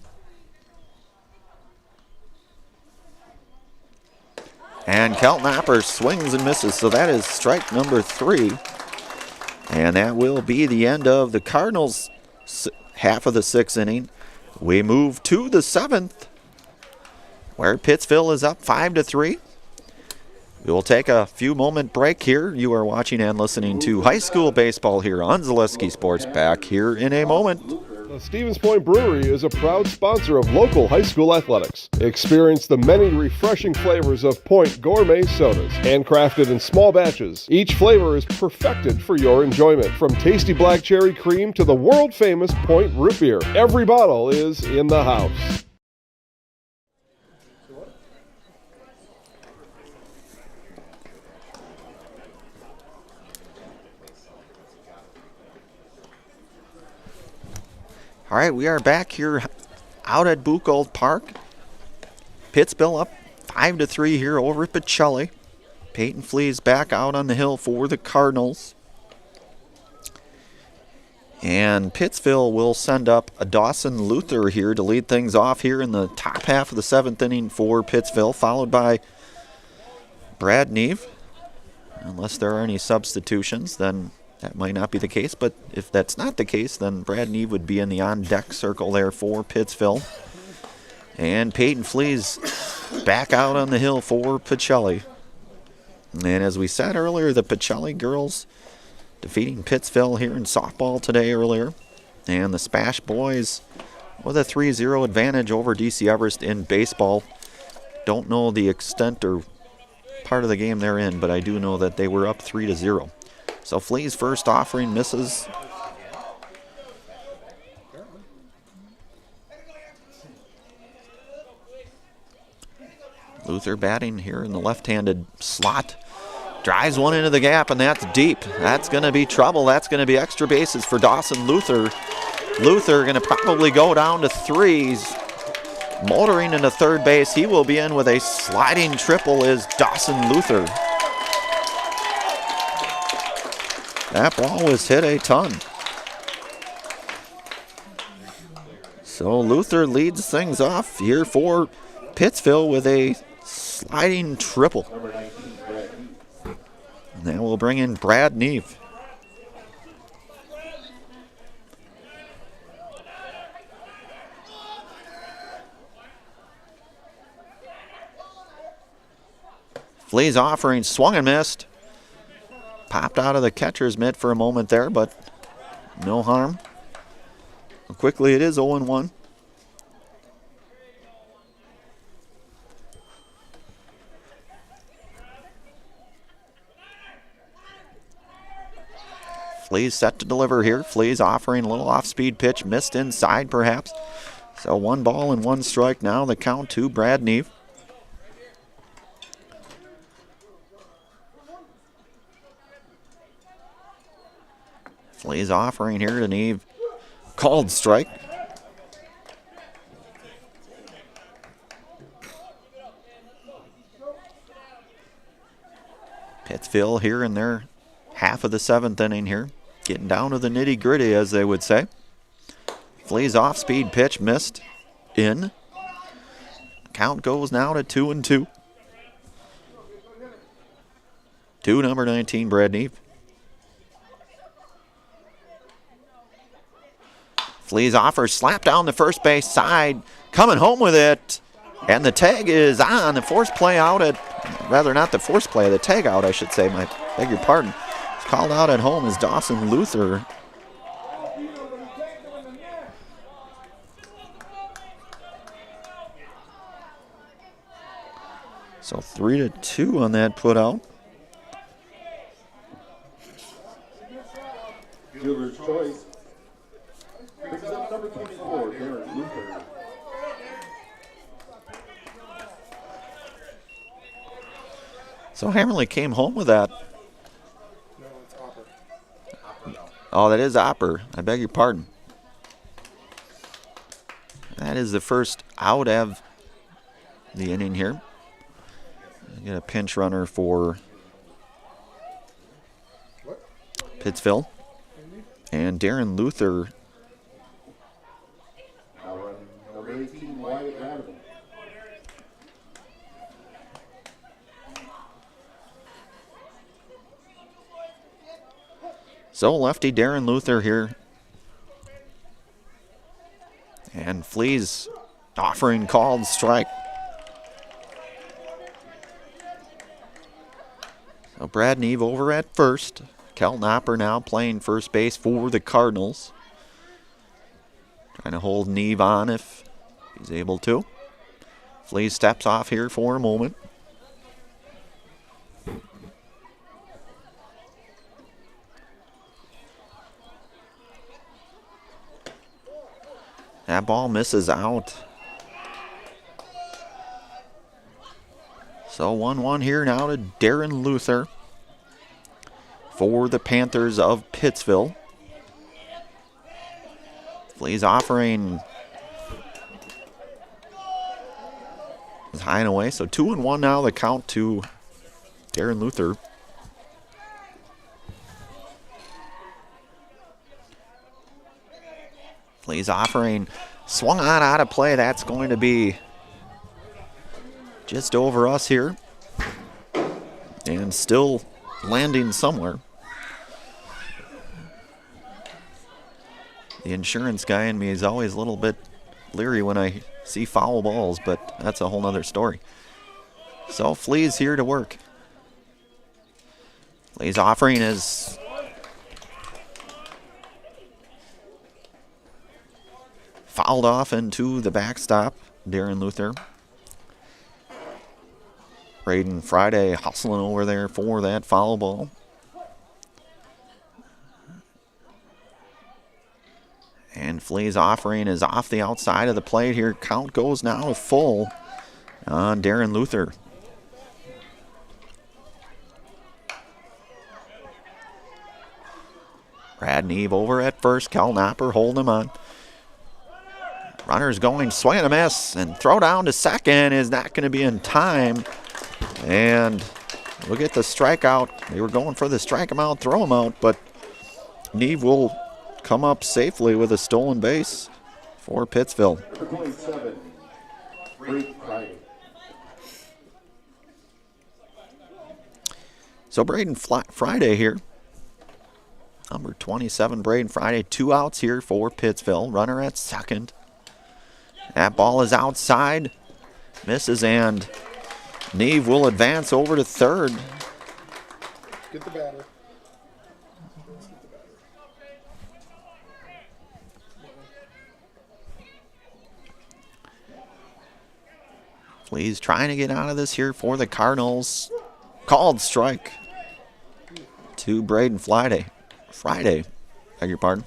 And Kel Napper swings and misses. So that is strike number 3. And that will be the end of the Cardinals' half of the 6th inning. We move to the 7th, where Pittsville is up 5-3. We will take a few moment break here. You are watching and listening to high school baseball here on Zaleski Sports. Back here in a moment. The Stevens Point Brewery is a proud sponsor of local high school athletics. Experience the many refreshing flavors of Point gourmet sodas, handcrafted in small batches. Each flavor is perfected for your enjoyment, from tasty black cherry cream to the world-famous Point root beer. Every bottle is in the house. All right, we are back here out at Buchholz Park. Pittsville up 5-3 here over at Pacelli. Peyton Flees back out on the hill for the Cardinals. And Pittsville will send up a Dawson Luther here to lead things off here in the top half of the 7th inning for Pittsville, followed by Brad Neve. Unless there are any substitutions, then that might not be the case, but if that's not the case, then Brad Neve would be in the on-deck circle there for Pittsville. And Peyton Flees back out on the hill for Pacelli. And as we said earlier, the Pacelli girls defeating Pittsville here in softball today earlier. And the Spash boys with a 3-0 advantage over DC Everest in baseball. Don't know the extent or part of the game they're in, but I do know that they were up 3-0. So Flea's first offering misses. Luther batting here in the left-handed slot. Drives one into the gap, and that's deep. That's going to be trouble. That's going to be extra bases for Dawson Luther. Luther going to probably go down to 3s. Motoring into third base. He will be in with a sliding triple is Dawson Luther. That ball was hit a ton. So Luther leads things off here for Pittsville with a sliding triple. And then we'll bring in Brad Neve. Flea's offering, swung and missed. Popped out of the catcher's mitt for a moment there, but no harm. Quickly it is 0-1. Flea's set to deliver here. Flea's offering a little off-speed pitch, missed inside perhaps. So 1 ball and 1 strike now. The count to Brad Neve. Flea's offering here to Neve. Called strike. Pittsville here in their half of the 7th inning here. Getting down to the nitty-gritty, as they would say. Flea's off-speed pitch missed. In. Count goes now to 2-2. To number 19, Brad Neve. Flea's offer slapped down the first base side. Coming home with it. And the tag is on. The forced play out at, rather not the forced play, the tag out, I should say. I beg your pardon. It's called out at home as Dawson Luther. So 3-2 on that put out. Fielder's choice. Picks up number 24, Darren Luther. So Hammerly came home with that. No, it's Opper. Oh, that is Opper. I beg your pardon. That is the first out of the inning here. I get a pinch runner for Pittsville. And Darren Luther. Number 18, Wyatt Adams. So lefty Darren Luther here. And Flea's offering called strike. So Brad Neve over at first. Kel Knopper now playing first base for the Cardinals. Trying to hold Neve on if he's able to. Flea steps off here for a moment. That ball misses out. So 1-1 here now to Darren Luther for the Panthers of Pittsville. Flea's offering is high and away. So 2-1 now, the count to Darren Luther. Flea's offering, swung on out of play. That's going to be just over us here. And still landing somewhere. The insurance guy in me is always a little bit leery when I see foul balls, but that's a whole nother story. So Flea's here to work. Flea's offering is fouled off into the backstop. Darren Luther. Braden Friday hustling over there for that foul ball. And Flea's offering is off the outside of the plate here. Count goes now to full on Darren Luther. Brad Neve over at first. Kel Knopper holding him on. Runner's going, swing and a miss, and throw down to second is not going to be in time. And we'll get the strikeout. They were going for the strike him out, throw him out, but Neve will come up safely with a stolen base for Pittsville. 27, Braden Friday. So Braden Friday here. Number 27, Braden Friday. 2 outs here for Pittsville. Runner at second. That ball is outside. Misses, and Neve will advance over to third. Get the batter. Flea's trying to get out of this here for the Cardinals. Called strike to Braden Friday. Friday. Beg your pardon.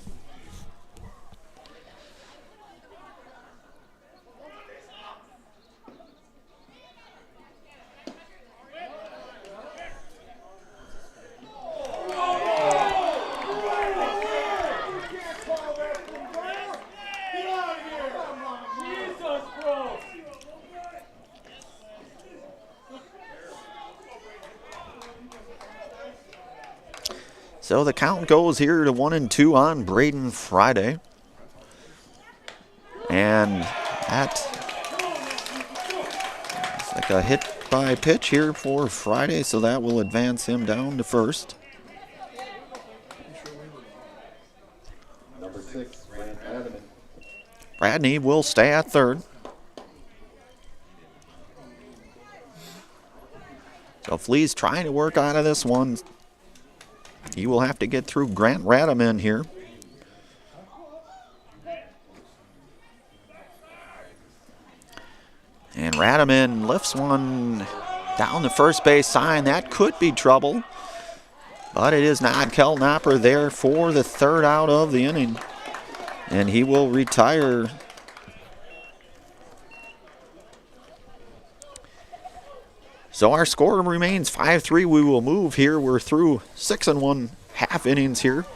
So the count goes here to 1-2 on Braden Friday. And that's like a hit by pitch here for Friday, so that will advance him down to first. Number 6, Radney. Radney will stay at third. So Flea's trying to work out of this one. He will have to get through Grant Radaman here. And Radaman lifts one down the first base sign. That could be trouble, but it is not. Kel Knopper there for the third out of the inning, and he will retire. So our score remains 5-3. We will move here. We're through 6 1/2 innings here.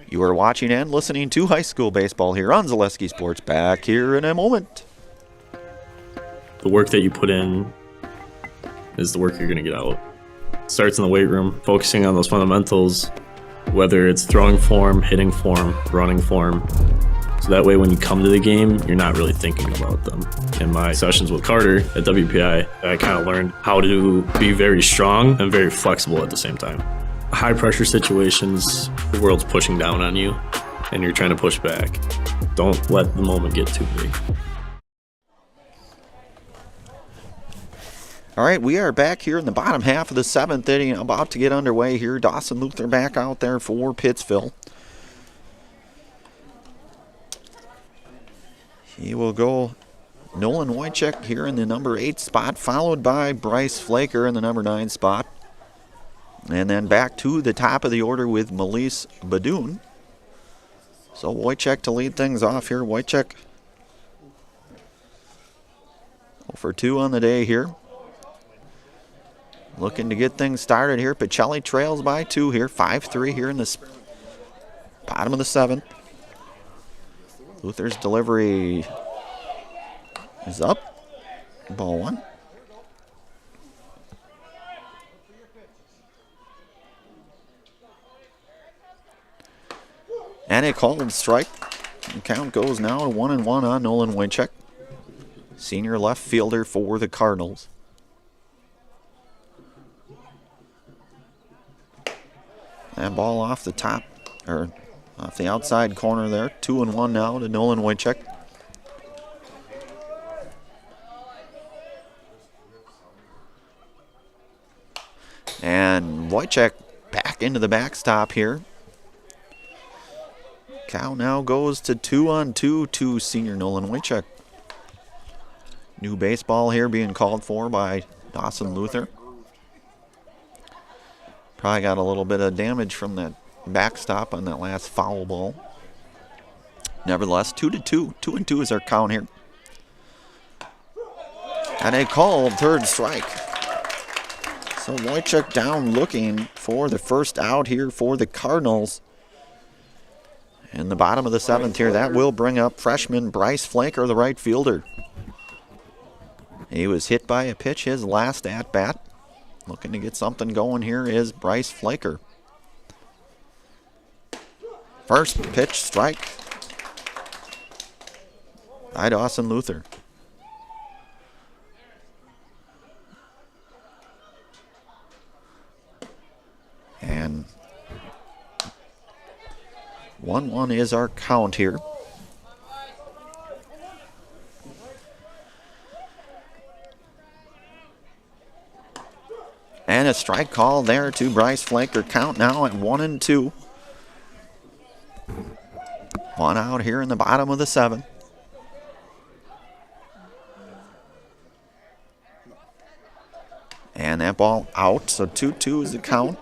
You are watching and listening to high school baseball here on Zaleski Sports. Back here in a moment. The work that you put in is the work you're going to get out. It starts in the weight room, focusing on those fundamentals, whether it's throwing form, hitting form, running form. So that way when you come to the game, you're not really thinking about them. In my sessions with Carter at WPI, I kind of learned how to be very strong and very flexible at the same time. High pressure situations, the world's pushing down on you and you're trying to push back. Don't let the moment get too big. All right, we are back here in the bottom half of the 7th inning, about to get underway here. Dawson Luther back out there for Pittsville. He will go Nolan Wojcik here in the number 8 spot, followed by Bryce Flaker in the number 9 spot. And then back to the top of the order with Melise Badoon. So Wojcik to lead things off here. Wojcik 0 for 2 on the day here. Looking to get things started here. Pacelli trails by 2 here. 5-3 here in the bottom of the 7th. Luther's delivery is up. Ball 1. And a called strike. The count goes now to 1-1 on Nolan Wojcik, senior left fielder for the Cardinals. And ball off the top, or off the outside corner there. 2-1 now to Nolan Wojcik. And Wojcik back into the backstop here. Count now goes to 2-2 to senior Nolan Wojcik. New baseball here being called for by Dawson Luther. Probably got a little bit of damage from that backstop on that last foul ball. Nevertheless, 2-2. 2-2 is our count here. And a called third strike. So Wojcik down looking for the first out here for the Cardinals. In the bottom of the 7th here, that will bring up freshman Bryce Flanker, the right fielder. He was hit by a pitch his last at-bat. Looking to get something going here is Bryce Flanker. First pitch strike by Dawson Luther. And 1-1 is our count here. And a strike call there to Bryce Flanker. Count now at 1-2. One out here in the bottom of the 7th. And that ball out, so 2-2 is the count.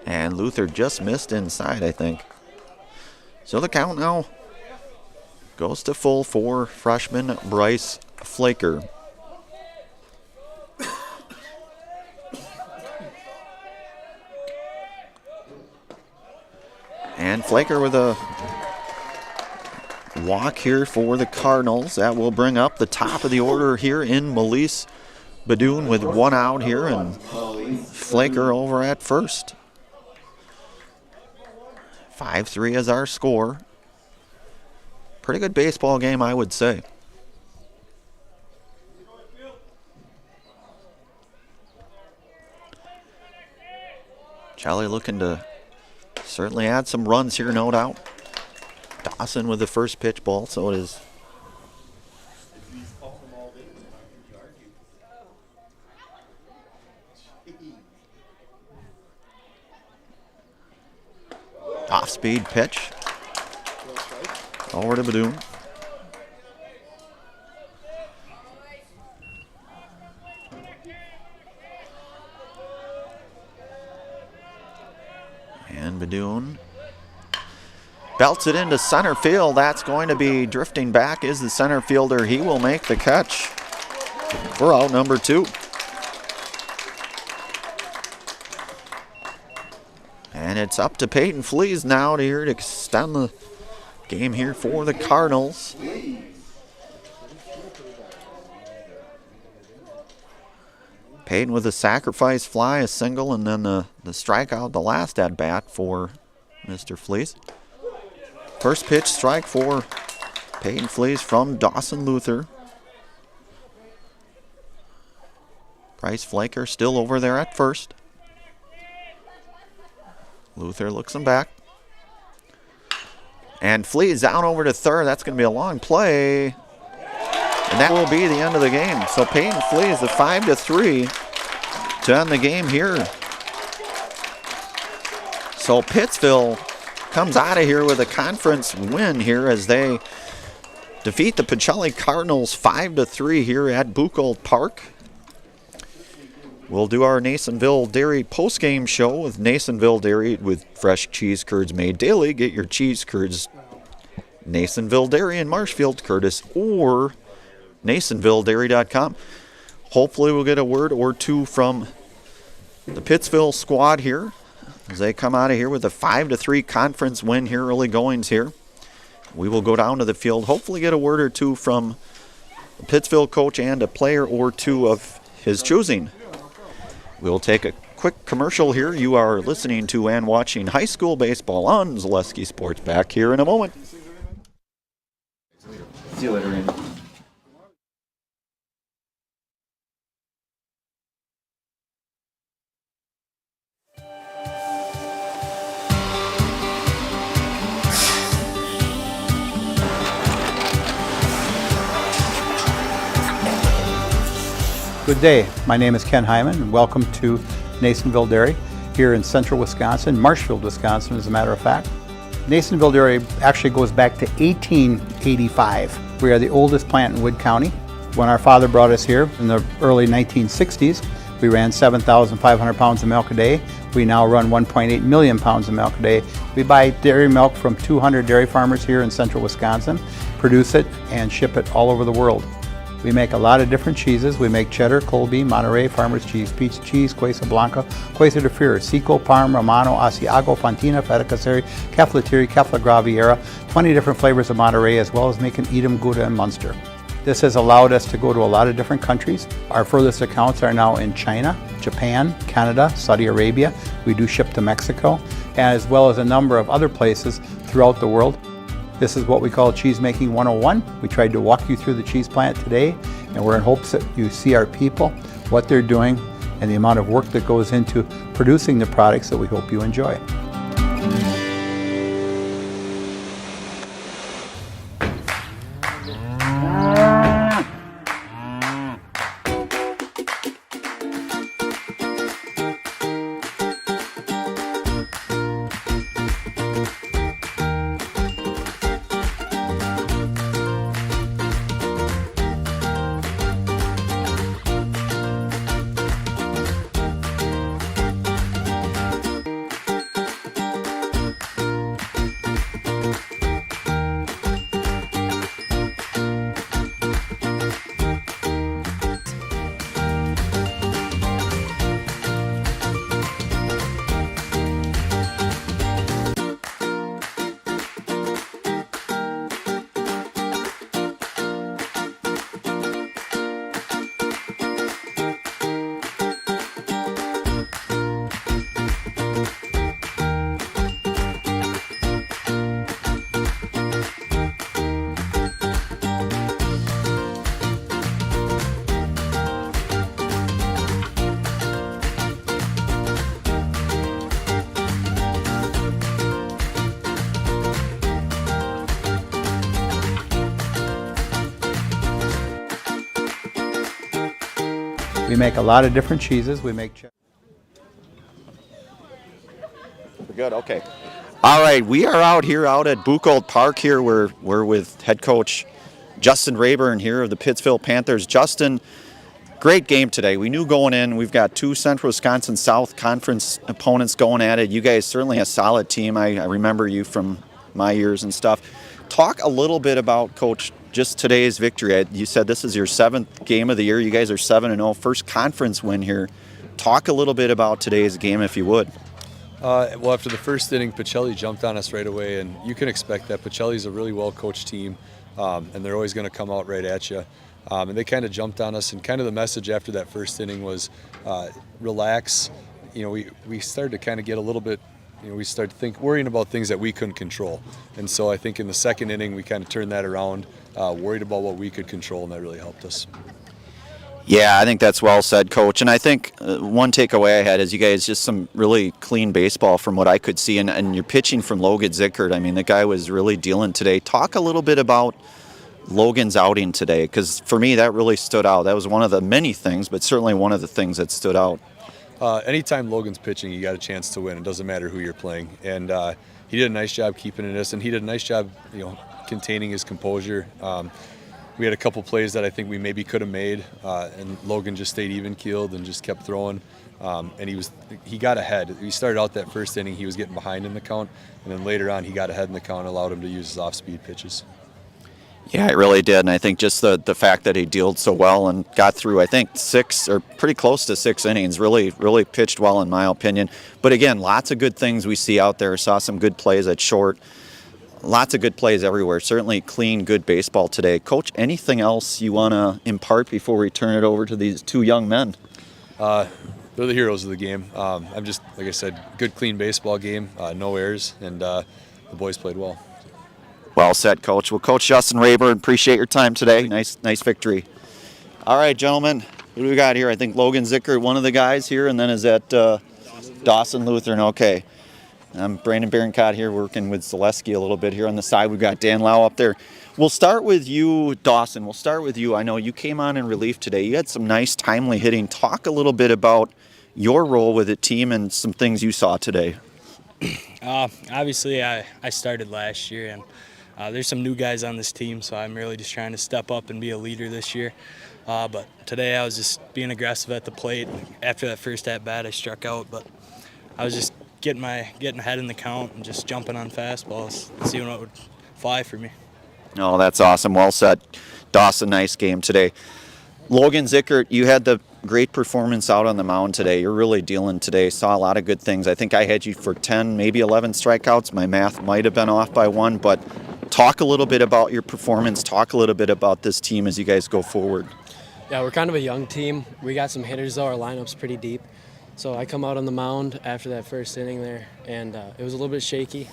And Luther just missed inside, I think. So the count now goes to full for freshman Bryce Flaker. And Flaker with a walk here for the Cardinals. That will bring up the top of the order here in Melise Badoon with one out here, and Flaker over at first. 5-3 is our score. Pretty good baseball game, I would say. Charlie looking to certainly add some runs here, no doubt. Dawson with the first pitch ball, so it is. Off-speed pitch. Over to Badoon. And Badoon belts it into center field. That's going to be drifting back is the center fielder. He will make the catch for out number 2. And it's up to Peyton Flees now to extend the game here for the Cardinals. Peyton with a sacrifice fly, a single, and then the strikeout, the last at bat for Mr. Flees. First pitch strike for Peyton Flees from Dawson Luther. Bryce Flaker still over there at first. Luther looks him back. And Flees down over to third. That's going to be a long play. And that will be the end of the game. So Peyton Flees, the 5-3 to end the game here. So Pittsville comes out of here with a conference win here as they defeat the Pacelli Cardinals 5-3 here at Buchholz Park. We'll do our Nasonville Dairy post-game show with Nasonville Dairy with fresh cheese curds made daily. Get your cheese curds, Nasonville Dairy in Marshfield, Curtis, or NasonvilleDairy.com. Hopefully we'll get a word or two from the Pittsville squad here as they come out of here with a 5-3 conference win here, early goings here. We will go down to the field, hopefully get a word or two from the Pittsville coach and a player or two of his choosing. We'll take a quick commercial here. You are listening to and watching high school baseball on Zaleski Sports. Back here in a moment. See you later, Randy. Good day. My name is Ken Hyman, and welcome to Nasonville Dairy here in central Wisconsin, Marshfield, Wisconsin, as a matter of fact. Nasonville Dairy actually goes back to 1885. We are the oldest plant in Wood County. When our father brought us here in the early 1960s, we ran 7,500 pounds of milk a day. We now run 1.8 million pounds of milk a day. We buy dairy milk from 200 dairy farmers here in central Wisconsin, produce it, and ship it all over the world. We make a lot of different cheeses. We make cheddar, Colby, Monterey, Farmer's Cheese, Pizza Cheese, Quesa Blanca, Quesa de Freer, Seco, Parm, Romano, Asiago, Fontina, Feta Caseri, Keflatiri, Kefla Graviera, 20 different flavors of Monterey, as well as making Edam, Gouda, and Munster. This has allowed us to go to a lot of different countries. Our furthest accounts are now in China, Japan, Canada, Saudi Arabia. We do ship to Mexico, as well as a number of other places throughout the world. This is what we call Cheese Making 101. We tried to walk you through the cheese plant today, and we're in hopes that you see our people, what they're doing, and the amount of work that goes into producing the products that we hope you enjoy. We make a lot of different cheeses. We make We're good, okay. All right, we are out at Buchholz Park here. We're with head coach Justin Rayburn here of the Pittsville Panthers. Justin, great game today. We knew going in, we've got two Central Wisconsin South Conference opponents going at it. You guys certainly a solid team. I remember you from my years and stuff. Talk a little bit about, Coach, just today's victory. You said this is your 7th game of the year. You guys are 7-0, first conference win here. Talk a little bit about today's game, if you would. Well, after the first inning, Pacelli jumped on us right away, and you can expect that. Pacelli's a really well-coached team, and they're always going to come out right at you. And they kind of jumped on us, and kind of the message after that first inning was relax. You know, we started to kind of get a little bit, you know, we started worrying about things that we couldn't control. And so I think in the second inning, we kind of turned that around, worried about what we could control, and that really helped us. Yeah, I think that's well said, Coach. And I think one takeaway I had is you guys just some really clean baseball from what I could see. And you're pitching from Logan Zickert. I mean, the guy was really dealing today. Talk a little bit about Logan's outing today, because for me that really stood out. That was one of the many things, but certainly one of the things that stood out. Anytime Logan's pitching, you got a chance to win. It doesn't matter who you're playing. And he did a nice job keeping it innocent. He did a nice job, you know, containing his composure. We had a couple plays that I think we maybe could have made, and Logan just stayed even-keeled and just kept throwing. And he got ahead. He started out that first inning, he was getting behind in the count, and then later on he got ahead in the count and allowed him to use his off-speed pitches. Yeah, it really did, and I think just the fact that he dealed so well and got through, I think, 6 or pretty close to 6 innings, really pitched well in my opinion. But again, lots of good things we see out there. Saw some good plays at short. Lots of good plays everywhere. Certainly clean, good baseball today. Coach, anything else you want to impart before we turn it over to these two young men? They're the heroes of the game. I'm just, like I said, good, clean baseball game, no errors, and the boys played well. Well said, Coach. Well, Coach Justin Rayburn, appreciate your time today. Nice victory. All right, gentlemen, what do we got here? I think Logan Zickert, one of the guys here, and then is that Dawson Lutheran. Okay. I'm Brandon Berencott here working with Zaleski a little bit here on the side. We've got Dan Lau up there. We'll start with you, Dawson. We'll start with you. I know you came on in relief today. You had some nice timely hitting. Talk a little bit about your role with the team and some things you saw today. Obviously, I started last year, and there's some new guys on this team, so I'm really just trying to step up and be a leader this year. But today I was just being aggressive at the plate. After that first at-bat, I struck out, but I was just getting ahead in the count and just jumping on fastballs, seeing what would fly for me. Oh, that's awesome. Well said. Dawson, nice game today. Logan Zickert, you had the great performance out on the mound today. You're really dealing today. Saw a lot of good things. I think I had you for 10, maybe 11 strikeouts. My math might have been off by 1, but talk a little bit about your performance. Talk a little bit about this team as you guys go forward. Yeah, we're kind of a young team. We got some hitters, though. Our lineup's pretty deep. So I come out on the mound after that first inning there, and it was a little bit shaky,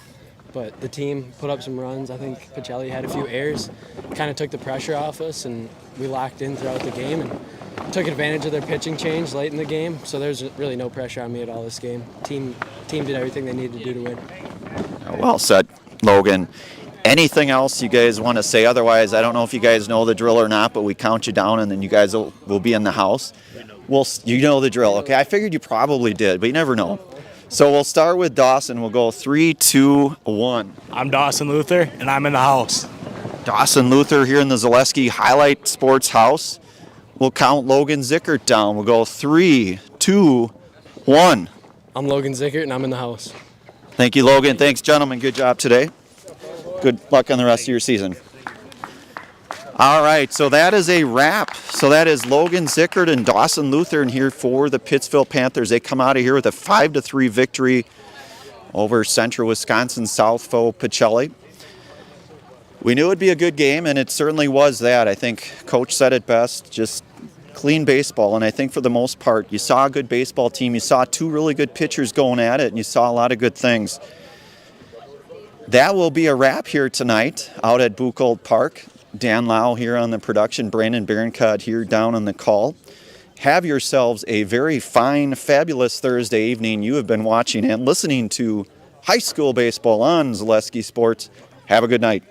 but the team put up some runs. I think Pacelli had a few errors, kind of took the pressure off us, and we locked in throughout the game and took advantage of their pitching change late in the game. So there's really no pressure on me at all this game. Team did everything they needed to do to win. Well said, Logan. Anything else you guys want to say? Otherwise, I don't know if you guys know the drill or not, but we count you down, and then you guys will be in the house. Well, you know the drill, okay? I figured you probably did, but you never know. So we'll start with Dawson. We'll go 3, 2, 1. I'm Dawson Luther, and I'm in the house. Dawson Luther here in the Zaleski Highlight Sports House. We'll count Logan Zickert down. We'll go 3, 2, 1. I'm Logan Zickert, and I'm in the house. Thank you, Logan. Thanks, gentlemen. Good job today. Good luck on the rest of your season. All right, so that is a wrap. So that is Logan Zickert and Dawson Lutheran here for the Pittsville Panthers. They come out of here with a 5-3 victory over Central Wisconsin South foe Pacelli. We knew it would be a good game, and it certainly was that. I think Coach said it best, just clean baseball. And I think for the most part, you saw a good baseball team. You saw two really good pitchers going at it, and you saw a lot of good things. That will be a wrap here tonight out at Buchholz Park. Dan Lau here on the production, Brandon Berencott here down on the call. Have yourselves a very fine, fabulous Thursday evening. You have been watching and listening to high school baseball on Zaleski Sports. Have a good night.